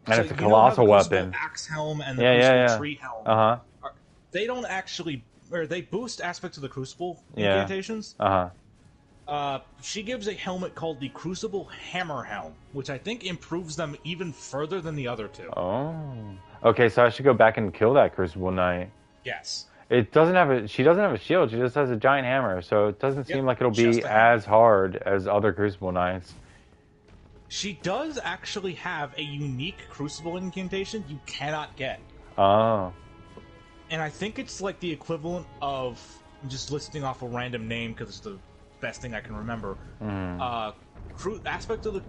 [SPEAKER 1] And
[SPEAKER 2] So
[SPEAKER 1] it's a
[SPEAKER 2] you know how
[SPEAKER 1] colossal
[SPEAKER 2] the Crucible
[SPEAKER 1] weapon.
[SPEAKER 2] Axe helm and the
[SPEAKER 1] Yeah.
[SPEAKER 2] Crucible Tree helm.
[SPEAKER 1] Uh-huh.
[SPEAKER 2] They don't actually, or they boost aspects of the Crucible
[SPEAKER 1] Yeah.
[SPEAKER 2] incantations.
[SPEAKER 1] Uh-huh.
[SPEAKER 2] She gives a helmet called the Crucible Hammer Helm, which I think improves them even further than the other 2.
[SPEAKER 1] Oh. Okay, so I should go back and kill that Crucible Knight.
[SPEAKER 2] Yes.
[SPEAKER 1] She doesn't have a shield, she just has a giant hammer, so it doesn't seem like it'll be as hard as other Crucible Knights.
[SPEAKER 2] She does actually have a unique Crucible incantation you cannot get.
[SPEAKER 1] Oh.
[SPEAKER 2] And I think it's like the equivalent of, I'm just listing off a random name because it's the best thing I can remember. Aspect of the,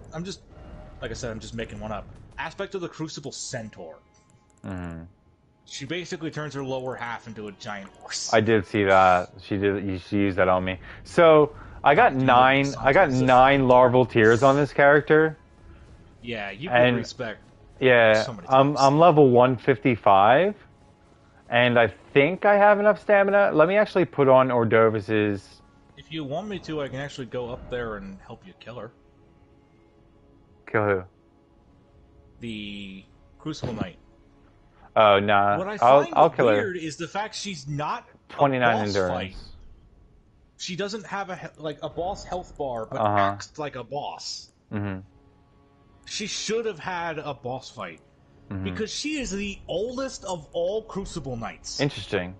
[SPEAKER 2] like I said, I'm just making one up. Aspect of the Crucible Centaur. She basically turns her lower half into a giant horse.
[SPEAKER 1] I did see that. She used that on me. So I got nine larval tears on this character.
[SPEAKER 2] Yeah, you can respect.
[SPEAKER 1] Yeah, I'm level 155, and I think I have enough stamina. Let me actually put on Ordovis's.
[SPEAKER 2] If you want me to, I can actually go up there and help you kill her.
[SPEAKER 1] Kill who?
[SPEAKER 2] The Crucible Knight.
[SPEAKER 1] Oh, nah.
[SPEAKER 2] What I find
[SPEAKER 1] I'll kill
[SPEAKER 2] weird
[SPEAKER 1] her.
[SPEAKER 2] is the fact she's not
[SPEAKER 1] 29
[SPEAKER 2] a boss
[SPEAKER 1] endurance.
[SPEAKER 2] fight. She doesn't have a boss health bar, but acts like a boss. She should have had a boss fight. Because she is the oldest of all Crucible Knights.
[SPEAKER 1] Interesting.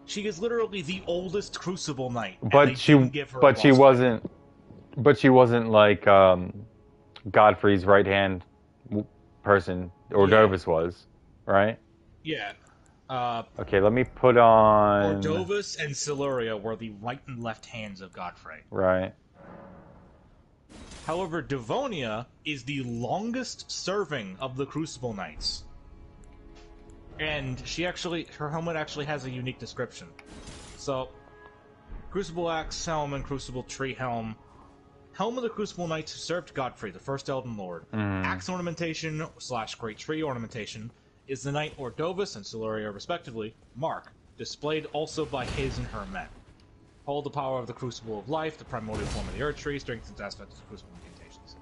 [SPEAKER 2] She is literally the oldest Crucible Knight.
[SPEAKER 1] But she wasn't. But she wasn't like Godfrey's right hand person, or
[SPEAKER 2] Yeah,
[SPEAKER 1] Dovis was, right?
[SPEAKER 2] yeah. Uh,
[SPEAKER 1] Okay, let me put on.
[SPEAKER 2] Ordovus and Siluria were the right and left hands of Godfrey.
[SPEAKER 1] Right.
[SPEAKER 2] However, Devonia is the longest serving of the Crucible Knights. And her helmet actually has a unique description. So, Crucible Axe Helm and Crucible Tree Helm. Helm of the Crucible Knights who served Godfrey, the first Elden Lord. Axe ornamentation / Great Tree ornamentation is the Knight Ordovus and Siluria, respectively, mark, displayed also by his and her men. Hold the power of the Crucible of Life, the primordial form of the Erdtree, strengthens aspects of the Crucible incantations.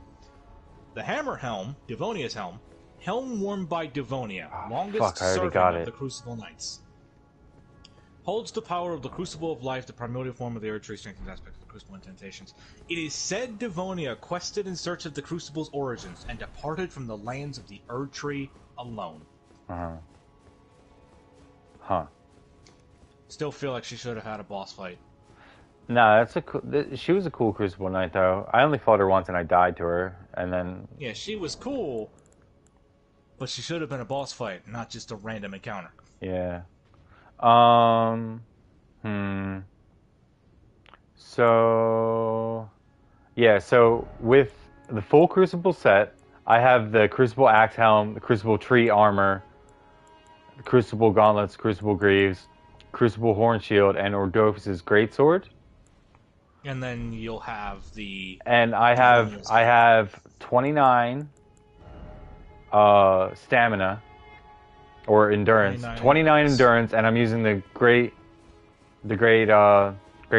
[SPEAKER 2] The Hammer Helm, Devonia's helm, helm worn by Devonia, longest
[SPEAKER 1] Fuck, I already
[SPEAKER 2] serving
[SPEAKER 1] got
[SPEAKER 2] of
[SPEAKER 1] it.
[SPEAKER 2] the Crucible Knights. Holds the power of the Crucible of Life, the primordial form of the Erdtree, strengthens aspects of the Crucible incantations. It is said Devonia quested in search of the Crucible's origins and departed from the lands of the Erdtree alone.
[SPEAKER 1] Huh.
[SPEAKER 2] Still feel like she should have had a boss fight.
[SPEAKER 1] Nah, that's a cool, she was a cool Crucible Knight though. I only fought her once and I died to her, and then
[SPEAKER 2] Yeah, she was cool, but she should have been a boss fight, not just a random encounter.
[SPEAKER 1] yeah. Hmm. So yeah, so with the full Crucible set, I have the Crucible Axe Helm, the Crucible Tree Armor, the Crucible Gauntlets, Crucible Greaves, Crucible Horn Shield, and Ordovus's Greatsword.
[SPEAKER 2] And then you'll have the
[SPEAKER 1] And
[SPEAKER 2] Devonia's
[SPEAKER 1] I have 29 stamina or endurance. 29 endurance, and I'm using the great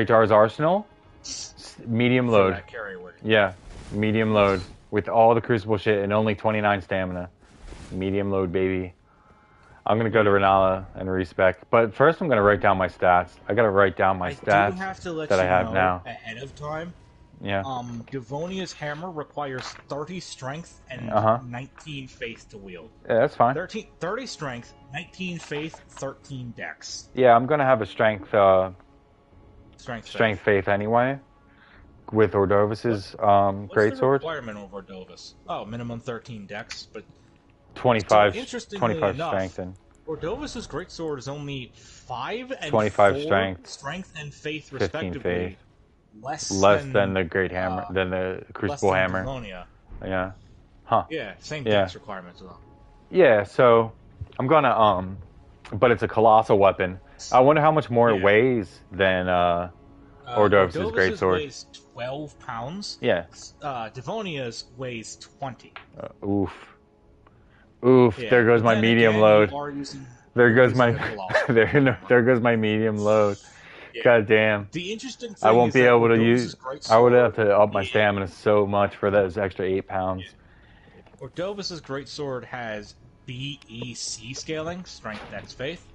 [SPEAKER 1] Jar's Arsenal. Medium load.
[SPEAKER 2] that carry weight.
[SPEAKER 1] Yeah, medium load with all the Crucible shit and only 29 stamina. Medium load, baby. I'm gonna go to Renala and respec, but first I'm gonna write down my stats. I gotta write down my stats
[SPEAKER 2] do have to let
[SPEAKER 1] that
[SPEAKER 2] you
[SPEAKER 1] I have
[SPEAKER 2] know
[SPEAKER 1] now.
[SPEAKER 2] ahead of time.
[SPEAKER 1] Yeah.
[SPEAKER 2] Devonia's hammer requires 30 strength and 19 faith to wield.
[SPEAKER 1] Yeah, that's fine.
[SPEAKER 2] 30 strength, 19 faith, 13 dex.
[SPEAKER 1] Yeah, I'm gonna have a strength
[SPEAKER 2] Strength
[SPEAKER 1] faith anyway. With Ordovus's greatsword.
[SPEAKER 2] What's the requirement over Ordovus? Oh, minimum 13 dex, but
[SPEAKER 1] 25
[SPEAKER 2] interestingly enough,
[SPEAKER 1] strength and
[SPEAKER 2] Ordovus's greatsword is only 5 and
[SPEAKER 1] 25
[SPEAKER 2] 4 strength and faith
[SPEAKER 1] 15
[SPEAKER 2] respectively.
[SPEAKER 1] faith.
[SPEAKER 2] Less
[SPEAKER 1] than the great hammer, than the Crucible hammer.
[SPEAKER 2] Devonia.
[SPEAKER 1] Yeah. Huh.
[SPEAKER 2] Yeah, same dex requirements though.
[SPEAKER 1] Yeah, so I'm gonna but it's a colossal weapon. I wonder how much more it weighs than Ordovus's greatsword.
[SPEAKER 2] Weighs 12 pounds.
[SPEAKER 1] Yeah.
[SPEAKER 2] Devonia's weighs 20.
[SPEAKER 1] Oof. Yeah. There goes my medium load. There goes my there goes my medium load. Yeah. God damn.
[SPEAKER 2] The interesting thing
[SPEAKER 1] I won't
[SPEAKER 2] is
[SPEAKER 1] be able to
[SPEAKER 2] use.
[SPEAKER 1] I would have to up my stamina so much for those extra 8 pounds.
[SPEAKER 2] Yeah. Ordovus's greatsword has BEC scaling, strength, dex, faith.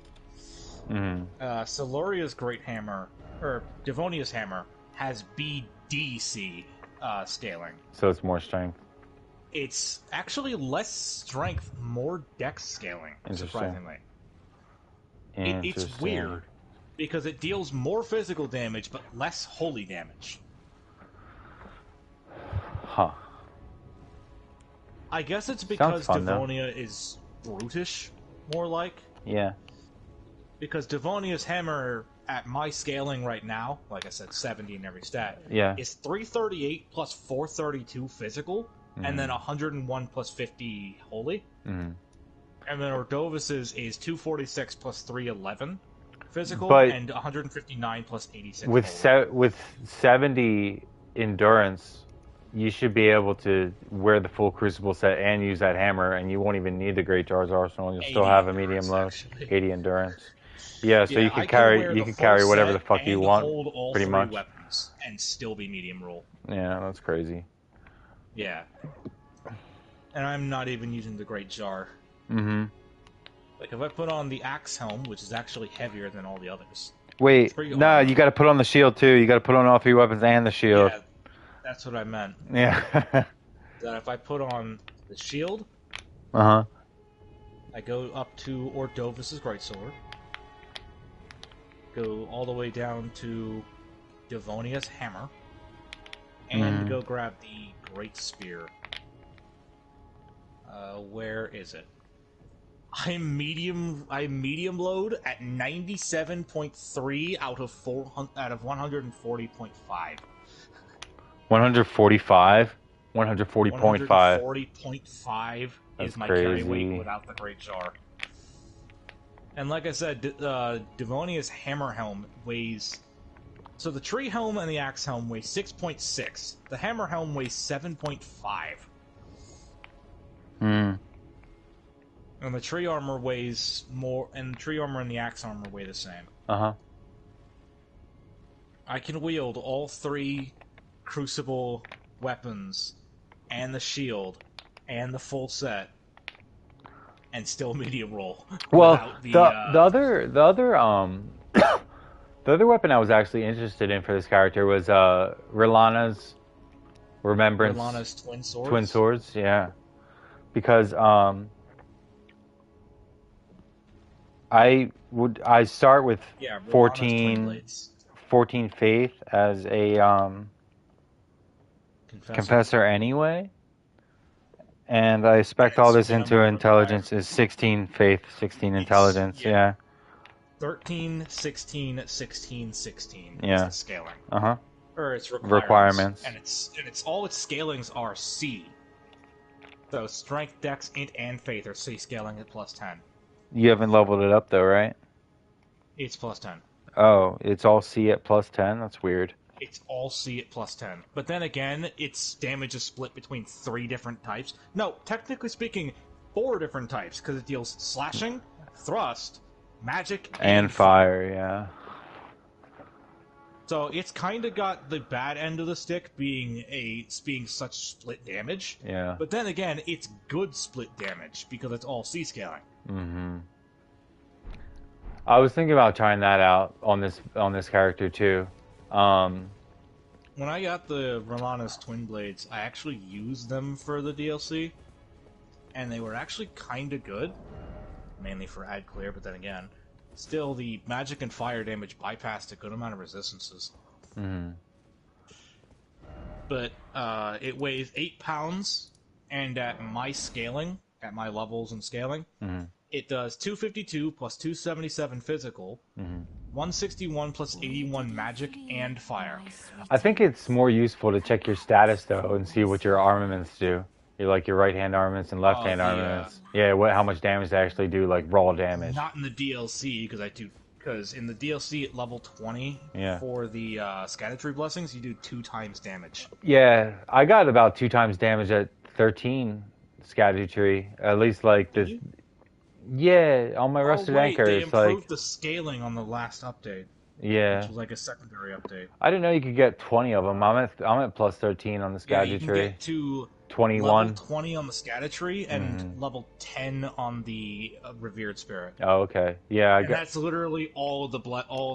[SPEAKER 2] Siluria's great hammer, or Devonia's hammer, has BDC scaling.
[SPEAKER 1] So it's more strength.
[SPEAKER 2] It's actually less strength, more dex scaling, surprisingly. It's weird, because it deals more physical damage, but less holy damage.
[SPEAKER 1] Huh.
[SPEAKER 2] I guess it's because Devonia is brutish, more like.
[SPEAKER 1] Yeah.
[SPEAKER 2] Because Devonia's hammer, at my scaling right now, like I said, 70 in every stat, is 338 plus 432 physical, and then 101 plus 50 holy. And then Ordovus's is 246 plus 311 physical, and 159 plus 86 holy.
[SPEAKER 1] With 70 endurance, you should be able to wear the full Crucible set and use that hammer, and you won't even need the Great Jar's Arsenal. You'll still have a medium load, 80 endurance. Yeah, so you can carry whatever the fuck you want,
[SPEAKER 2] hold all
[SPEAKER 1] pretty much.
[SPEAKER 2] Weapons and still be medium roll.
[SPEAKER 1] Yeah, that's crazy.
[SPEAKER 2] Yeah. And I'm not even using the Great Jar. Like, if I put on the Axe Helm, which is actually heavier than all the others.
[SPEAKER 1] Wait, no, you gotta put on the shield too. You gotta put on all 3 weapons and the shield.
[SPEAKER 2] Yeah, that's what I meant.
[SPEAKER 1] Yeah.
[SPEAKER 2] That if I put on the shield,
[SPEAKER 1] I
[SPEAKER 2] go up to Ordovus's greatsword, go all the way down to Devonia's hammer, and go grab the Great Spear. Where is it? I'm medium load at 97.3 out of 140.5.
[SPEAKER 1] 145? 140.5.
[SPEAKER 2] 140.5
[SPEAKER 1] That's
[SPEAKER 2] is my carry weight
[SPEAKER 1] crazy.
[SPEAKER 2] without the Great Jar. And like I said, Devonia's Hammer Helm weighs... So the Tree Helm and the Axe Helm weigh 6.6. The Hammer Helm weighs 7.5.
[SPEAKER 1] Hmm.
[SPEAKER 2] And the Tree Armor weighs more... And the Tree Armor and the Axe Armor weigh the same.
[SPEAKER 1] Uh-huh.
[SPEAKER 2] I can wield all 3 Crucible weapons, and the shield, and the full set, and still medium roll.
[SPEAKER 1] Well,
[SPEAKER 2] Without
[SPEAKER 1] the other the other weapon I was actually interested in for this character was Rilana's Remembrance
[SPEAKER 2] Rilana's twin swords.
[SPEAKER 1] Twin Swords, yeah. Because I start with
[SPEAKER 2] Yeah, Rilana's twin
[SPEAKER 1] 14
[SPEAKER 2] blades.
[SPEAKER 1] 14 faith as a confessor anyway. And I spec all this into intelligence is 16 faith, 16 intelligence, yeah.
[SPEAKER 2] 13, 16, 16, 16
[SPEAKER 1] Yeah.
[SPEAKER 2] is the scaling.
[SPEAKER 1] Uh-huh.
[SPEAKER 2] Or its
[SPEAKER 1] Requirements.
[SPEAKER 2] And it's all its scalings are C. So strength, dex, int, and faith are C scaling at +10.
[SPEAKER 1] You haven't leveled it up though, right?
[SPEAKER 2] It's +10.
[SPEAKER 1] Oh, it's all C at +10? That's weird.
[SPEAKER 2] It's all C at +10. But then again, its damage is split between 3 different types. No, technically speaking, 4 different types, because it deals slashing, thrust, magic,
[SPEAKER 1] And fire, yeah.
[SPEAKER 2] So it's kind of got the bad end of the stick being such split damage.
[SPEAKER 1] Yeah.
[SPEAKER 2] But then again, it's good split damage because it's all C scaling.
[SPEAKER 1] Mm-hmm. I was thinking about trying that out on this character too.
[SPEAKER 2] When I got the Rilana's Twin Blades, I actually used them for the DLC, and they were actually kind of good, mainly for ad clear. But then again, still the magic and fire damage bypassed a good amount of resistances.
[SPEAKER 1] Mm-hmm.
[SPEAKER 2] But it weighs 8 pounds, and at my scaling, at my levels and scaling, it does 252 plus 277 physical, 161 plus 81 magic and fire.
[SPEAKER 1] I think it's more useful to check your status though and see what your armaments do. Your right hand armaments and left hand armaments. Yeah, how much damage they actually do, like raw damage.
[SPEAKER 2] Not in the DLC because in the DLC at level 20 for the Erdtree blessings, you do 2 times damage.
[SPEAKER 1] Yeah, I got about 2 times damage at 13 Erdtree. At least like this. Yeah, on my rusted anchor,
[SPEAKER 2] they
[SPEAKER 1] it's like
[SPEAKER 2] improved the scaling on the last update.
[SPEAKER 1] Yeah,
[SPEAKER 2] which was like a secondary update.
[SPEAKER 1] I didn't know you could get 20 of them. I'm at plus 13 on the Erdtree.
[SPEAKER 2] You can get to
[SPEAKER 1] 21,
[SPEAKER 2] level 20 on the Erdtree and level 10 on the Revered Spirit.
[SPEAKER 1] Oh, okay. Yeah,
[SPEAKER 2] that's literally all of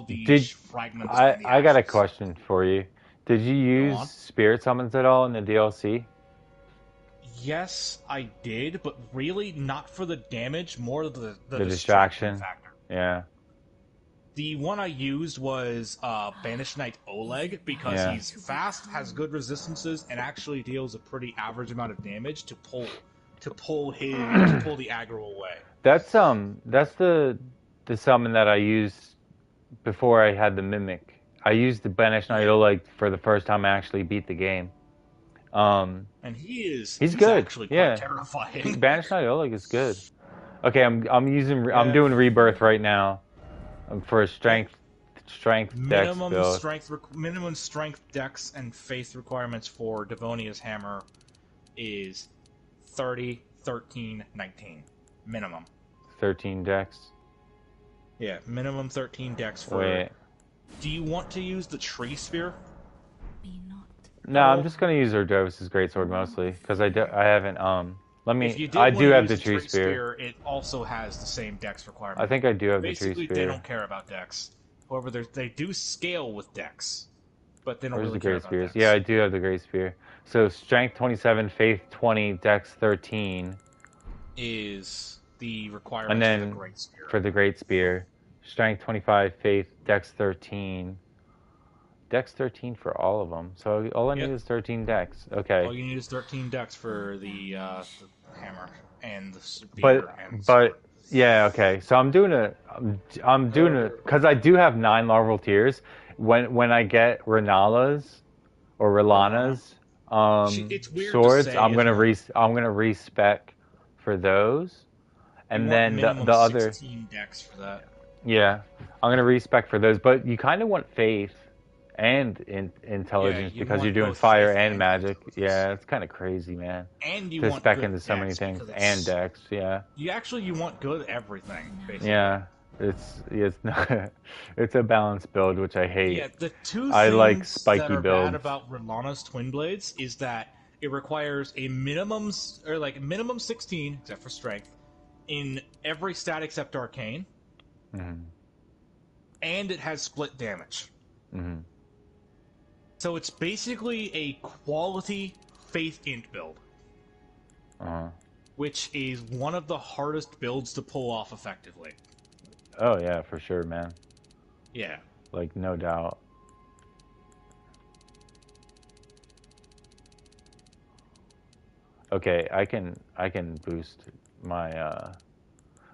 [SPEAKER 2] the fragments.
[SPEAKER 1] I got a question for you. Did you use spirit summons at all in the DLC?
[SPEAKER 2] Yes, I did, but really not for the damage, more the
[SPEAKER 1] distraction
[SPEAKER 2] factor.
[SPEAKER 1] Yeah.
[SPEAKER 2] The one I used was Banished Knight Oleg because he's fast, has good resistances, and actually deals a pretty average amount of damage to pull the aggro away. That's
[SPEAKER 1] the summon that I used before I had the Mimic. I used the Banished Knight Oleg for the first time I actually beat the game.
[SPEAKER 2] And he's
[SPEAKER 1] good.
[SPEAKER 2] Actually quite terrifying.
[SPEAKER 1] Banished Knight Oleg is good. Okay, I'm doing Rebirth right now. For a strength dex build.
[SPEAKER 2] Minimum strength dex and faith requirements for Devonia's hammer is 30, 13, 19. Minimum.
[SPEAKER 1] 13 dex?
[SPEAKER 2] Yeah, minimum 13 dex for...
[SPEAKER 1] Wait.
[SPEAKER 2] Do you want to use the tree spear?
[SPEAKER 1] No, I'm just gonna use Ordovis' greatsword mostly, because I haven't, I do have the tree spear.
[SPEAKER 2] It also has the same dex requirement.
[SPEAKER 1] I think I do have the tree spear.
[SPEAKER 2] Basically, they don't care about dex. However, they do scale with dex, but they don't really care about dex.
[SPEAKER 1] Yeah, I do have the great spear. So strength 27, faith 20, dex 13
[SPEAKER 2] is the requirement.
[SPEAKER 1] And then
[SPEAKER 2] for the great spear.
[SPEAKER 1] For the great spear, strength 25, faith, dex 13, Dex 13 for all of them. So all I need
[SPEAKER 2] Yep.
[SPEAKER 1] is 13 Dex. Okay.
[SPEAKER 2] All you need is 13 decks for the hammer and the spear
[SPEAKER 1] But
[SPEAKER 2] and the sword.
[SPEAKER 1] but yeah, okay. So I'm doing it because I do have 9 larval tears. When I get Renala's or
[SPEAKER 2] Rana.
[SPEAKER 1] Rilana's
[SPEAKER 2] It's weird to
[SPEAKER 1] swords,
[SPEAKER 2] say, isn't it?
[SPEAKER 1] I'm gonna respec for those,
[SPEAKER 2] You
[SPEAKER 1] and
[SPEAKER 2] want
[SPEAKER 1] then
[SPEAKER 2] minimum
[SPEAKER 1] the other
[SPEAKER 2] 16 decks for that.
[SPEAKER 1] yeah, I'm gonna respec for those. But you kind of want faith and
[SPEAKER 2] Yeah,
[SPEAKER 1] intelligence
[SPEAKER 2] you
[SPEAKER 1] because you're
[SPEAKER 2] want
[SPEAKER 1] doing
[SPEAKER 2] both
[SPEAKER 1] fire
[SPEAKER 2] faith
[SPEAKER 1] and
[SPEAKER 2] and
[SPEAKER 1] magic.
[SPEAKER 2] intelligence.
[SPEAKER 1] Yeah, it's kind of crazy, man.
[SPEAKER 2] And you
[SPEAKER 1] To
[SPEAKER 2] want
[SPEAKER 1] spec
[SPEAKER 2] good
[SPEAKER 1] into so many
[SPEAKER 2] decks
[SPEAKER 1] things
[SPEAKER 2] because
[SPEAKER 1] and
[SPEAKER 2] it's
[SPEAKER 1] decks. Yeah.
[SPEAKER 2] you want good everything basically.
[SPEAKER 1] Yeah, it's not, it's a balanced build, which I hate.
[SPEAKER 2] Yeah, the two
[SPEAKER 1] I like
[SPEAKER 2] things that
[SPEAKER 1] spiky
[SPEAKER 2] are bad
[SPEAKER 1] builds.
[SPEAKER 2] about Rilana's Twin Blades is that it requires a minimum 16, except for strength, in every stat except arcane,
[SPEAKER 1] Hmm.
[SPEAKER 2] and it has split damage.
[SPEAKER 1] Hmm.
[SPEAKER 2] So it's basically a quality Faith Int build,
[SPEAKER 1] Uh-huh.
[SPEAKER 2] which is one of the hardest builds to pull off effectively.
[SPEAKER 1] Oh yeah, for sure, man.
[SPEAKER 2] Yeah.
[SPEAKER 1] Like no doubt. Okay, I can boost my.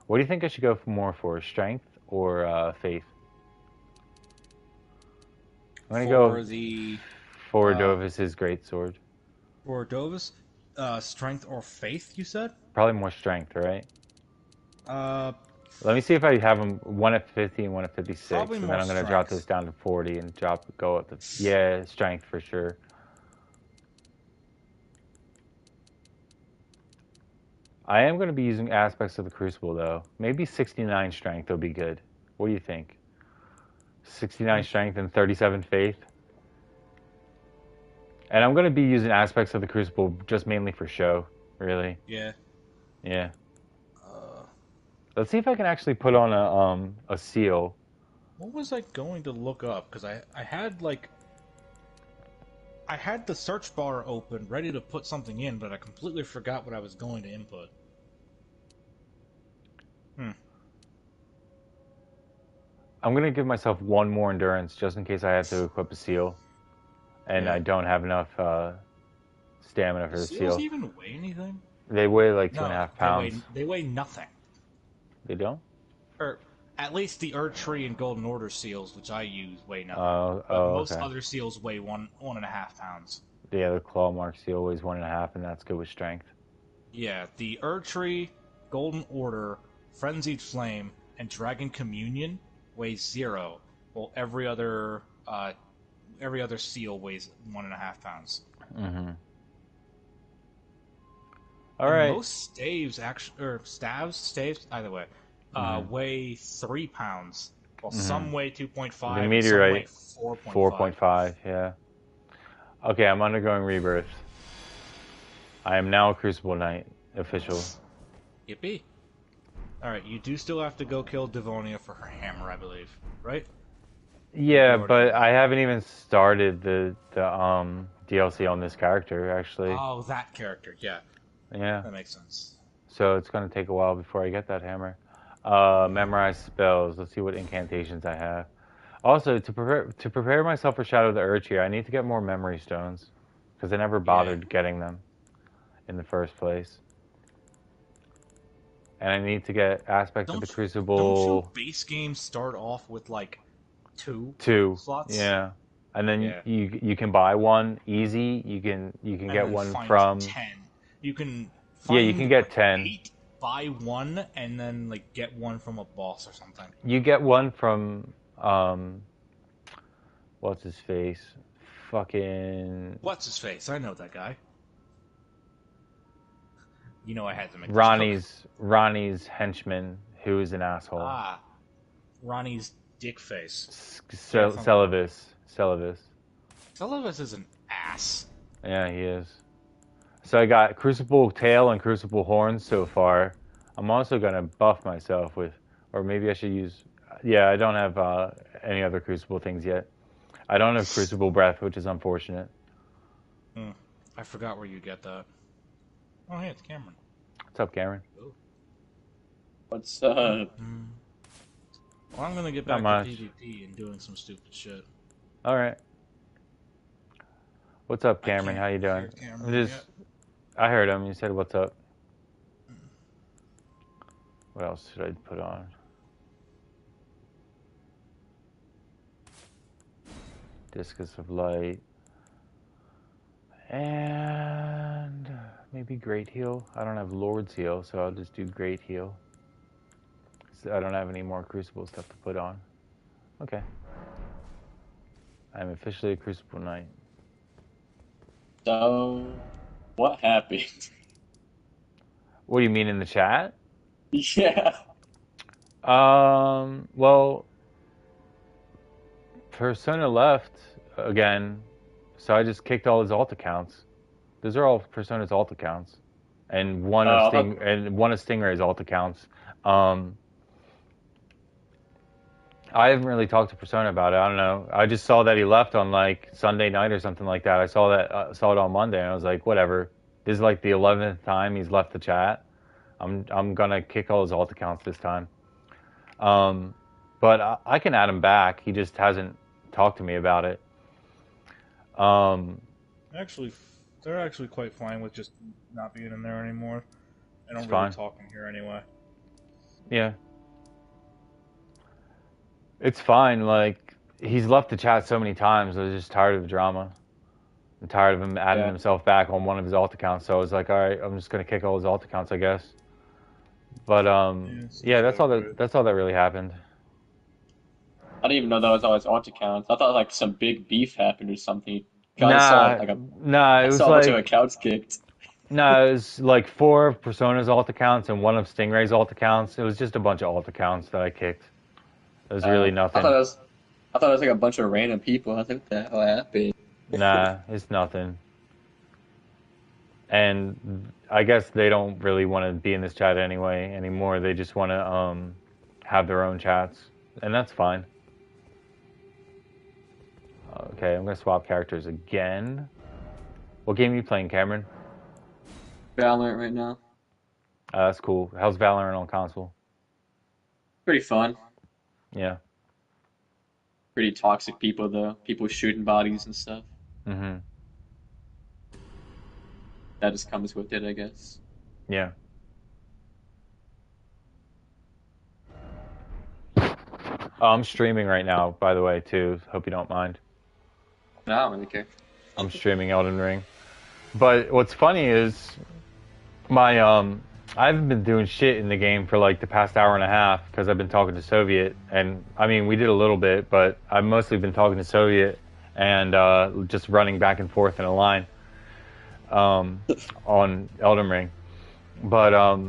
[SPEAKER 1] What do you think I should go for more for, strength or faith? I'm gonna go
[SPEAKER 2] For the
[SPEAKER 1] for
[SPEAKER 2] uh,
[SPEAKER 1] Dovis's greatsword.
[SPEAKER 2] for Dovis, strength or faith, you said?
[SPEAKER 1] Probably more strength, right?
[SPEAKER 2] Uh,
[SPEAKER 1] Let me see if I have them one at 50 and one at
[SPEAKER 2] Probably
[SPEAKER 1] 56, and then
[SPEAKER 2] more
[SPEAKER 1] I'm gonna drop this
[SPEAKER 2] strength.
[SPEAKER 1] down to 40 and go up to yeah, strength for sure. I am gonna be using aspects of the Crucible though. Maybe 69 strength will be good. What do you think? 69 strength and 37 faith. And I'm gonna be using aspects of the Crucible just mainly for show, really.
[SPEAKER 2] Yeah.
[SPEAKER 1] Yeah.
[SPEAKER 2] Uh,
[SPEAKER 1] Let's see if I can actually put on a seal.
[SPEAKER 2] what was I going to look up? Because I had like I had the search bar open, ready to put something in, but I completely forgot what I was going to input. Hmm.
[SPEAKER 1] I'm gonna give myself one more endurance just in case I have to equip a seal, and
[SPEAKER 2] Yeah.
[SPEAKER 1] I don't have enough stamina
[SPEAKER 2] Do
[SPEAKER 1] for the
[SPEAKER 2] seals
[SPEAKER 1] seal.
[SPEAKER 2] even weigh anything?
[SPEAKER 1] They weigh like two and a
[SPEAKER 2] No,
[SPEAKER 1] half pounds.
[SPEAKER 2] they weigh nothing.
[SPEAKER 1] They don't?
[SPEAKER 2] Or at least the Erdtree and Golden Order seals, which I use, weigh nothing.
[SPEAKER 1] Oh,
[SPEAKER 2] But
[SPEAKER 1] oh,
[SPEAKER 2] most
[SPEAKER 1] okay.
[SPEAKER 2] other seals weigh 1.5 pounds.
[SPEAKER 1] Yeah, the claw mark seal weighs 1.5, and that's good with strength.
[SPEAKER 2] Yeah, the Erdtree, Golden Order, Frenzied Flame, and Dragon Communion weighs 0, while every other seal weighs 1.5 pounds.
[SPEAKER 1] Mm-hmm. All
[SPEAKER 2] And
[SPEAKER 1] right.
[SPEAKER 2] most staves actually, or staves, either way,
[SPEAKER 1] Mm-hmm.
[SPEAKER 2] weigh 3 pounds, while
[SPEAKER 1] Mm-hmm.
[SPEAKER 2] some weigh
[SPEAKER 1] The
[SPEAKER 2] 2.5 and some weigh
[SPEAKER 1] meteorite,
[SPEAKER 2] 4.5.
[SPEAKER 1] 4.5. Yeah. Okay, I'm undergoing rebirth. I am now a Crucible Knight, official.
[SPEAKER 2] Yippee! All right, you do still have to go kill Devonia for her hammer, I believe, right?
[SPEAKER 1] Yeah,
[SPEAKER 2] You already
[SPEAKER 1] but
[SPEAKER 2] did.
[SPEAKER 1] I haven't even started the DLC on this character actually.
[SPEAKER 2] Oh, that character, yeah,
[SPEAKER 1] Yeah.
[SPEAKER 2] that makes sense.
[SPEAKER 1] So it's gonna take a while before I get that hammer. Memorize spells. Let's see what incantations I have. Also, to prepare myself for Shadow of the Erdtree, I need to get more memory stones because I never
[SPEAKER 2] Yeah.
[SPEAKER 1] bothered getting them in the first place. And I need to get aspects of the
[SPEAKER 2] Don't you
[SPEAKER 1] Crucible
[SPEAKER 2] base games start off with like two
[SPEAKER 1] 2.
[SPEAKER 2] slots?
[SPEAKER 1] Yeah. And then
[SPEAKER 2] Yeah.
[SPEAKER 1] you can buy one easy. You can
[SPEAKER 2] And
[SPEAKER 1] get
[SPEAKER 2] then
[SPEAKER 1] one
[SPEAKER 2] find
[SPEAKER 1] from
[SPEAKER 2] 10. You can
[SPEAKER 1] yeah, you can
[SPEAKER 2] find
[SPEAKER 1] get
[SPEAKER 2] like
[SPEAKER 1] 10.
[SPEAKER 2] 8, buy one, and then like get one from a boss or something.
[SPEAKER 1] You get one from what's his face? Fucking
[SPEAKER 2] What's his face? I know that guy. You know I had to make this joke.
[SPEAKER 1] Ronnie's henchman, who is an asshole.
[SPEAKER 2] Ah, Ronnie's dick face.
[SPEAKER 1] Celavis.
[SPEAKER 2] Celovus is an ass.
[SPEAKER 1] Yeah, he is. So I got Crucible Tail and Crucible Horns so far. I'm also gonna buff myself with, or maybe I should use. Yeah, I don't have any other Crucible things yet. I don't have Crucible Breath, which is unfortunate.
[SPEAKER 2] I forgot where you get that. Oh, hey, it's Cameron.
[SPEAKER 1] What's up, Cameron?
[SPEAKER 3] What's
[SPEAKER 2] Well, I'm gonna get
[SPEAKER 1] Not
[SPEAKER 2] back
[SPEAKER 1] much.
[SPEAKER 2] to PvP and doing some stupid shit.
[SPEAKER 1] All right. What's up,
[SPEAKER 2] I
[SPEAKER 1] Cameron?
[SPEAKER 2] can't
[SPEAKER 1] How you doing?
[SPEAKER 2] hear
[SPEAKER 1] I'm
[SPEAKER 2] Cameron
[SPEAKER 1] just.
[SPEAKER 2] yet.
[SPEAKER 1] I heard him. He said, "What's up?" What else should I put on? Discus of Light. And maybe Great Heal. I don't have Lord's Heal, so I'll just do Great Heal. I don't have any more Crucible stuff to put on. Okay. I'm officially a Crucible Knight.
[SPEAKER 3] So, what happened?
[SPEAKER 1] What do you mean in the chat?
[SPEAKER 3] Yeah.
[SPEAKER 1] Well, Persona left again, so I just kicked all his alt accounts. Those are all Persona's alt accounts, and
[SPEAKER 3] I thought,
[SPEAKER 1] one of Stingray's alt accounts. Um, I haven't really talked to Persona about it. I don't know. I just saw that he left on like Sunday night or something like that. I saw it on Monday, and I was like, whatever. This is like the 11th time he's left the chat. I'm gonna kick all his alt accounts this time. Um, but I can add him back. He just hasn't talked to me about it. Um,
[SPEAKER 2] Actually, they're actually quite fine with just not being in there anymore. I
[SPEAKER 1] it's
[SPEAKER 2] don't really
[SPEAKER 1] fine.
[SPEAKER 2] talk in here anyway.
[SPEAKER 1] Yeah, it's fine. Like he's left the chat so many times. I was just tired of the drama. I'm tired of him adding
[SPEAKER 3] yeah.
[SPEAKER 1] himself back on one of his alt accounts. So I was like, all right, I'm just gonna kick all his alt accounts, I guess. But
[SPEAKER 2] Yeah, it
[SPEAKER 1] yeah,
[SPEAKER 2] seems over it.
[SPEAKER 1] that's all that really happened.
[SPEAKER 3] I didn't even know that was always alt accounts. I thought like some big beef happened or something. 'Cause
[SPEAKER 1] Nah, nah,
[SPEAKER 3] I
[SPEAKER 1] it was
[SPEAKER 3] saw a bunch of
[SPEAKER 1] like
[SPEAKER 3] accounts kicked.
[SPEAKER 1] nah, it was like 4 of Persona's alt accounts and one of Stingray's alt accounts. It was just a bunch of alt accounts that I kicked. It was really
[SPEAKER 3] I thought
[SPEAKER 1] nothing.
[SPEAKER 3] it was, I thought it was like a bunch of random people. I was like, what the hell happened?
[SPEAKER 1] Nah, it's nothing. And I guess they don't really want to be in this chat anyway anymore. They just want to have their own chats, and that's fine. Okay, I'm gonna swap characters again. What game are you playing, Cameron?
[SPEAKER 3] Valorant right now.
[SPEAKER 1] That's cool. How's Valorant on console?
[SPEAKER 3] Pretty fun.
[SPEAKER 1] Yeah.
[SPEAKER 3] Pretty toxic people though. People shooting bodies and stuff.
[SPEAKER 1] Mhm.
[SPEAKER 3] That just comes with it, I guess.
[SPEAKER 1] Yeah. I'm streaming right now, by the way, too. Hope you don't mind.
[SPEAKER 3] No, I don't really care.
[SPEAKER 1] I'm streaming Elden Ring. But what's funny is my I haven't been doing shit in the game for like the past hour and a half because I've been talking to Soviet, and I mean we did a little bit, but I've mostly been talking to Soviet and just running back and forth in a line on Elden Ring. But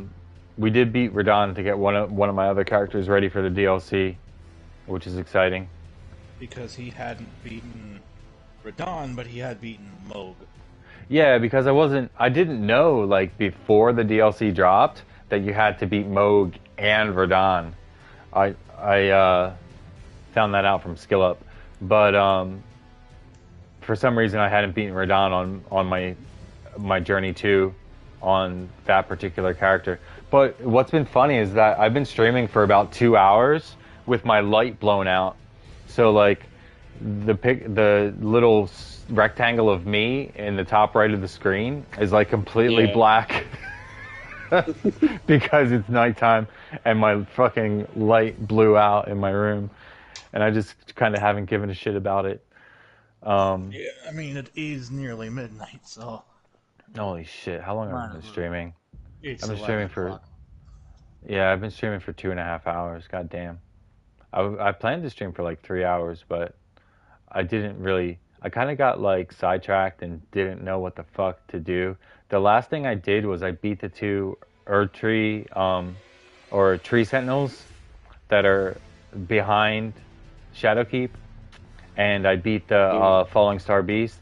[SPEAKER 1] we did beat Radon to get one of my other characters ready for the DLC, which is exciting.
[SPEAKER 2] Because he hadn't beaten Radon, but he had beaten Moog.
[SPEAKER 1] Yeah, because I didn't know like before the DLC dropped that you had to beat Moog and Verdun. I found that out from Skill Up, but for some reason I hadn't beaten Radon on my journey too on that particular character. But what's been funny is that I've been streaming for about 2 hours with my light blown out. So like the little rectangle of me in the top right of the screen is like completely
[SPEAKER 3] Yeah.
[SPEAKER 1] black because it's nighttime and my fucking light blew out in my room, and I just kind of haven't given a shit about it.
[SPEAKER 2] Yeah, I mean, it is nearly midnight, so
[SPEAKER 1] Holy shit! How long have I
[SPEAKER 2] might
[SPEAKER 1] been
[SPEAKER 2] as well.
[SPEAKER 1] streaming?
[SPEAKER 2] It's
[SPEAKER 1] I've been
[SPEAKER 2] 11
[SPEAKER 1] streaming for
[SPEAKER 2] o'clock.
[SPEAKER 1] yeah, I've been streaming for 2.5 hours. God damn. I planned to stream for like 3 hours, but I didn't really. I kind of got like sidetracked and didn't know what the fuck to do. The last thing I did was I beat the 2 Erdtree or tree sentinels that are behind Shadowkeep, and I beat the
[SPEAKER 3] Yeah.
[SPEAKER 1] Falling Star Beast.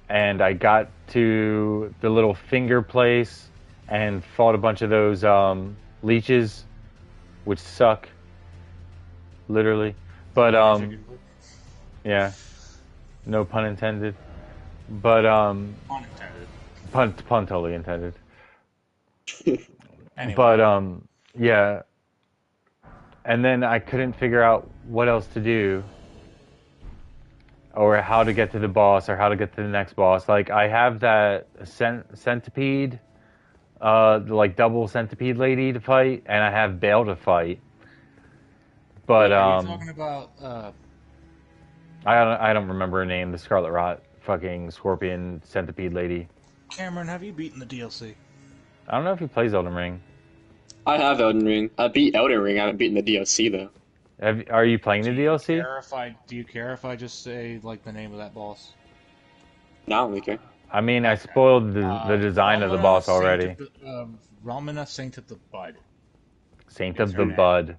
[SPEAKER 1] And I got to the little finger place and fought a bunch of those leeches, which suck, literally. But yeah, no pun intended. But
[SPEAKER 2] Unintended.
[SPEAKER 1] pun totally intended.
[SPEAKER 2] Anyway,
[SPEAKER 1] But yeah, and then I couldn't figure out what else to do. or how to get to the boss, or how to get to the next boss. Like I have that centipede, like double centipede lady to fight, and I have Bale to fight. But
[SPEAKER 3] Yeah.
[SPEAKER 4] Are you talking about?
[SPEAKER 1] I don't remember her name. The Scarlet Rot, fucking scorpion centipede lady.
[SPEAKER 2] Cameron, have you beaten the DLC?
[SPEAKER 1] I don't know if he plays Elden Ring.
[SPEAKER 3] I have Elden Ring. I beat Elden Ring. I haven't beaten the DLC though.
[SPEAKER 1] Are you playing the DLC?
[SPEAKER 4] Do you care if I just say like the name of that boss?
[SPEAKER 3] Now we care.
[SPEAKER 1] I mean, I spoiled the design of the boss already.
[SPEAKER 4] Ramina, Saint of the Bud.
[SPEAKER 1] Saint
[SPEAKER 4] Is
[SPEAKER 1] of
[SPEAKER 4] her
[SPEAKER 1] the
[SPEAKER 4] name.
[SPEAKER 1] Bud.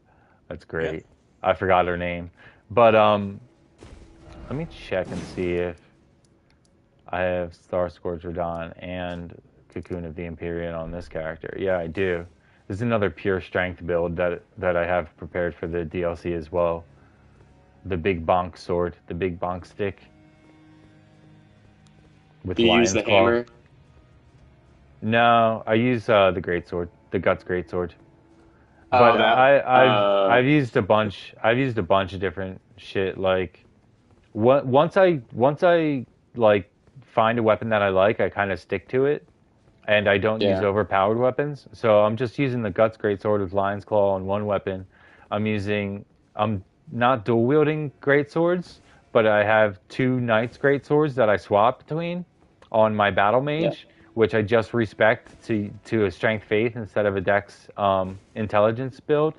[SPEAKER 1] That's great.
[SPEAKER 4] Yep.
[SPEAKER 1] I forgot her name. But let me check and see if I have Star Scourge Radon and Cocoon of the Empyrean on this character. Yeah, I do. This is another pure strength build that I have prepared for the DLC as well. The big bonk sword, the big bonk stick. With
[SPEAKER 3] Do you use
[SPEAKER 1] Lion's
[SPEAKER 3] the
[SPEAKER 1] Claw.
[SPEAKER 3] hammer?
[SPEAKER 1] No, I use the greatsword, the Guts greatsword.
[SPEAKER 3] Oh,
[SPEAKER 1] But
[SPEAKER 3] that.
[SPEAKER 1] I've used a bunch. I've used a bunch of different shit. Like, once I like find a weapon that I like, I kind of stick to it, and I don't use
[SPEAKER 3] Yeah.
[SPEAKER 1] overpowered weapons. So I'm just using the Guts greatsword with Lion's Claw on one weapon. I'm not dual wielding greatswords, but I have two Knights greatswords that I swap between on my battle
[SPEAKER 3] Yeah.
[SPEAKER 1] mage, which I just respect to a strength faith instead of a dex intelligence build.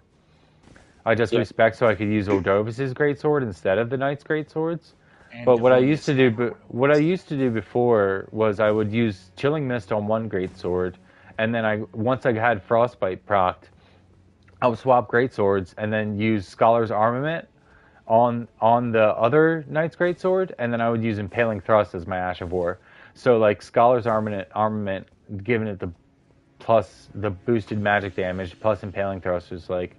[SPEAKER 1] I just
[SPEAKER 3] Yeah.
[SPEAKER 1] respect so I could use Ordovis's greatsword instead of the Knight's greatswords.
[SPEAKER 4] And
[SPEAKER 1] But what I
[SPEAKER 4] Devonia's
[SPEAKER 1] used to do,
[SPEAKER 4] hammer
[SPEAKER 1] what I used to do before was I would use Chilling Mist on one greatsword, and then once I had Frostbite procced, I would swap greatswords and then use Scholar's Armament on the other Knight's greatsword, and then I would use Impaling Thrust as my Ash of War. So like Scholar's armament, giving it the boosted magic damage plus Impaling Thrust was like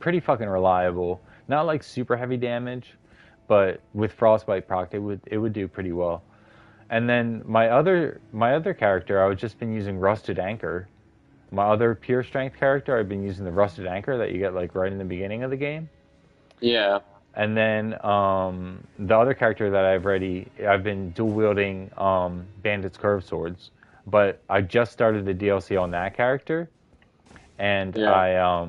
[SPEAKER 1] pretty fucking reliable. Not like super heavy damage, but with Frostbite proc it would do pretty well. And then my other character, I've just been using Rusted Anchor. My other pure strength character, I've been using the Rusted Anchor that you get like right in the beginning of the game.
[SPEAKER 3] Yeah.
[SPEAKER 1] And then the other character that I've been dual wielding Bandit's Curve Swords, but I just started the DLC on that character, and
[SPEAKER 3] Yeah.
[SPEAKER 1] I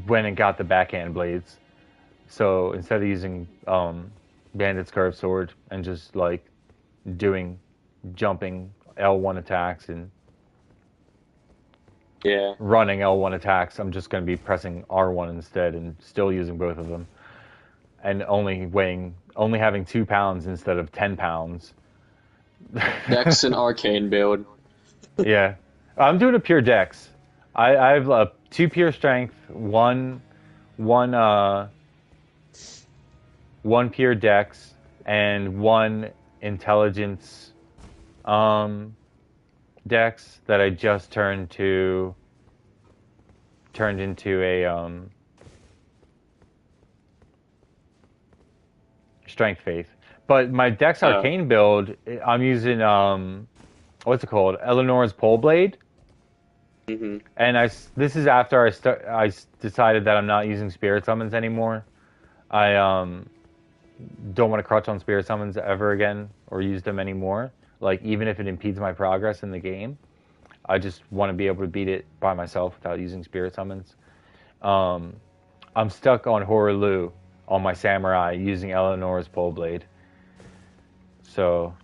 [SPEAKER 1] went and got the backhand blades. So instead of using Bandit's Curve Sword and just like doing jumping L1 attacks and
[SPEAKER 3] Yeah.
[SPEAKER 1] running L1 attacks, I'm just going to be pressing R1 instead and still using both of them. And only having 2 pounds instead of 10 pounds.
[SPEAKER 3] Dex and arcane build.
[SPEAKER 1] Yeah. I'm doing a pure dex. I have 2 pure strength, one pure dex, and 1 intelligence dex that I just turned into a strength faith. But my dex
[SPEAKER 3] Oh.
[SPEAKER 1] arcane build, I'm using what's it called? Eleanor's pole blade.
[SPEAKER 3] Hmm.
[SPEAKER 1] And this is after I decided that I'm not using spirit summons anymore. I don't want to crutch on spirit summons ever again or use them anymore. Like even if it impedes my progress in the game, I just want to be able to beat it by myself without using spirit summons. I'm stuck on Horaloo on my samurai using Eleanor's pole blade. So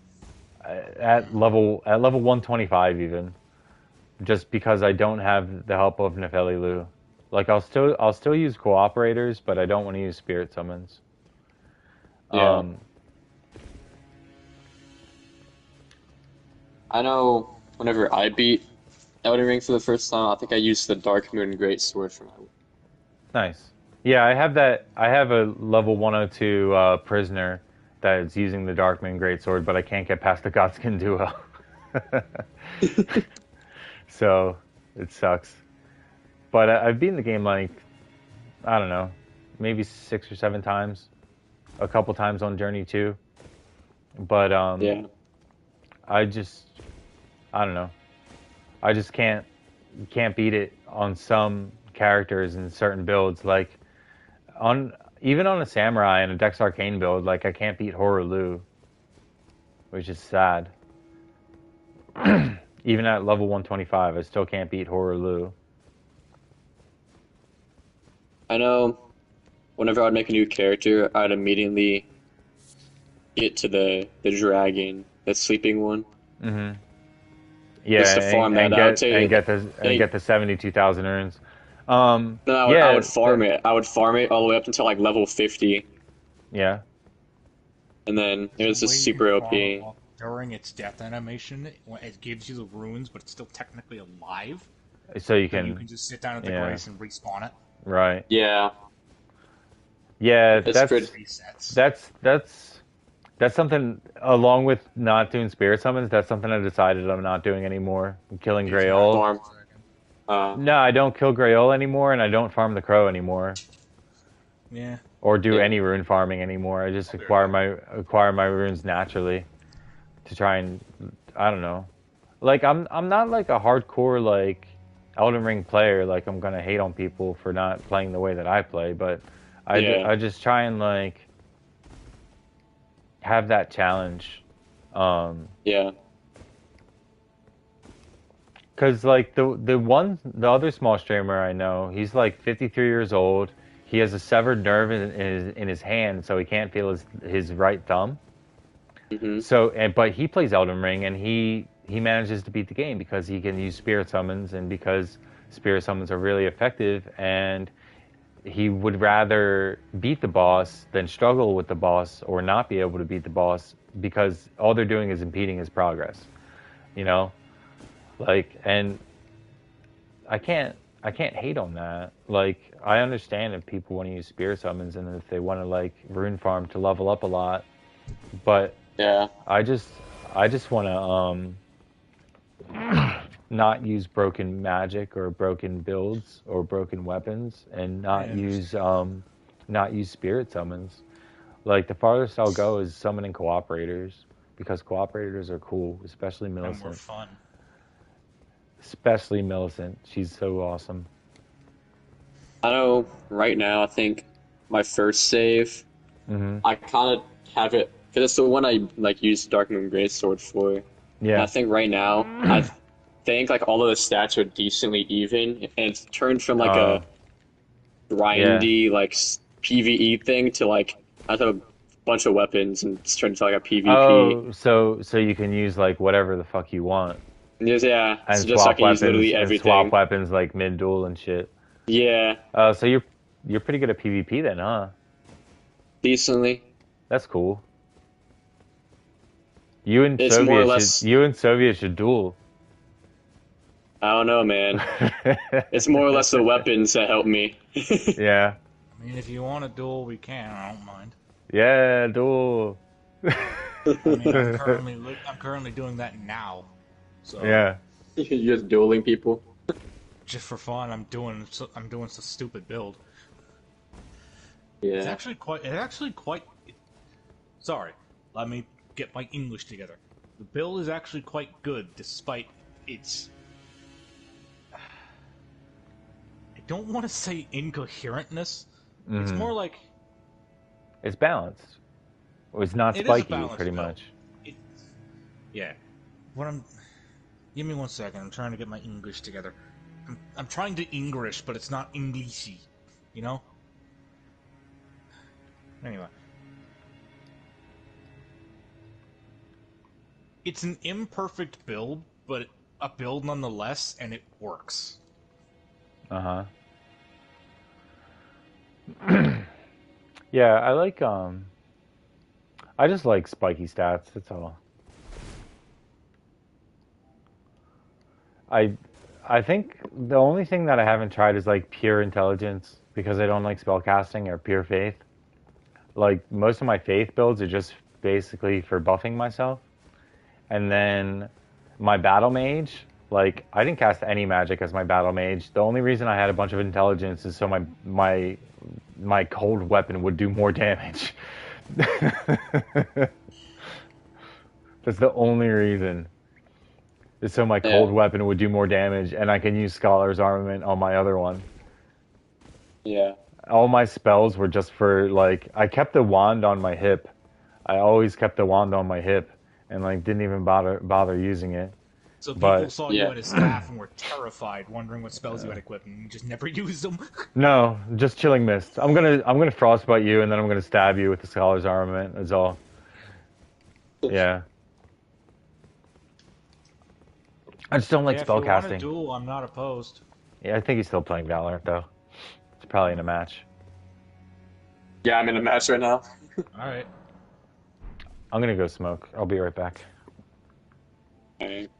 [SPEAKER 1] at level 125 even, just because I don't have the help of Nefeli Lu. Like I'll still use cooperators, but I don't want to use spirit summons.
[SPEAKER 3] Yeah. I know whenever I beat Elden Ring for the first time, I think I used the Dark Moon Greatsword for my.
[SPEAKER 1] Nice. Yeah, I have that. I have a level 102 prisoner that is using the Darkmoon Greatsword, but I can't get past the Godskin duo. So it sucks. But I've beaten the game like, I don't know, maybe 6 or 7 times. A couple times on Journey 2. But
[SPEAKER 3] Yeah.
[SPEAKER 1] I don't know. I just can't beat it on some characters and certain builds. Like even on a samurai and a Dex Arcane build, like I can't beat Horulu, which is sad. Even at level 125, I still can't beat Horulu.
[SPEAKER 3] I know whenever I'd make a new character, I'd immediately get to the dragon, the sleeping one.
[SPEAKER 1] Mm-hmm. Yeah,
[SPEAKER 3] Just to farm that out.
[SPEAKER 1] Get the 72,000 urns.
[SPEAKER 3] No, I would farm it. I would farm it all the way up until like level 50,
[SPEAKER 1] Yeah.
[SPEAKER 3] and then it was
[SPEAKER 4] The
[SPEAKER 3] just
[SPEAKER 4] way
[SPEAKER 3] super
[SPEAKER 4] you
[SPEAKER 3] OP.
[SPEAKER 4] farm it during its death animation, it gives you the runes, but it's still technically alive.
[SPEAKER 1] So you
[SPEAKER 4] Then
[SPEAKER 1] can,
[SPEAKER 4] you can just sit down at the
[SPEAKER 1] yeah.
[SPEAKER 4] grace and respawn it.
[SPEAKER 1] right.
[SPEAKER 3] Yeah,
[SPEAKER 1] Yeah,
[SPEAKER 3] it's pretty.
[SPEAKER 4] Resets.
[SPEAKER 1] that's something, along with not doing spirit summons, that's something I decided I'm not doing anymore. I'm killing Greol.
[SPEAKER 3] Farm.
[SPEAKER 1] No, I don't kill Greol anymore, and I don't farm the crow anymore.
[SPEAKER 4] Yeah.
[SPEAKER 1] Or do
[SPEAKER 3] Yeah.
[SPEAKER 1] any rune farming anymore. I just acquire my runes naturally to try and, I don't know. Like I'm not like a hardcore like Elden Ring player. Like I'm gonna hate on people for not playing the way that I play, but
[SPEAKER 3] Yeah.
[SPEAKER 1] I just try and like have that challenge.
[SPEAKER 3] Yeah.
[SPEAKER 1] Cause like the other small streamer I know, he's like 53 years old. He has a severed nerve in his hand, so he can't feel his right thumb.
[SPEAKER 3] Hmm.
[SPEAKER 1] But he plays Elden Ring, and he manages to beat the game because he can use spirit summons, and because spirit summons are really effective, and he would rather beat the boss than struggle with the boss or not be able to beat the boss because all they're doing is impeding his progress. You know, like, and I can't hate on that. Like, I understand if people want to use spirit summons and if they want to like rune farm to level up a lot, but
[SPEAKER 3] Yeah.
[SPEAKER 1] I just want to not use broken magic or broken builds or broken weapons and not use spirit summons. Like the farthest I'll go is summoning cooperators because cooperators are cool, especially
[SPEAKER 4] And more
[SPEAKER 1] Millicent.
[SPEAKER 4] fun.
[SPEAKER 1] Especially Millicent. She's so awesome.
[SPEAKER 3] I know right now, I think my first save,
[SPEAKER 1] Hmm.
[SPEAKER 3] I kind of have it, because it's the one I like use Dark Moon Greatsword for. And
[SPEAKER 1] Yeah.
[SPEAKER 3] I think right now, I think like all of the stats are decently even, and it's turned from like a grindy like PvE thing to like I have a bunch of weapons and it's turned into like a PvP.
[SPEAKER 1] Oh, so you can use like whatever the fuck you want
[SPEAKER 3] Yeah,
[SPEAKER 1] and
[SPEAKER 3] so just so I can use literally everything.
[SPEAKER 1] swap weapons like mid duel and shit.
[SPEAKER 3] Yeah,
[SPEAKER 1] So you're pretty good at PvP then, huh?
[SPEAKER 3] decently.
[SPEAKER 1] That's cool. You and
[SPEAKER 3] It's more or less.
[SPEAKER 1] Soviet should duel.
[SPEAKER 3] I don't know, man. It's more or less the weapons that help me.
[SPEAKER 1] Yeah.
[SPEAKER 4] I mean, if you want to duel, we can. I don't mind.
[SPEAKER 1] Yeah, duel.
[SPEAKER 4] I mean, I'm currently doing that now. So
[SPEAKER 1] Yeah.
[SPEAKER 3] You're just dueling people.
[SPEAKER 4] just for fun, I'm doing some stupid build.
[SPEAKER 3] Yeah.
[SPEAKER 4] It's actually quite. Sorry, let me get my English together. The build is actually quite good, despite its. I don't want to say incoherentness. It's
[SPEAKER 1] Mhm.
[SPEAKER 4] more like
[SPEAKER 1] It's balanced. It's not
[SPEAKER 4] it is a
[SPEAKER 1] spiky,
[SPEAKER 4] balanced
[SPEAKER 1] pretty
[SPEAKER 4] build.
[SPEAKER 1] much.
[SPEAKER 4] Yeah. What I'm. Give me 1 second. I'm trying to get my English together. I'm trying to English, but it's not Englishy. You know. Anyway. It's an imperfect build, but a build nonetheless, and it works.
[SPEAKER 1] Uh-huh. Yeah, I like I just like spiky stats, that's all. I think the only thing that I haven't tried is like pure intelligence because I don't like spellcasting or pure faith. Like most of my faith builds are just basically for buffing myself. And then my battle mage, like I didn't cast any magic as my battle mage. The only reason I had a bunch of intelligence is so my cold weapon would do more damage. That's the only reason. Is so my cold weapon would do more damage, and I can use Scholar's Armament on my other one.
[SPEAKER 3] Yeah.
[SPEAKER 1] all my spells were just for like I kept the wand on my hip. I always kept the wand on my hip and like didn't even bother using it.
[SPEAKER 2] So people
[SPEAKER 1] But
[SPEAKER 2] saw you
[SPEAKER 3] Yeah.
[SPEAKER 2] at a staff and were terrified, wondering what spells you had equipped, and you just never used them.
[SPEAKER 1] no, just chilling mist. I'm gonna frostbite you and then I'm gonna stab you with the scholar's armament. That's all. Yeah. I just don't like
[SPEAKER 2] Yeah, if you want a
[SPEAKER 1] spellcasting.
[SPEAKER 2] duel, I'm not opposed.
[SPEAKER 1] Yeah, I think he's still playing Valorant though. It's probably in a match.
[SPEAKER 3] Yeah, I'm in a match right now.
[SPEAKER 2] All right.
[SPEAKER 1] I'm gonna go smoke. I'll be right back.
[SPEAKER 3] Alright.